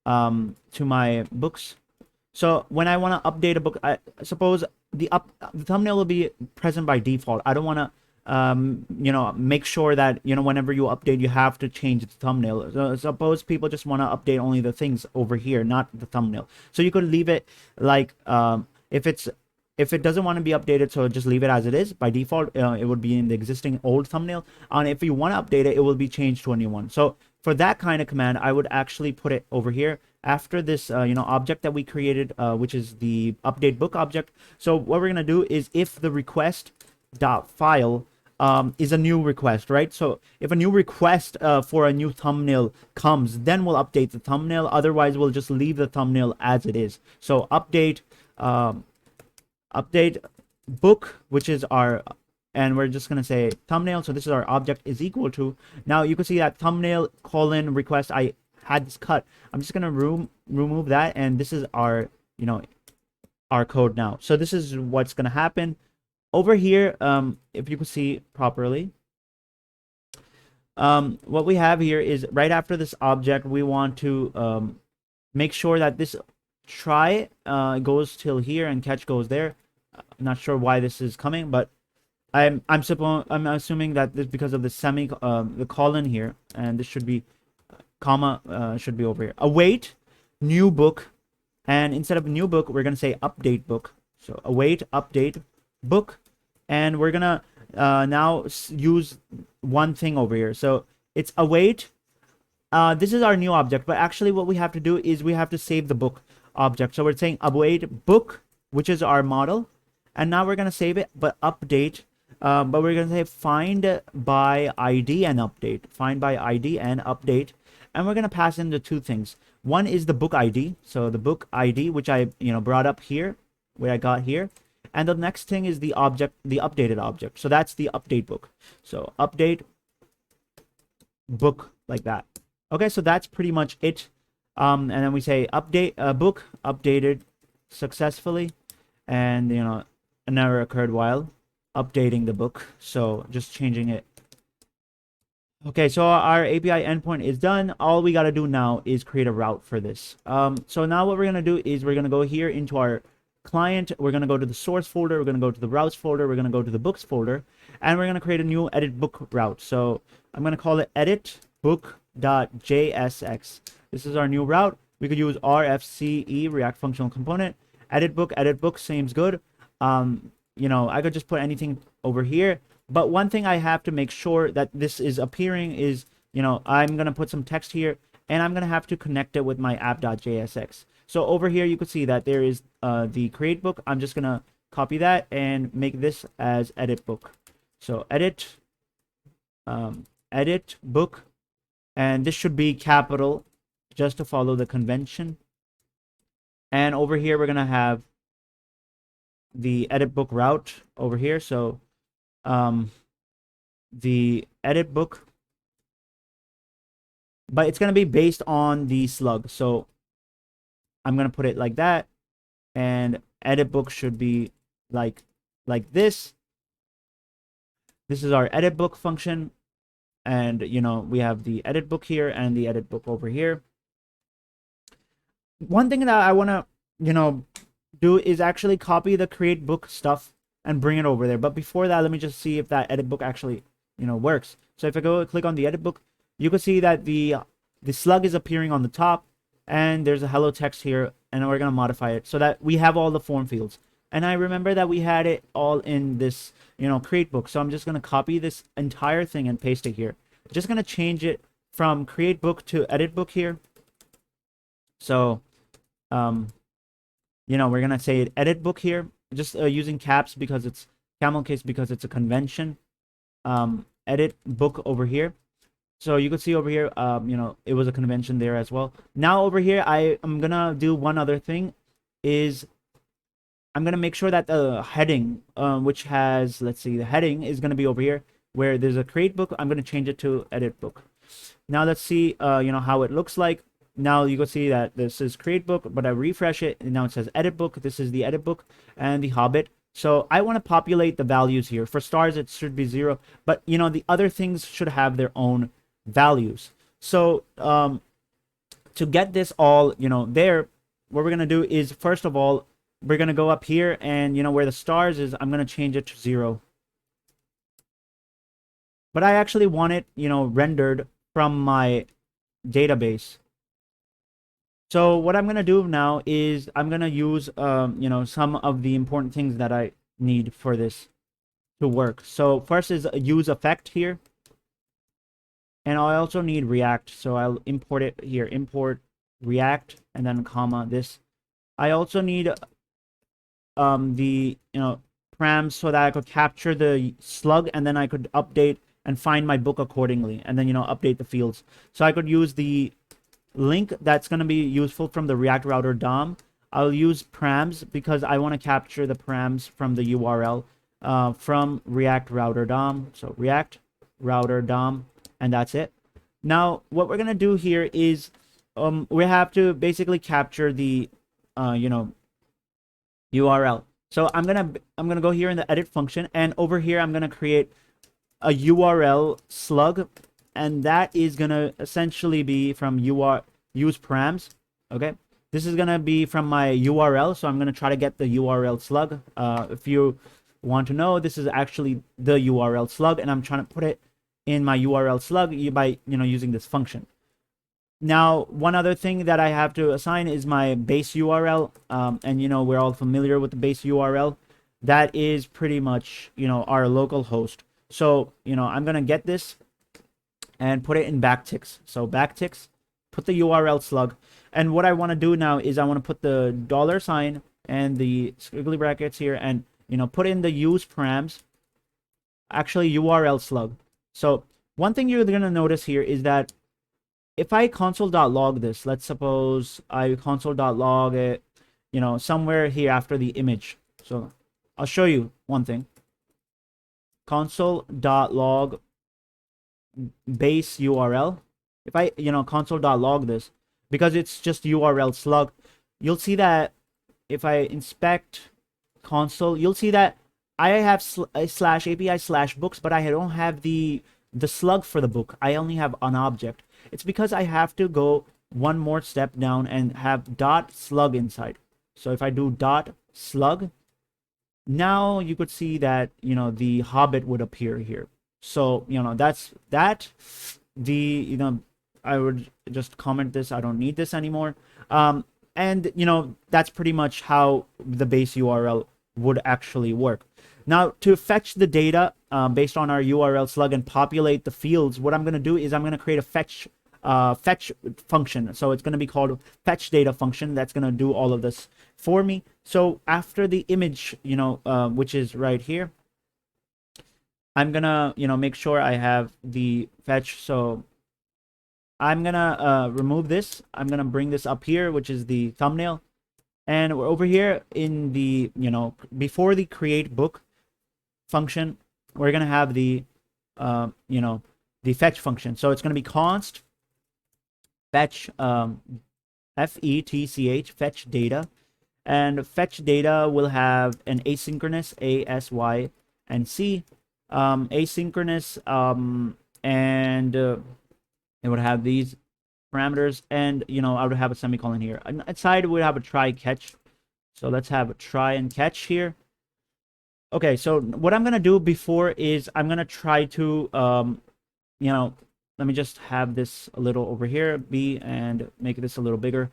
to my books, so when I want to update a book, I suppose the thumbnail will be present by default. I don't want to make sure that whenever you update, you have to change the thumbnail. So suppose people just want to update only the things over here, not the thumbnail. So you could leave it like if it doesn't want to be updated, so just leave it as it is. By default, it would be in the existing old thumbnail. And if you want to update it, it will be changed to a new one. So for that kind of command, I would actually put it over here after this object that we created, which is the update book object. So what we're gonna do is, if the request dot file is a new request, right? So if a new request for a new thumbnail comes, then we'll update the thumbnail. Otherwise, we'll just leave the thumbnail as it is. So update update book, which is our, and we're just gonna say thumbnail. So this is our object is equal to. Now you can see that thumbnail colon request. I had this cut. I'm just gonna remove that, and this is our our code now. So this is what's gonna happen over here. If you can see properly, what we have here is, right after this object, we want to make sure that this try goes till here and catch goes there. I'm not sure why this is coming, but I'm assuming that this because of the the colon here, and this should be comma should be over here. Await new book, and instead of new book, we're gonna say update book. So await update book, and we're gonna now use one thing over here. So it's await. This is our new object, but actually what we have to do is we have to save the book object. So we're saying await book, which is our model, and now we're gonna save it, but update. But we're gonna say find by ID and update. Find by ID and update, and we're gonna pass in the two things. One is the book ID, so the book ID, which I brought up here, where I got here, and the next thing is the object, the updated object. So that's the update book. So update book, like that. Okay, so that's pretty much it. And then we say update book updated successfully, and an error occurred while updating the book. So just changing it. Okay, so our API endpoint is done. All we got to do now is create a route for this. So now what we're going to do is we're going to go here into our client. We're going to go to the source folder. We're going to go to the routes folder. We're going to go to the books folder, and we're going to create a new edit book route. So I'm going to call it editBook.jsx. This is our new route. We could use RFCE, React Functional Component. Edit book, seems good. I could just put anything over here. But one thing I have to make sure that this is appearing is, I'm going to put some text here, and I'm going to have to connect it with my app.jsx. So over here, you can see that there is the create book. I'm just going to copy that and make this as edit book. So edit book, and this should be capital just to follow the convention. And over here, we're going to have the edit book route over here. So the edit book, but it's going to be based on the slug. So I'm going to put it like that, and edit book should be like this. This is our edit book function, And, you know, we have the edit book here and the edit book over here. One thing that I want to, you know, do is actually copy the create book stuff and bring it over there. But before that, let me just see if that edit book actually, you know, works. So if I go click on the edit book, you can see that the slug is appearing on the top, and there's a hello text here, and we're going to modify it so that we have all the form fields. And I remember that we had it all in this, you know, create book. So I'm just going to copy this entire thing and paste it here. Just going to change it from create book to edit book here. So, you know, we're going to say edit book here, just using caps because it's camel case, because it's a convention. Edit book over here. So you can see over here, you know, it was a convention there as well. Now over here, I'm going to do one other thing is I'm going to make sure that the heading, which has, let's see, the heading is going to be over here where there's a create book. I'm going to change it to edit book. Now let's see, you know, how it looks like. Now you can see that this is create book, but I refresh it and now it says edit book. This is the edit book and the Hobbit. So I want to populate the values here. For stars, it should be 0, but you know, the other things should have their own values. So to get this all, you know, there, what we're going to do is, first of all, we're going to go up here and, you know, where the stars is, I'm going to change it to 0. But I actually want it, you know, rendered from my database. So what I'm going to do now is I'm going to use, you know, some of the important things that I need for this to work. So first is a use effect here. And I also need React. So I'll import it here, import React, and then comma this. I also need the, you know, params so that I could capture the slug, and then I could update and find my book accordingly, and then, you know, update the fields. So I could use the link that's going to be useful from the React router DOM. I'll use params because I want to capture the params from the URL from React router DOM. So React router DOM, and that's it. Now what we're going to do here is we have to basically capture the you know, URL. So I'm gonna go here in the edit function, and over here I'm gonna create a URL slug, and that is gonna essentially be from use params. Okay, this is gonna be from my URL, so I'm gonna try to get the URL slug. If you want to know, this is actually the URL slug, and I'm trying to put it in my URL slug by, you know, using this function. Now, one other thing that I have to assign is my base URL, and, you know, we're all familiar with the base URL. That is pretty much, you know, our local host. So, you know, I'm gonna get this and put it in backticks. So backticks, put the URL slug, and what I want to do now is I want to put the $sign and the squiggly brackets here, and, you know, put in the use params, actually URL slug. So one thing you're gonna notice here is that if I console.log this, let's suppose I console.log it, you know, somewhere here after the image. So I'll show you one thing. Console.log base URL. If I, you know, console.log this, because it's just URL slug, you'll see that if I inspect console, you'll see that I have slash API slash books, but I don't have the slug for the book. I only have an object. It's because I have to go one more step down and have dot slug inside. So if I do dot slug, now you could see that, you know, the Hobbit would appear here. So, you know, that's that. The, you know, I would just comment this. I don't need this anymore. And, you know, that's pretty much how the base URL would actually work. Now, to fetch the data based on our URL slug and populate the fields, what I'm going to do is I'm going to create a fetch function. So it's going to be called fetch data function. That's going to do all of this for me. So after the image, you know, which is right here, I'm going to, you know, make sure I have the fetch. So I'm going to remove this. I'm going to bring this up here, which is the thumbnail. And we're over here in the, you know, before the create book function, we're going to have the, you know, the fetch function. So it's going to be const fetch, fetch, fetch data. And fetch data will have an asynchronous, A, S, Y, and C. Asynchronous, and it would have these parameters, and I would have a semicolon here. Inside we have a try catch. So let's have a try and catch here. Okay, so what I'm gonna do before is I'm gonna try to let me just have this a little over here, B, and make this a little bigger.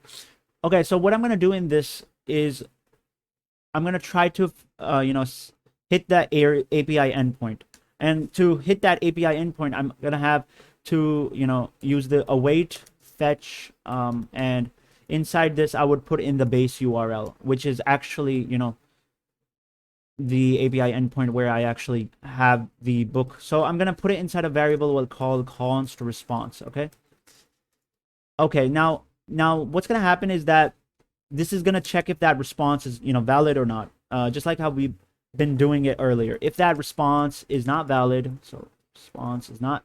Okay, so what I'm gonna do in this is I'm gonna try to hit that API endpoint, and to hit that API endpoint, I'm gonna have to use the await fetch, and inside this I would put in the base URL, which is actually the API endpoint where I actually have the book. So I'm gonna put it inside a variable we'll call const response. Okay, now what's gonna happen is that this is gonna check if that response is valid or not, just like how we've been doing it earlier. If that response is not valid, so response is not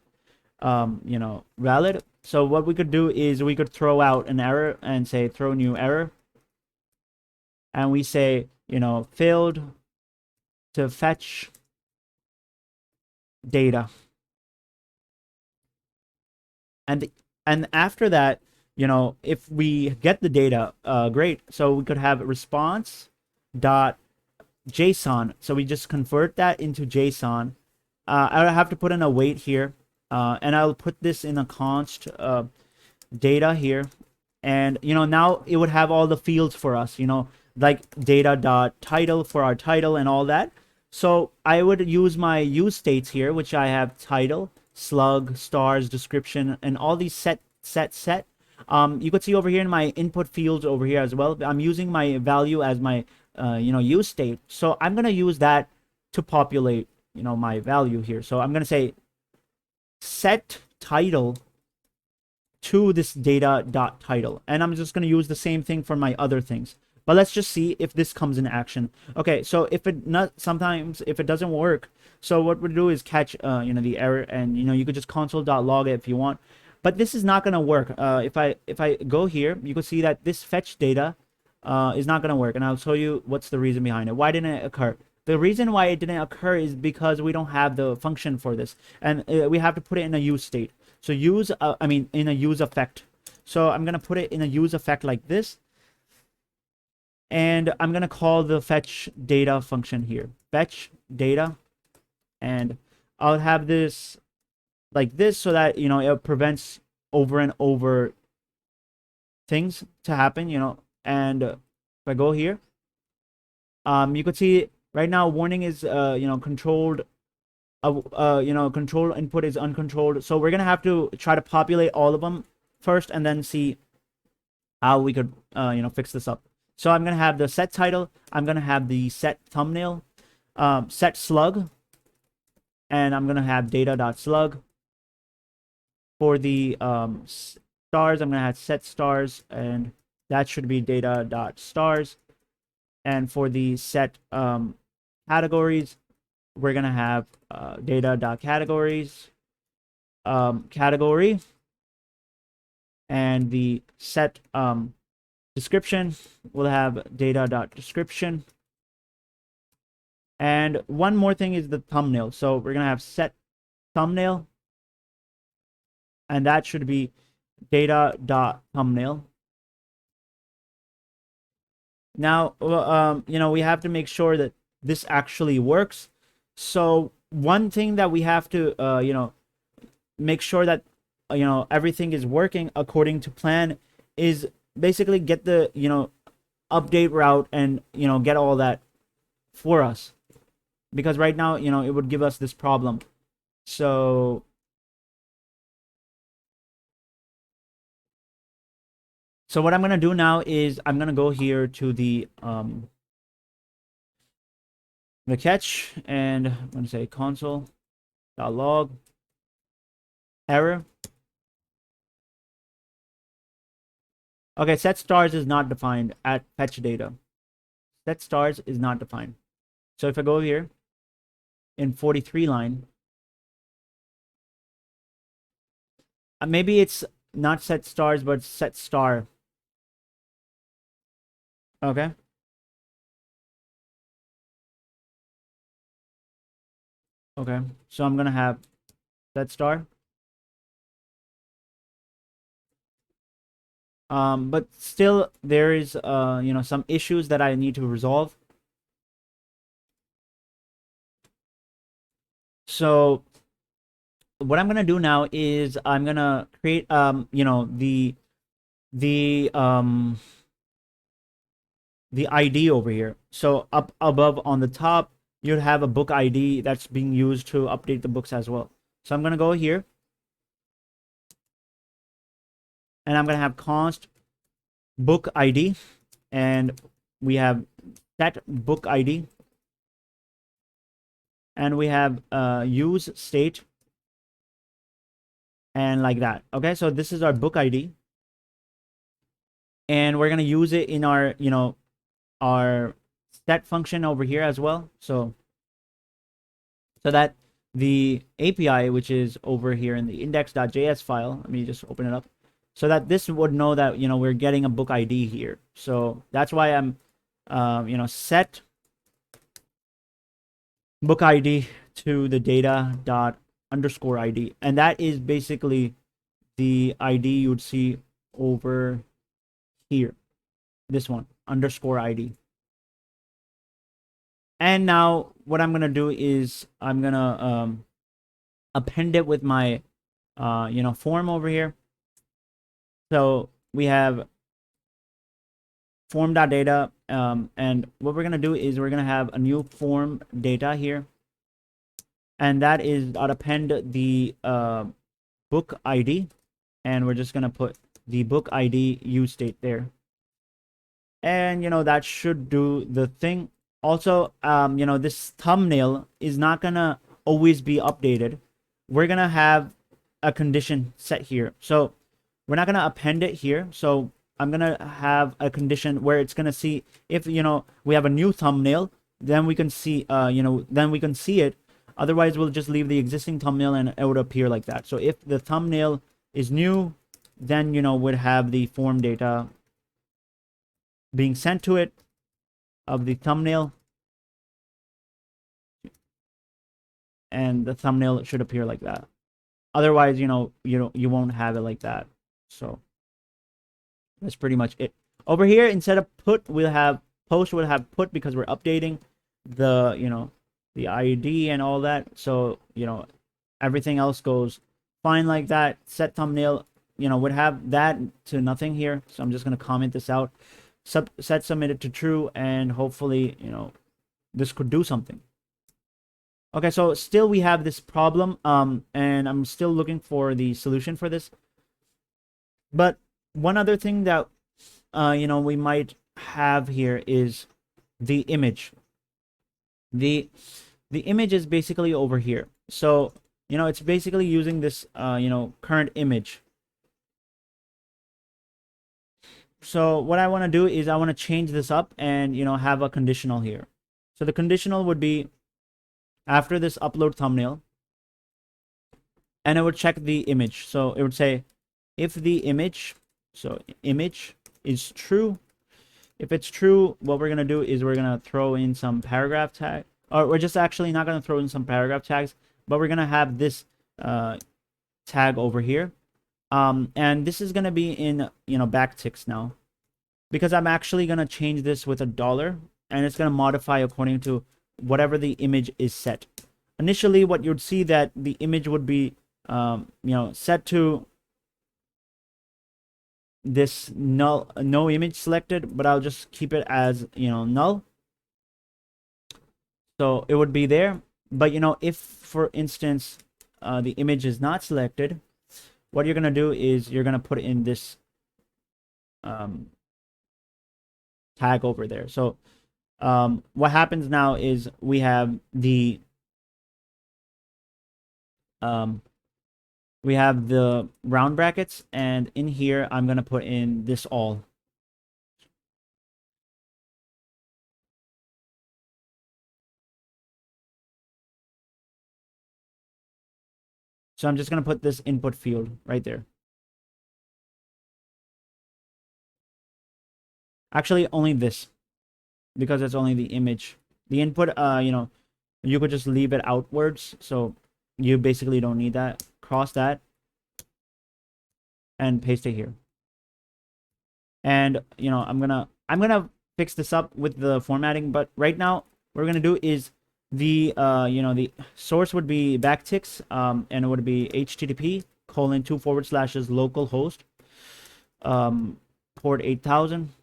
valid, so what we could do is we could throw out an error and say throw new error, and we say failed to fetch data, and after that, if we get the data, great. So we could have response dot JSON. So we just convert that into JSON. I'll have to put in a wait here, and I'll put this in a const data here, and now it would have all the fields for us, like data dot title for our title and all that. So I would use my use states here, which I have title, slug, stars, description, and all these set. You could see over here in my input fields over here as well, I'm using my value as my use state. So I'm going to use that to populate my value here. So I'm going to say set title to this data dot title, and I'm just going to use the same thing for my other things. But let's just see if this comes in action. Okay, so sometimes if it doesn't work, so what we'll do is catch the error, and you could just console.log it if you want. But this is not gonna work. If I go here, you can see that this fetch data is not gonna work, and I'll show you what's the reason behind it. Why didn't it occur? The reason why it didn't occur is because we don't have the function for this, and we have to put it in a use state. So in a use effect. So I'm gonna put it in a use effect like this. And I'm going to call the fetch data function here. Fetch data. And I'll have this like this so that, it prevents over and over things to happen, And if I go here, you could see right now warning is, controlled. Control input is uncontrolled. So we're going to have to try to populate all of them first and then see how we could, fix this up. So I'm going to have the set title. I'm going to have the set thumbnail, set slug, and I'm going to have data.slug. For the stars, I'm going to have set stars, and that should be data.stars. And for the set categories, we're going to have data.categories, category, and the set description, we'll have data.description. And one more thing is the thumbnail. So we're going to have set thumbnail, and that should be data.thumbnail. Now, we have to make sure that this actually works. So one thing that we have to, make sure that, everything is working according to plan is basically get the update route and get all that for us, because right now it would give us this problem. So what I'm going to do now is I'm going to go here to the catch, and I'm going to say console.log error. Okay, set stars is not defined at fetch data. Set stars is not defined. So if I go here in 43 line, maybe it's not set stars, but set star. Okay. Okay, so I'm gonna have set star. But still there is some issues that I need to resolve. So what I'm gonna do now is I'm gonna create the the ID over here. So up above on the top, you'd have a book ID that's being used to update the books as well. So I'm gonna go here, and I'm gonna have const book ID, and we have set book ID, and we have use state, and like that. Okay, so this is our book ID, and we're gonna use it in our our set function over here as well. So that the API, which is over here in the index.js file, let me just open it up, so that this would know that we're getting a book ID here. So that's why I'm set book ID to the data dot underscore ID, and that is basically the ID you would see over here, this one, underscore ID. And now what I'm gonna do is I'm gonna append it with my form over here. So we have form.data, and what we're gonna do is we're gonna have a new form data here, and that is append the book ID, and we're just gonna put the book ID use state there, and that should do the thing. Also, this thumbnail is not gonna always be updated. We're gonna have a condition set here, so we're not gonna append it here. So I'm gonna have a condition where it's gonna see if we have a new thumbnail, then we can see then we can see it. Otherwise, we'll just leave the existing thumbnail and it would appear like that. So if the thumbnail is new, then would have the form data being sent to it of the thumbnail, and the thumbnail should appear like that. Otherwise, you won't have it like that. So that's pretty much it. Over here, instead of put, we'll have post. We'll have put because we're updating the the ID and all that. So everything else goes fine like that. Set thumbnail would have that to nothing here. So I'm just gonna comment this out. Set submitted to true, and hopefully this could do something. Okay, so still we have this problem, and I'm still looking for the solution for this. But one other thing that we might have here is the image. The image is basically over here. So it's basically using this current image. So what I want to do is I want to change this up and have a conditional here. So the conditional would be after this upload thumbnail, and it would check the image. So it would say if the image, so image is true. If it's true, what we're gonna do is we're gonna throw in some paragraph tag, or we're just actually not gonna throw in some paragraph tags, but we're gonna have this tag over here, and this is gonna be in backticks now, because I'm actually gonna change this with $, and it's gonna modify according to whatever the image is set. Initially, what you'd see that the image would be set to this null, no image selected, but I'll just keep it as null. So it would be there. But if for instance the image is not selected, what you're gonna do is you're gonna put in this tag over there. So what happens now is we have the round brackets, and in here I'm gonna put in this all. So I'm just gonna put this input field right there. Actually, only this, because it's only the image. The input, you could just leave it outwards, so you basically don't need that. Cross that and paste it here. And I'm gonna fix this up with the formatting, but right now what we're gonna do is the the source would be backticks, and it would be http://localhost port 8000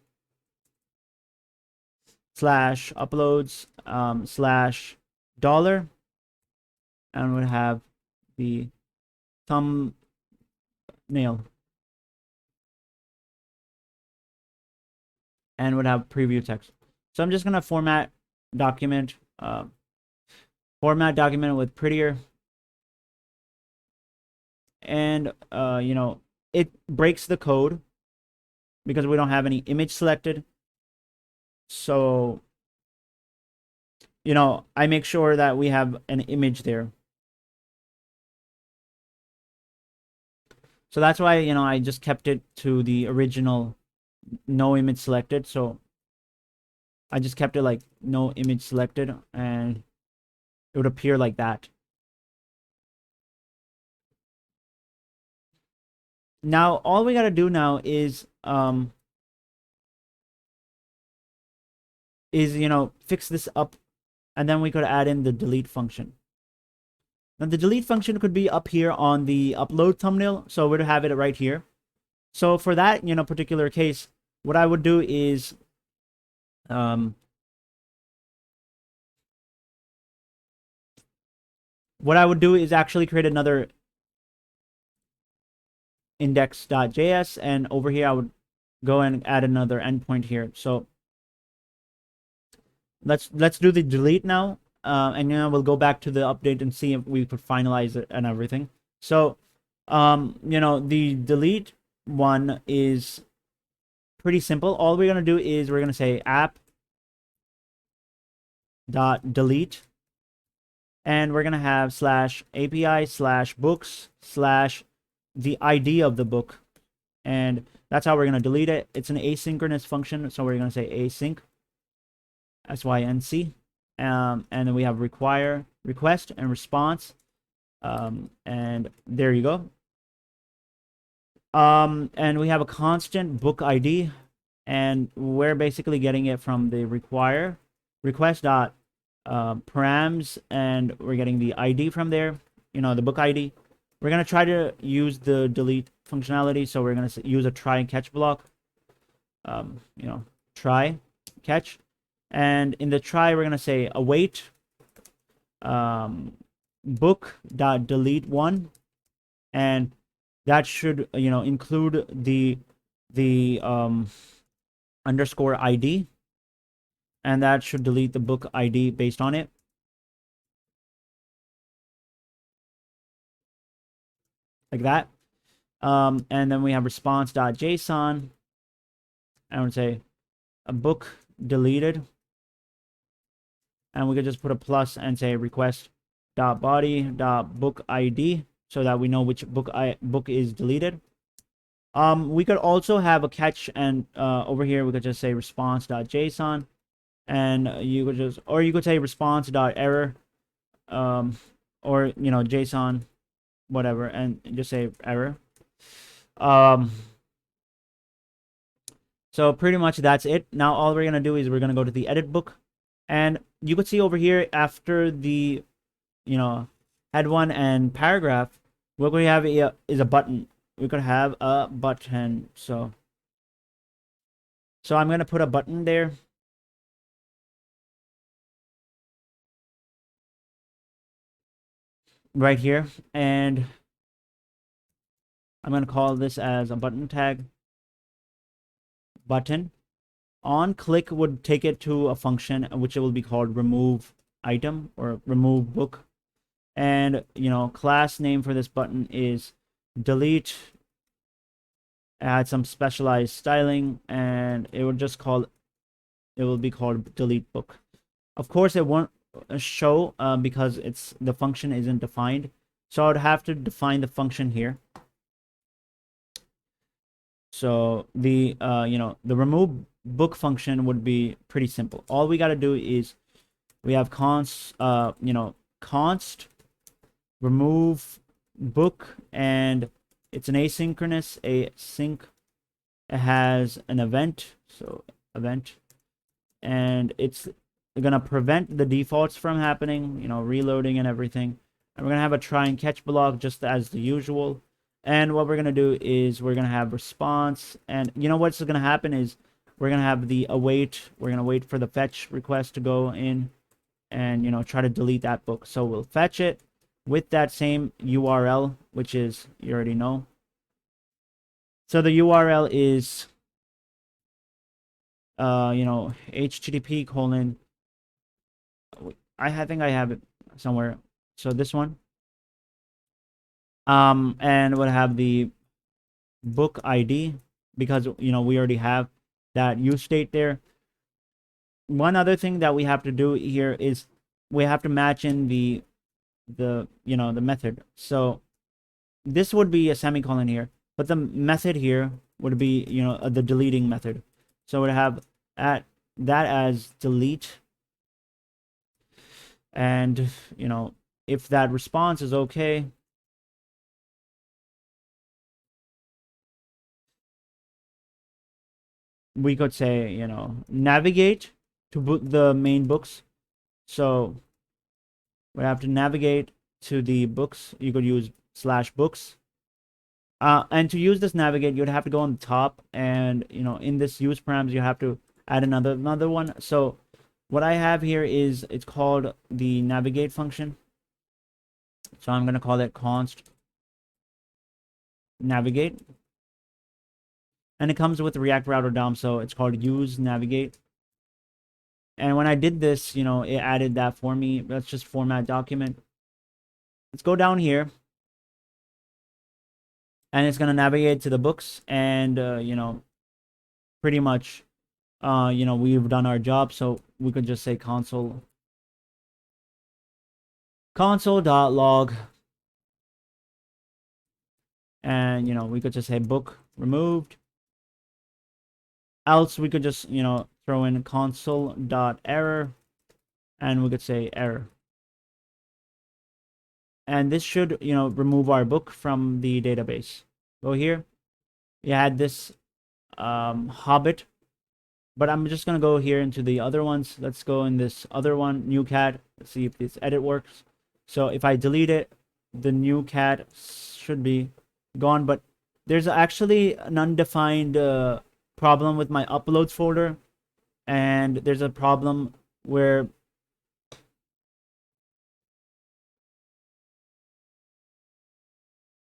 /uploads $, and would have the thumbnail and would have preview text. So I'm just gonna format document with prettier, and it breaks the code because we don't have any image selected. So I make sure that we have an image there. So that's why I just kept it to the original no image selected. So I just kept it like no image selected, and it would appear like that. Now all we gotta do now is fix this up, and then we could add in the delete function. Now the delete function could be up here on the upload thumbnail, so we'd have it right here. So for that particular case, what I would do is actually create another index.js, and over here I would go and add another endpoint here. So let's do the delete now, and we'll go back to the update and see if we could finalize it and everything. So the delete one is pretty simple. All we're gonna do is we're gonna say app.delete, and we're gonna have /API/books/ the ID of the book, and that's how we're gonna delete it. It's an asynchronous function, so we're gonna say async, sync, and then we have request and response, and there you go. And we have a constant book ID, and we're basically getting it from the request dot params, and we're getting the ID from there, the book ID. We're gonna try to use the delete functionality, so we're gonna use a try and catch block. Try catch, and in the try we're gonna say await book.delete1, and that should include the underscore ID, and that should delete the book ID based on it, like that. And then we have response.json, and we'll say a book deleted, and we could just put a plus and say request.body.book ID, so that we know which book is deleted. We could also have a catch, and over here we could just say response.json, and you could say response.error, or JSON, whatever, and just say error. So pretty much that's it. Now all we're gonna do is we're gonna go to the edit book, and you could see over here after the head one and paragraph, what we have is a button. We could have a button. So I'm gonna put a button there. Right here, and I'm gonna call this as a button tag. Button on click would take it to a function which it will be called remove item or remove book, and class name for this button is delete. Add some specialized styling, and it will be called delete book. Of course it won't show because the function isn't defined, so I would have to define the function here. So the the remove book function would be pretty simple. All we got to do is we have const remove book, and it's an async it has an event, so event, and it's gonna prevent the defaults from happening, reloading and everything. And we're gonna have a try and catch block just as the usual. And what we're gonna do is we're gonna have response, and what's gonna happen is we're gonna have the await. We're gonna wait for the fetch request to go in, and try to delete that book. So we'll fetch it with that same URL, which is, you already know. So the URL is HTTP colon, I think I have it somewhere. So this one. And we'll have the book ID, because we already have that use state there. One other thing that we have to do here is we have to match in the method. So this would be a semicolon here, but the method here would be the deleting method. So we'd have that as delete, and if that response is okay, we could say navigate to the main books. So we have to navigate to the books. You could use /books. And to use this navigate, you'd have to go on the top, and in this use params, you have to add another one. So what I have here is, it's called the navigate function. So I'm gonna call it const navigate, and it comes with React Router DOM, so it's called use navigate. And when I did this, it added that for me. Let's just format document. Let's go down here, and it's gonna navigate to the books, and pretty much we've done our job. So we could just say console.log, and we could just say book removed. Else we could just throw in console.error, and we could say error. And this should remove our book from the database. Go here. You had this Hobbit, but I'm just gonna go here into the other ones. Let's go in this other one, new cat. Let's see if this edit works. So if I delete it, the new cat should be gone, but there's actually an undefined problem with my uploads folder, and there's a problem where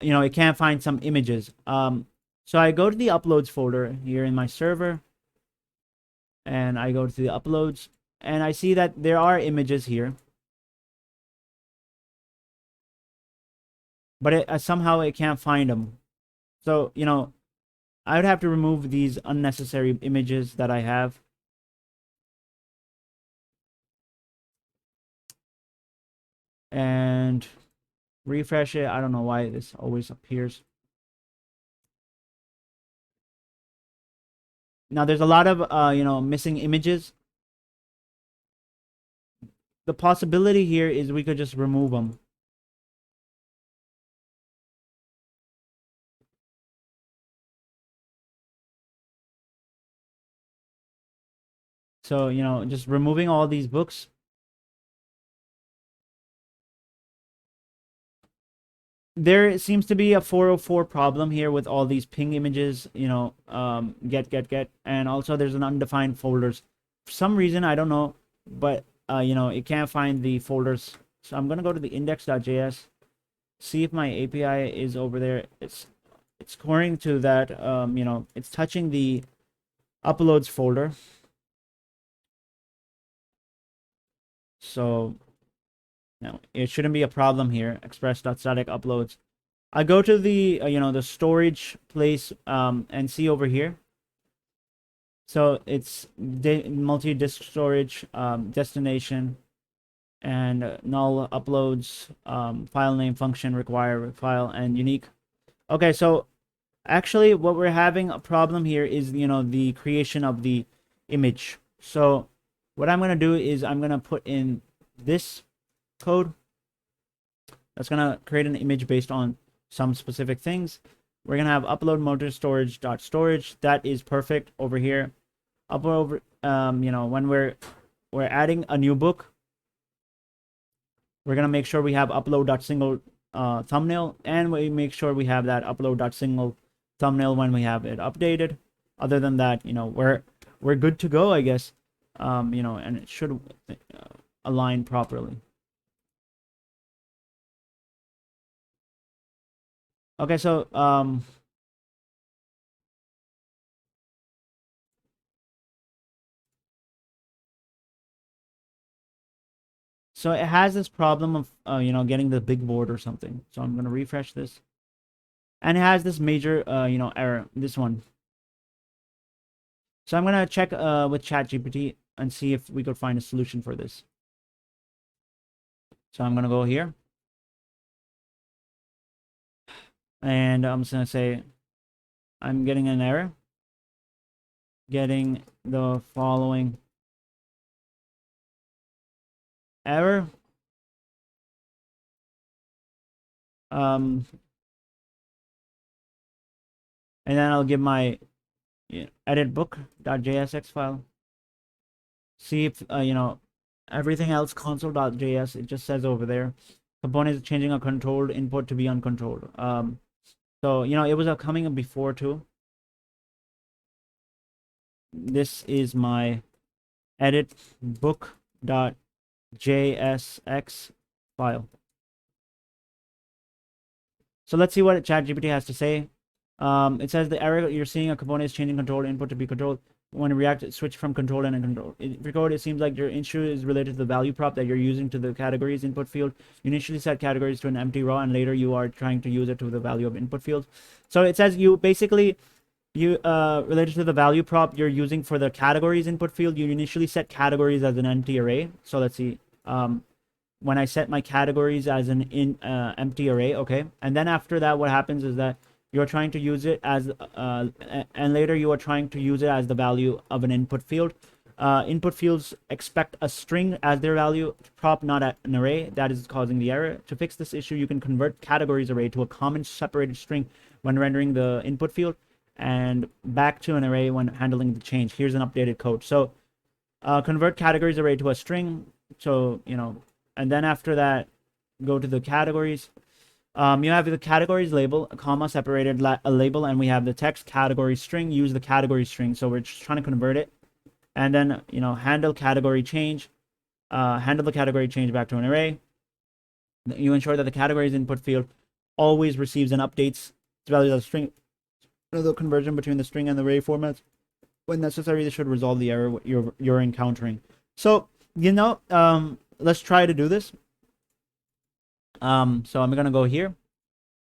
it can't find some images. So I go to the uploads folder here in my server, and I go to the uploads, and I see that there are images here, but somehow it can't find them. So I would have to remove these unnecessary images that I have. And refresh it. I don't know why this always appears. Now there's a lot of missing images. The possibility here is we could just remove them. So just removing all these books. There seems to be a 404 problem here with all these ping images, get, and also there's an undefined folders. For some reason, I don't know, but it can't find the folders. So I'm gonna go to the index.js, see if my API is over there. It's according to that, it's touching the uploads folder. So no, it shouldn't be a problem here. Express.static uploads. I go to the the storage place and see over here. So it's multi-disk storage, destination, and null uploads, file name, function, require file, and unique. Okay, so actually what we're having a problem here is the creation of the image. So what I'm gonna do is I'm gonna put in this code that's gonna create an image based on some specific things. we're gonna have upload multer storage dot storage. That is perfect over here. Upload you know, when we're adding a new book, we're gonna make sure we have upload dot single thumbnail, and we make sure we have that upload dot single thumbnail when we have it updated. Other than that, you know, we're good to go, I guess. You know, and it should align properly. Okay, so so it has this problem of you know, getting the big board or something. So I'm gonna refresh this, and it has this major you know, error. This one. So I'm gonna check with ChatGPT and see if we could find a solution for this. So I'm gonna go here, and I'm just gonna say I'm getting an error. Getting the following error. And then I'll give my editBook.jsx file. See if you know, everything else console.js, it just says over there component is changing a controlled input to be uncontrolled. So you know, it was coming up before too. This is my editBook.jsx file. So let's see what ChatGPT has to say. It says the error you're seeing, a component is changing controlled input to be controlled. When it reacts, it switch from controlled and uncontrolled. For code, it seems like your issue is related to the value prop that you're using to the categories input field. You initially set categories to an empty row, and later you are trying to use it to the value of input field. So it says you basically, you related to the value prop you're using for the categories input field, you initially set categories as an empty array. So let's see. When I set my categories as an empty array, okay, and then after that, what happens is that you're trying to use it as and later you are trying to use it as the value of an input field. Input fields expect a string as their value prop, not an array. That is causing the error. To fix this issue, you can convert categories array to a common separated string when rendering the input field, and back to an array when handling the change. Here's an updated code. So convert categories array to a string. So you know, and then after that, go to the categories. You have the categories label, a comma separated a label, and we have the text category string. Use the category string. So we're just trying to convert it, and then you know, handle category change. Handle the category change back to an array. You ensure that the categories input field always receives and updates the value of the string. The conversion between the string and the array formats. When necessary, this should resolve the error you're encountering. So you know, let's try to do this. So I'm gonna go here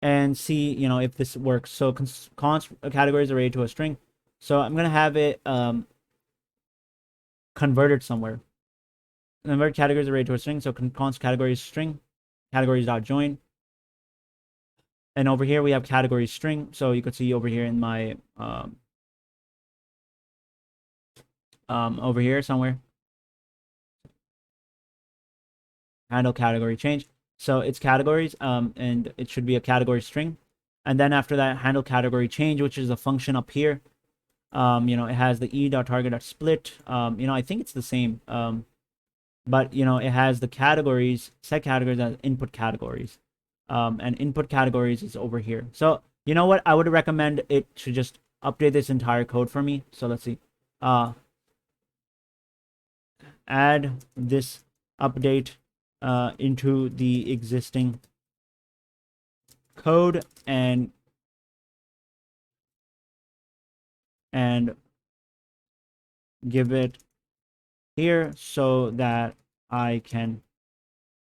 and see, you know, if this works. So const categories array to a string. So I'm gonna have it converted somewhere. Convert categories array to a string. So const categories string, categories.join. And over here we have categories string. So you could see over here in my over here somewhere, handle category change. So it's categories, and it should be a category string. And then after that, handle category change, which is a function up here. You know, it has the e.target.split. You know, I think it's the same. But you know, it has the categories, set categories as input categories. And input categories is over here. So you know what? I would recommend it to just update this entire code for me. So let's see. Add this update into the existing code and give it here so that I can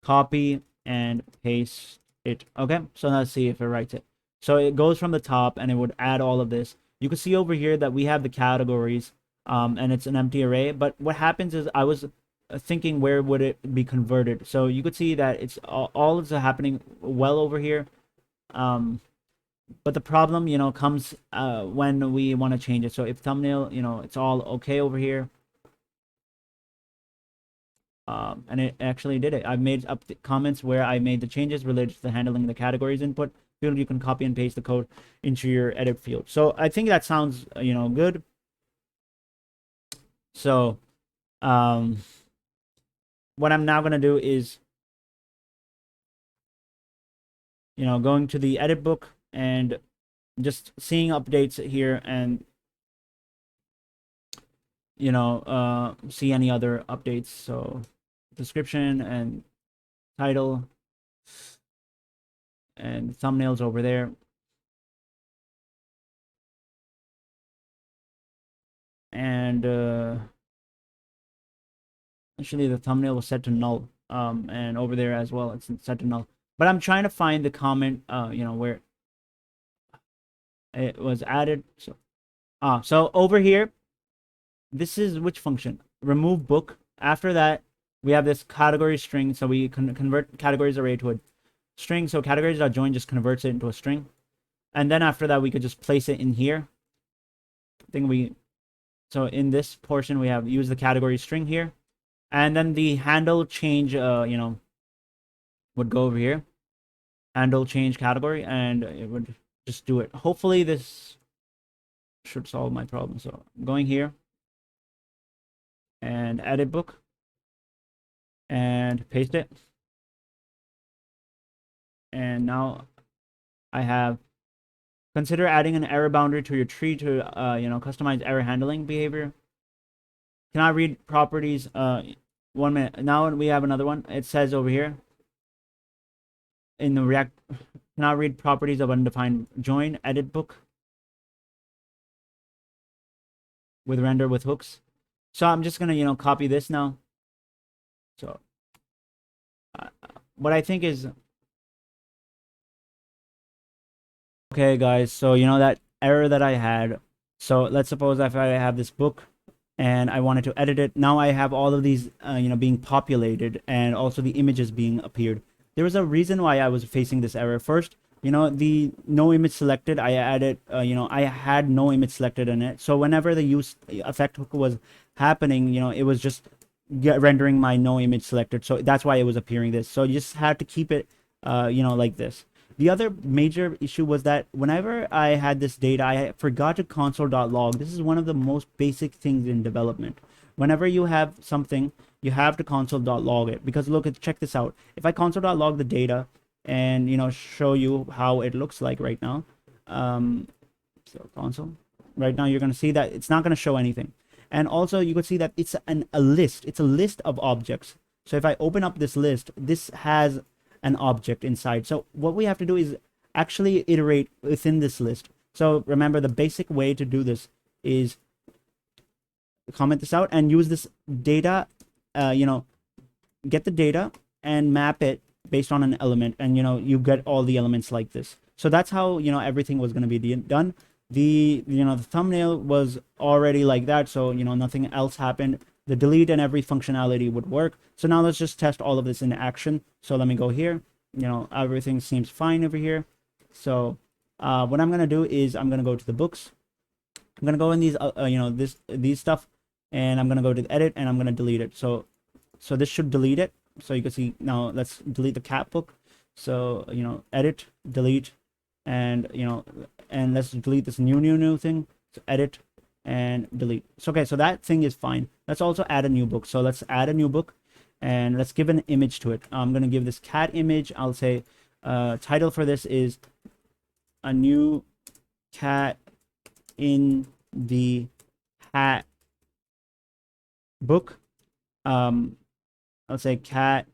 copy and paste it. Okay, so let's see if it writes it. So it goes from the top and it would add all of this. You can see over here that we have the categories, and it's an empty array. But what happens is, I was thinking, where would it be converted? So you could see that it's all is happening well over here. But the problem, you know, comes when we want to change it. So if thumbnail, you know, it's all okay over here. And it actually did it. I've made up the comments where I made the changes related to the handling the categories input field. You can copy and paste the code into your edit field. So I think that sounds, good. So what I'm now going to do is, going to the edit book and just seeing updates here and, see any other updates. So description and title and thumbnails over there. And actually the thumbnail was set to null. And over there as well, it's set to null. But I'm trying to find the comment, where it was added. So over here, this is which function? Remove book. After that, we have this category string. So we can convert categories array to a string. So categories.join just converts it into a string. And then after that, we could just place it in here. So in this portion, we have use the category string here. And then the handle change, would go over here. Handle change category, and it would just do it. Hopefully this should solve my problem. So I'm going here and edit book and paste it. And now I have consider adding an error boundary to your tree to customize error handling behavior. Can I read properties? 1 minute. Now we have another one. It says over here in the React, can I read properties of undefined join edit book with render with hooks. So I'm just gonna copy this now. So what I think is, okay guys, so that error that I had. So let's suppose if I have this book and I wanted to edit it. Now I have all of these being populated, and also the images being appeared. There was a reason why I was facing this error. First, the no image selected, I added, I had no image selected in it. So whenever the use effect hook was happening, it was just rendering my no image selected. So that's why it was appearing this. So you just had to keep it, like this. The other major issue was that whenever I had this data, I forgot to console.log. This is one of the most basic things in development. Whenever you have something, you have to console.log it, because look, check this out. If I console.log the data and show you how it looks like right now, so console right now, you're going to see that it's not going to show anything. And also you could see that it's a list. It's a list of objects. So if I open up this list, this has an object inside. So what we have to do is actually iterate within this list. So remember, the basic way to do this is comment this out and use this data, get the data and map it based on an element, and you get all the elements like this. So that's how everything was going to be done. The the thumbnail was already like that, so nothing else happened. The delete and every functionality would work. So now let's just test all of this in action. So let me go here. Everything seems fine over here. So what I'm going to do is I'm going to go to the books. I'm going to go in these, these stuff, and I'm going to go to the edit, and I'm going to delete it. So this should delete it. So you can see now, let's delete the cat book. So, edit, delete, and, and let's delete this new thing. So edit and delete. So, okay, so that thing is fine. Let's also add a new book. So let's add a new book, and let's give an image to it. I'm going to give this cat image. I'll say title for this is a new cat in the hat book. I'll say cat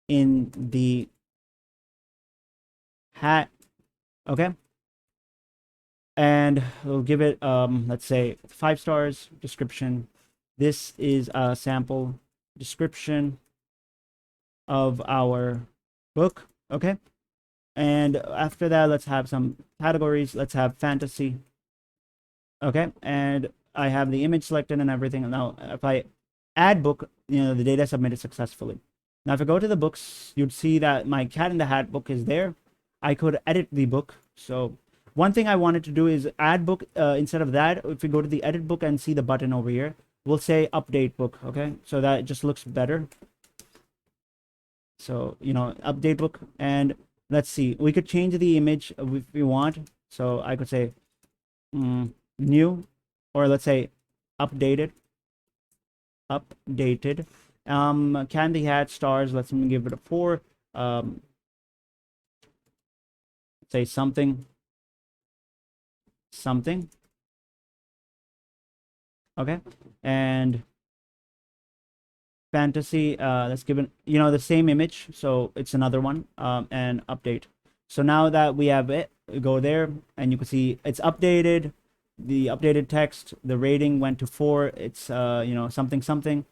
in the hat. Okay. And we'll give it, let's say 5 stars. Description. This is a sample description of our book. Okay. And after that, let's have some categories. Let's have fantasy. Okay. And I have the image selected and everything. Now, if I add book, the data submitted successfully. Now, if I go to the books, you'd see that my cat in the hat book is there. I could edit the book. So one thing I wanted to do is add book. Instead of that, if we go to the edit book and see the button over here, we'll say update book. Okay, so that just looks better. So, you know, update book, and let's see, we could change the image if we want. So I could say new, or let's say updated. Candy hat stars, let's give it a 4. Say something. Okay, and fantasy, let's give it, you know, the same image, so it's another one. And update. So now that we have it, we go there and you can see it's updated. The updated text, the rating went to 4. It's you know, something.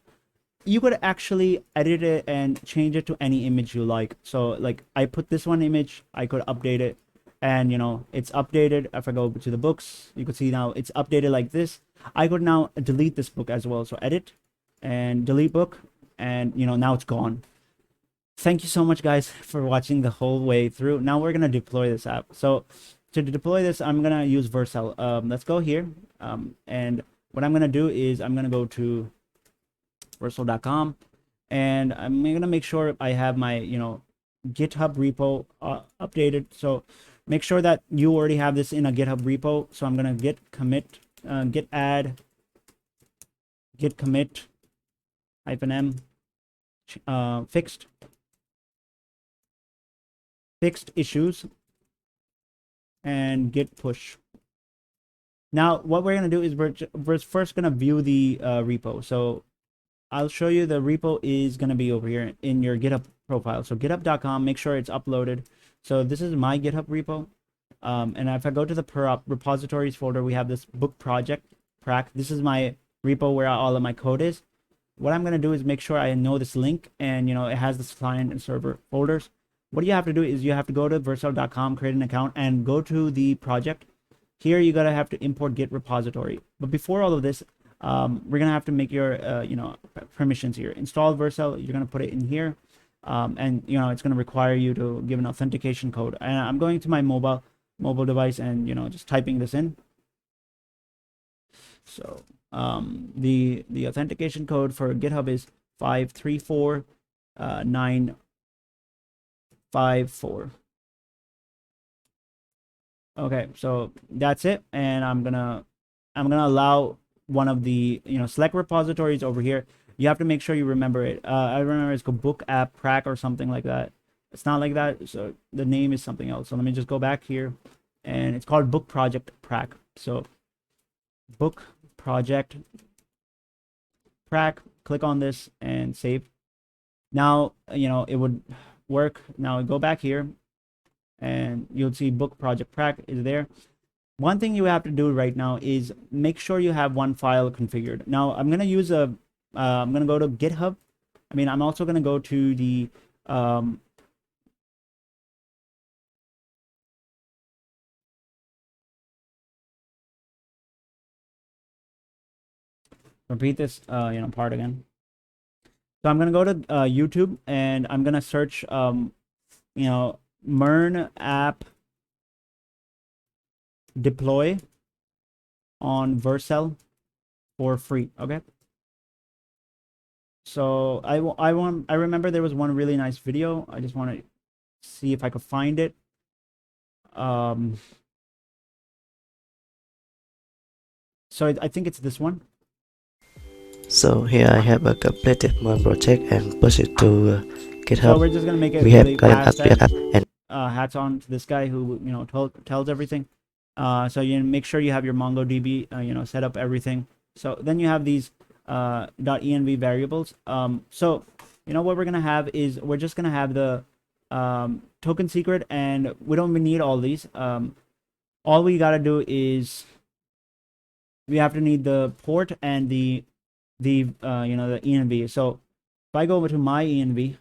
You could actually edit it and change it to any image you like. So like I put this one image, I could update it, and you know, it's updated. If I go to the books, you could see now it's updated like this. I could now delete this book as well. So edit and delete book, and you know, now it's gone. Thank you so much, guys, for watching the whole way through. Now we're gonna deploy this app. So to deploy this, I'm gonna use Vercel. Let's go here, and what I'm gonna do is I'm gonna go to Vercel.com, and I'm gonna make sure I have my, you know, GitHub repo updated. So make sure that you already have this in a GitHub repo. So I'm gonna git commit, git add, git commit -m fixed issues, and git push. Now what we're gonna do is we're first gonna view the repo. So I'll show you, the repo is going to be over here in your GitHub profile. So github.com, make sure it's uploaded. So this is my GitHub repo. And if I go to the repositories folder, we have this book project prac. This is my repo where all of my code is. What I'm going to do is make sure I know this link, and you know, it has this client and server folders. What you have to do is you have to go to vercel.com, create an account, and go to the project. Here you gotta have to import git repository. But before all of this, we're gonna have to make your you know, permissions here. Install Vercel, you're gonna put it in here, and you know, it's gonna require you to give an authentication code. And I'm going to my mobile device, and you know, just typing this in. So the authentication code for GitHub is 534954. Okay, so that's it, and I'm gonna allow one of the, you know, select repositories over here. You have to make sure you remember it. I remember it's called book app prac or something like that. It's not like that, so the name is something else. So let me just go back here, and it's called book project prac. So book project prac, click on this and save. Now you know it would work. Now go back here, and you'll see book project prac is there. One thing you have to do right now is make sure you have one file configured. Now I'm gonna use a I'm gonna go to GitHub. I'm also gonna go to the repeat this you know, part again. So I'm gonna go to YouTube, and I'm gonna search you know, MERN app deploy on Vercel for free. Okay, so I remember there was one really nice video. I just want to see if I could find it. So I think it's this one. So here I have a completed MERN project and push it to GitHub. So we're just gonna make it we really have fast. and hats on to this guy who, you know, tells everything. So you make sure you have your MongoDB you know, set up everything. So then you have these .env variables. So you know what we're gonna have is we're just gonna have the token secret, and we don't even need all these. All we gotta do is we have to need the port and the you know, the env. So if I go over to my env,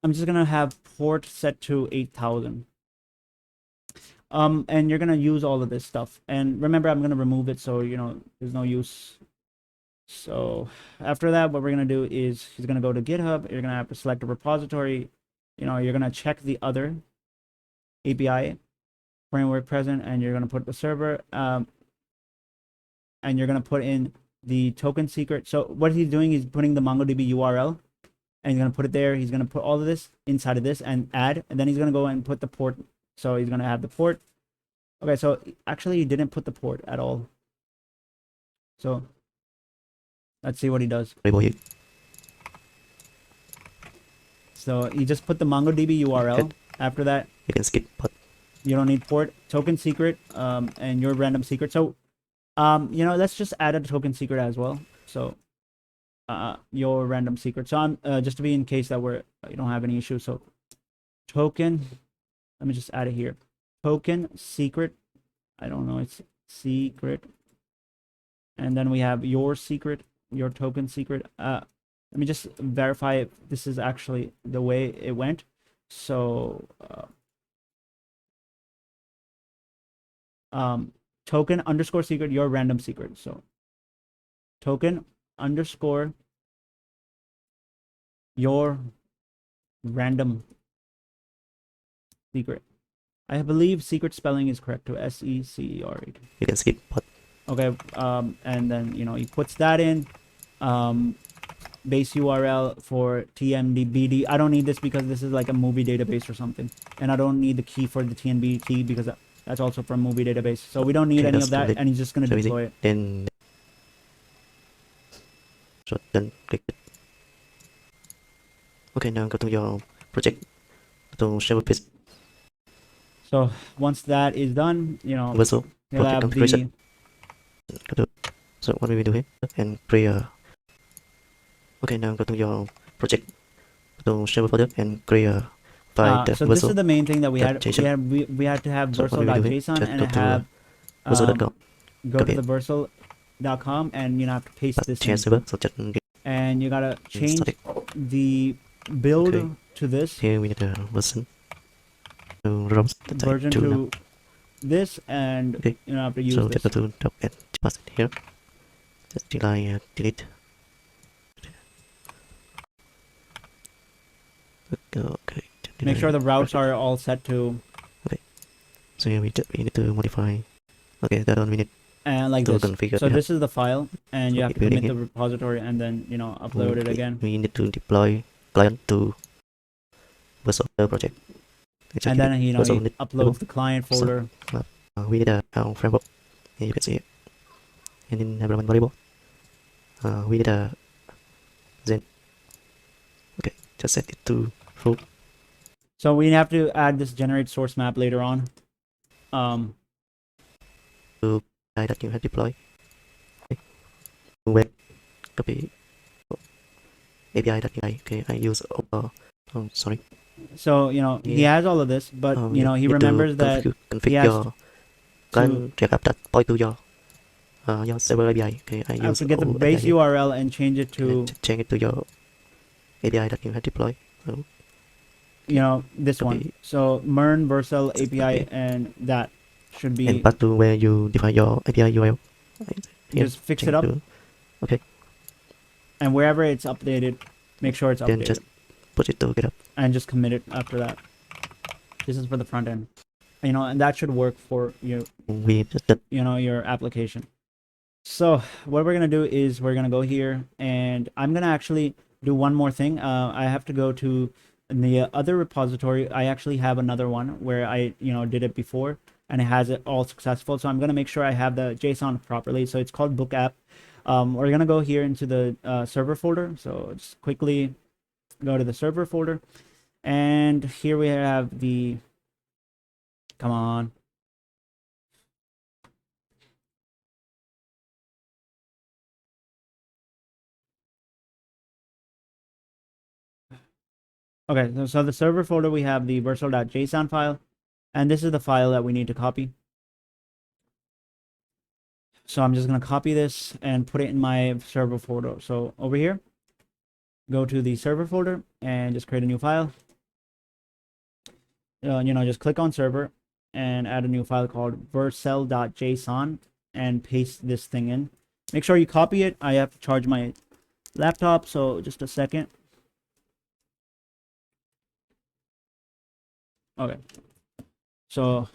I'm just gonna have port set to 8000. And you're gonna use all of this stuff, and remember, I'm gonna remove it, so you know, there's no use. So after that, what we're gonna do is he's gonna go to GitHub. You're gonna have to select a repository. You know, you're gonna check the other API framework present, and you're gonna put the server, and you're gonna put in the token secret. So what he's doing is putting the MongoDB URL, and he's gonna put it there. He's gonna put all of this inside of this and add, and then he's gonna go and put the port. So he's gonna have the port. Okay, so actually he didn't put the port at all. So let's see what he does. So he just put the MongoDB URL. After that, you can skip port. You don't need port, token secret, and your random secret. So, you know, let's just add a token secret as well. So, your random secret. So I'm just to be in case that you don't have any issues. So, token. Let me just add it here. Token secret. I don't know. It's secret. And then we have your secret, your token secret. Let me just verify if this is actually the way it went. So, token underscore secret, your random secret. So, token underscore your random secret. I believe secret spelling is correct to SECRET. You can skip port. Okay, and then, you know, he puts that in. Base URL for TMDBD. I don't need this because this is like a movie database or something. And I don't need the key for the TNBT because that's also from movie database. So we don't need any of that, and he's just going to deploy it. Then, so then click it. Okay, now go to your project, to server page. So once that is done, you know, Verso, you'll project have configuration. So what we will do here, and create. Okay, now go to your project, to server folder, and create a file. So this is the main thing that we had. We had to have Verso.json and have go to the Verso.com, and you know, have to paste this in. Server, so and you gotta change the build to this. Here we need a version to this, and you know, have to use so this. So to top and pass it here. Just delete. Okay. Make sure the routes are all set to. Okay. So here we need to modify. Okay, that one we need. And like this. Configure. So this is the file, and you have to commit the repository, and then, you know, upload it again. We need to deploy client to Verso project. And then, you know, he uploads the client folder. So, we need our framework. Here you can see it. And in environment variable, we need a Zen. Okay, just set it to full. So we have to add this generate source map later on. To that you have deployed. Okay. Web copy API that I use sorry. So, you know, he has all of this, but you know, he remembers that configure your client react that point to your server API. Okay, I have to get the base URL and change it to your API that you have deployed. So, you know, this one. So MERN Vercel API, and that should be. And path to where you define your API URL. Just fix it up. Okay. And wherever it's updated, make sure it's updated. Then just put it to GitHub. And just commit it after that. This is for the front end. You know, and that should work for you. You know, your application. So what we're gonna do is we're gonna go here, and I'm gonna actually do one more thing. I have to go to the other repository. I actually have another one where I, you know, did it before, and it has it all successful. So I'm gonna make sure I have the JSON properly. So it's called book app. We're gonna go here into the server folder. So just quickly go to the server folder, and here we have the. Come on. Okay, so the server folder, we have the Vercel.json file, and this is the file that we need to copy. So I'm just going to copy this and put it in my server folder. So over here, go to the server folder and just create a new file. You know, just click on server and add a new file called Vercel.json and paste this thing in. Make sure you copy it. I have to charge my laptop, so just a second. Okay, so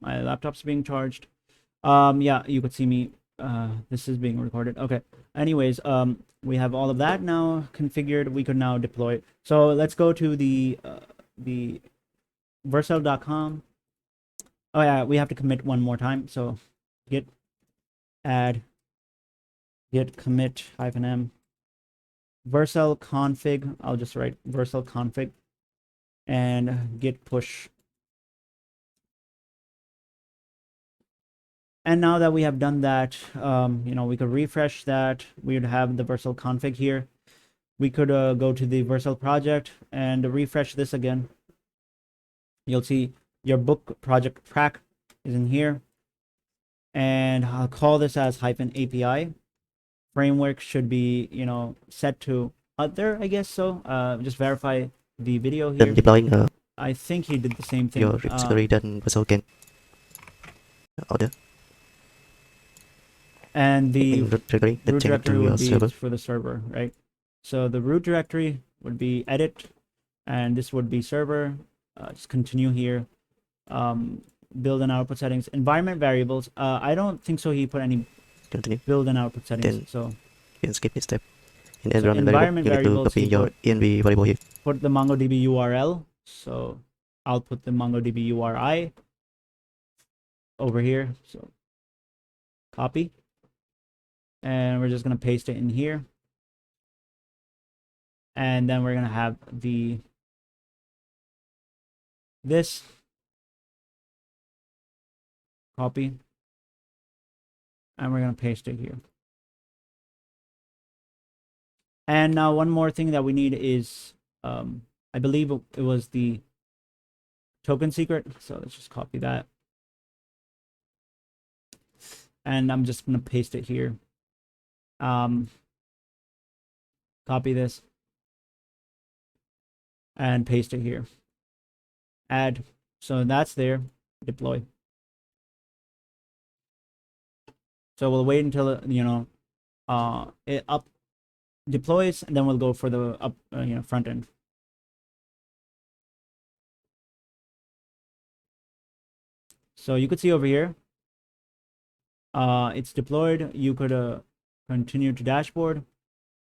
my laptop's being charged. Yeah, you could see me This is being recorded. Okay. Anyways, we have all of that now configured. We could now deploy it. So let's go to the vercel.com. Oh yeah, we have to commit one more time. So git add git commit -m vercel config. I'll just write vercel config and git push. And now that we have done that, we could refresh that. We would have the vercel config here. We could go to the vercel project and refresh this again. You'll see your book project track is in here. And I'll call this as -API. Framework should be, set to other, I guess so. Just verify the video here. Then deploying I think he did the same thing. your repository then Vercel can order. And the root directory, then root change it to directory your would be server. for the server, right? So the root directory would be edit, and this would be server. Just continue here. Build and output settings. Environment variables. I don't think so he put any Continue. build and output settings. Then So you can skip this step. In So environment variable, you need to copy he your put- env variable here. put the MongoDB URL. So I'll put the MongoDB URI over here. So copy. And we're just going to paste it in here. And then we're going to have this copy. And we're going to paste it here. And now one more thing that we need is, I believe it was the token secret. So let's just copy that. And I'm just going to paste it here. Copy this and paste it here. Add. So that's there. Deploy. So we'll wait until it up deploys, and then we'll go for the up front end. So you could see over here, it's deployed. You could continue to dashboard,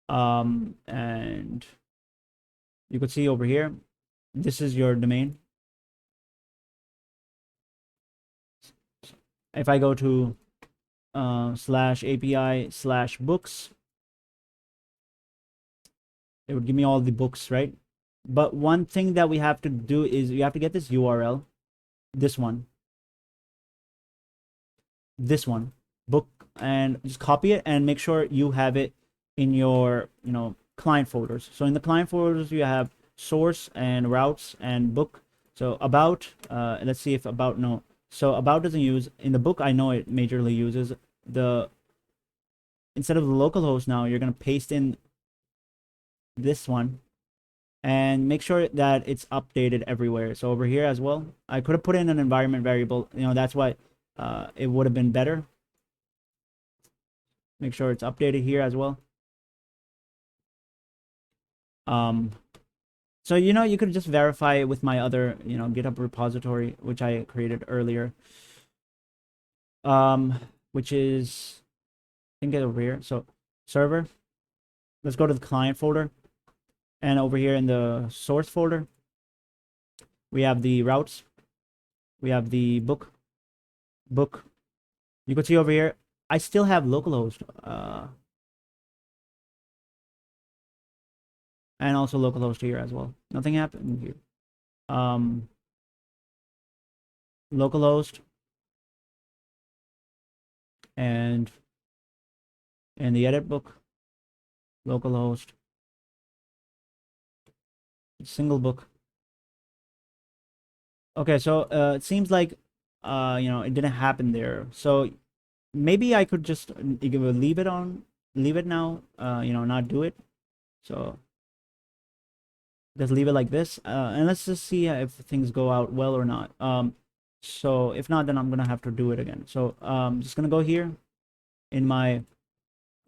and you could see over here, this is your domain. If I go to /API/books, it would give me all the books, right? But one thing that we have to do is you have to get this URL, this one, book, and just copy it and make sure you have it in your client folders. So in the client folders you have source and routes and book. So about, let's see if about, no. So about doesn't use. In the book, I know it majorly uses the, instead of the localhost now, you're going to paste in this one and make sure that it's updated everywhere. So over here as well, I could have put in an environment variable. That's why it would have been better. Make sure it's updated here as well. So you could just verify it with my other GitHub repository, which I created earlier, which is, I think, over here. So server, let's go to the client folder, and over here in the source folder we have the routes, we have the book. You could see over here I still have localhost, and also localhost here as well. Nothing happened here. Localhost, and in the edit book, localhost, single book. Okay, so it seems like it didn't happen there. So maybe I could just leave it now, not do it. So just leave it like this, and let's just see if things go out well or not. So if not, then I'm gonna have to do it again. So just gonna go here in my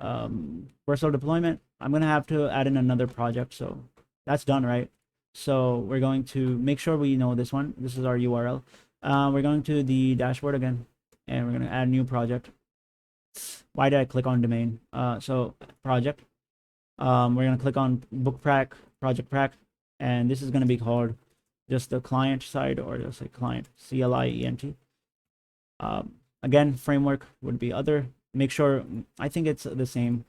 Vercel deployment. I'm gonna have to add in another project. So that's done, right? So we're going to make sure we know this one. This is our URL. We're going to the dashboard again, and we're gonna add a new project. Why did I click on domain? So project. We're gonna click on project prac, and this is gonna be called just the client side, or just a client, CLIENT. Again, framework would be other. Make sure, I think it's the same.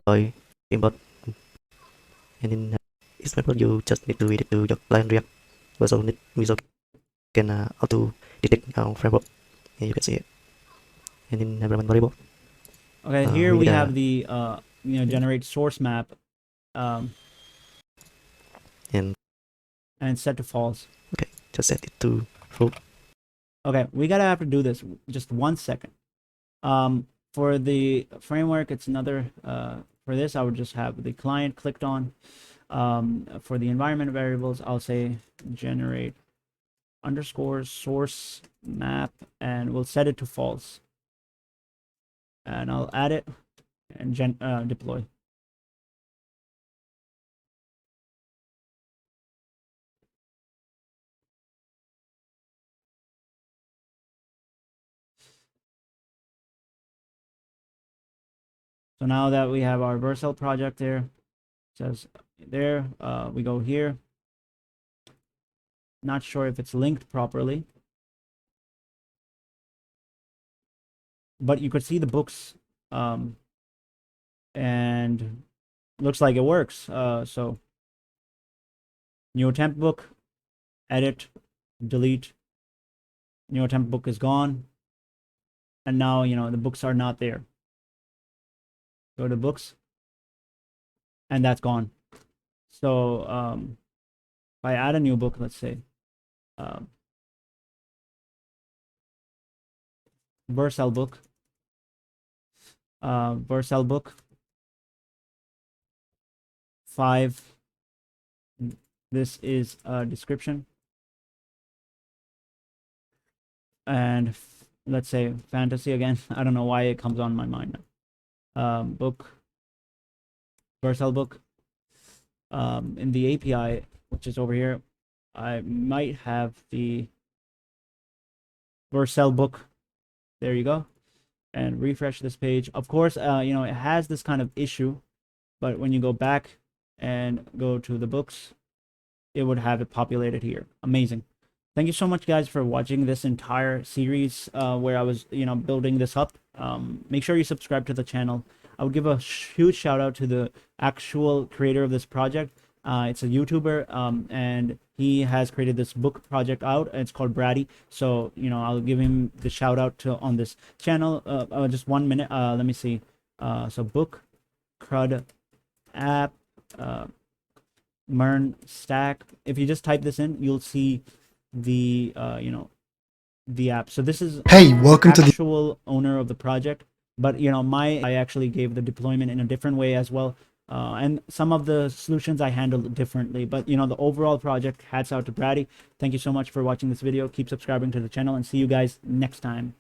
Rồi import, and in example you just need to read it to your client React. Also need visual can auto detect our framework. Here you can see it. And in environment variable. Okay, here we have the generate source map, and it's set to false. Okay, just set it to true. Okay, we gotta have to do this. Just 1 second. For the framework, it's another. For this, I would just have the client clicked on. For the environment variables, I'll say generate underscore source map, and we'll set it to false. And I'll add it and deploy. So now that we have our Vercel project there, it says there, we go here. Not sure if it's linked properly, but you could see the books, and looks like it works. So new temp book, edit, delete. New temp book is gone, and now the books are not there. Go to books, and that's gone. So if I add a new book, let's say Vercel book, Vercel book 5. This is a description, and let's say fantasy again. I don't know why it comes on my mind now. Book, Vercel book. In the API, which is over here, I might have the Vercel book. There you go. And refresh this page. Of course, it has this kind of issue, but when you go back and go to the books, it would have it populated here. Amazing. Thank you so much, guys, for watching this entire series where I was, building this up. Make sure you subscribe to the channel. I would give a huge shout out to the actual creator of this project. It's a YouTuber, and he has created this book project out. It's called Brady. So, I'll give him the shout out on this channel. Just 1 minute. Let me see. So book, CRUD, app, MERN stack. If you just type this in, you'll see the the app. So this is welcome to the actual owner of the project, but I actually gave the deployment in a different way as well, and some of the solutions I handled differently, but the overall project, hats out to Brady. Thank you so much for watching this video. Keep subscribing to the channel, and see you guys next time.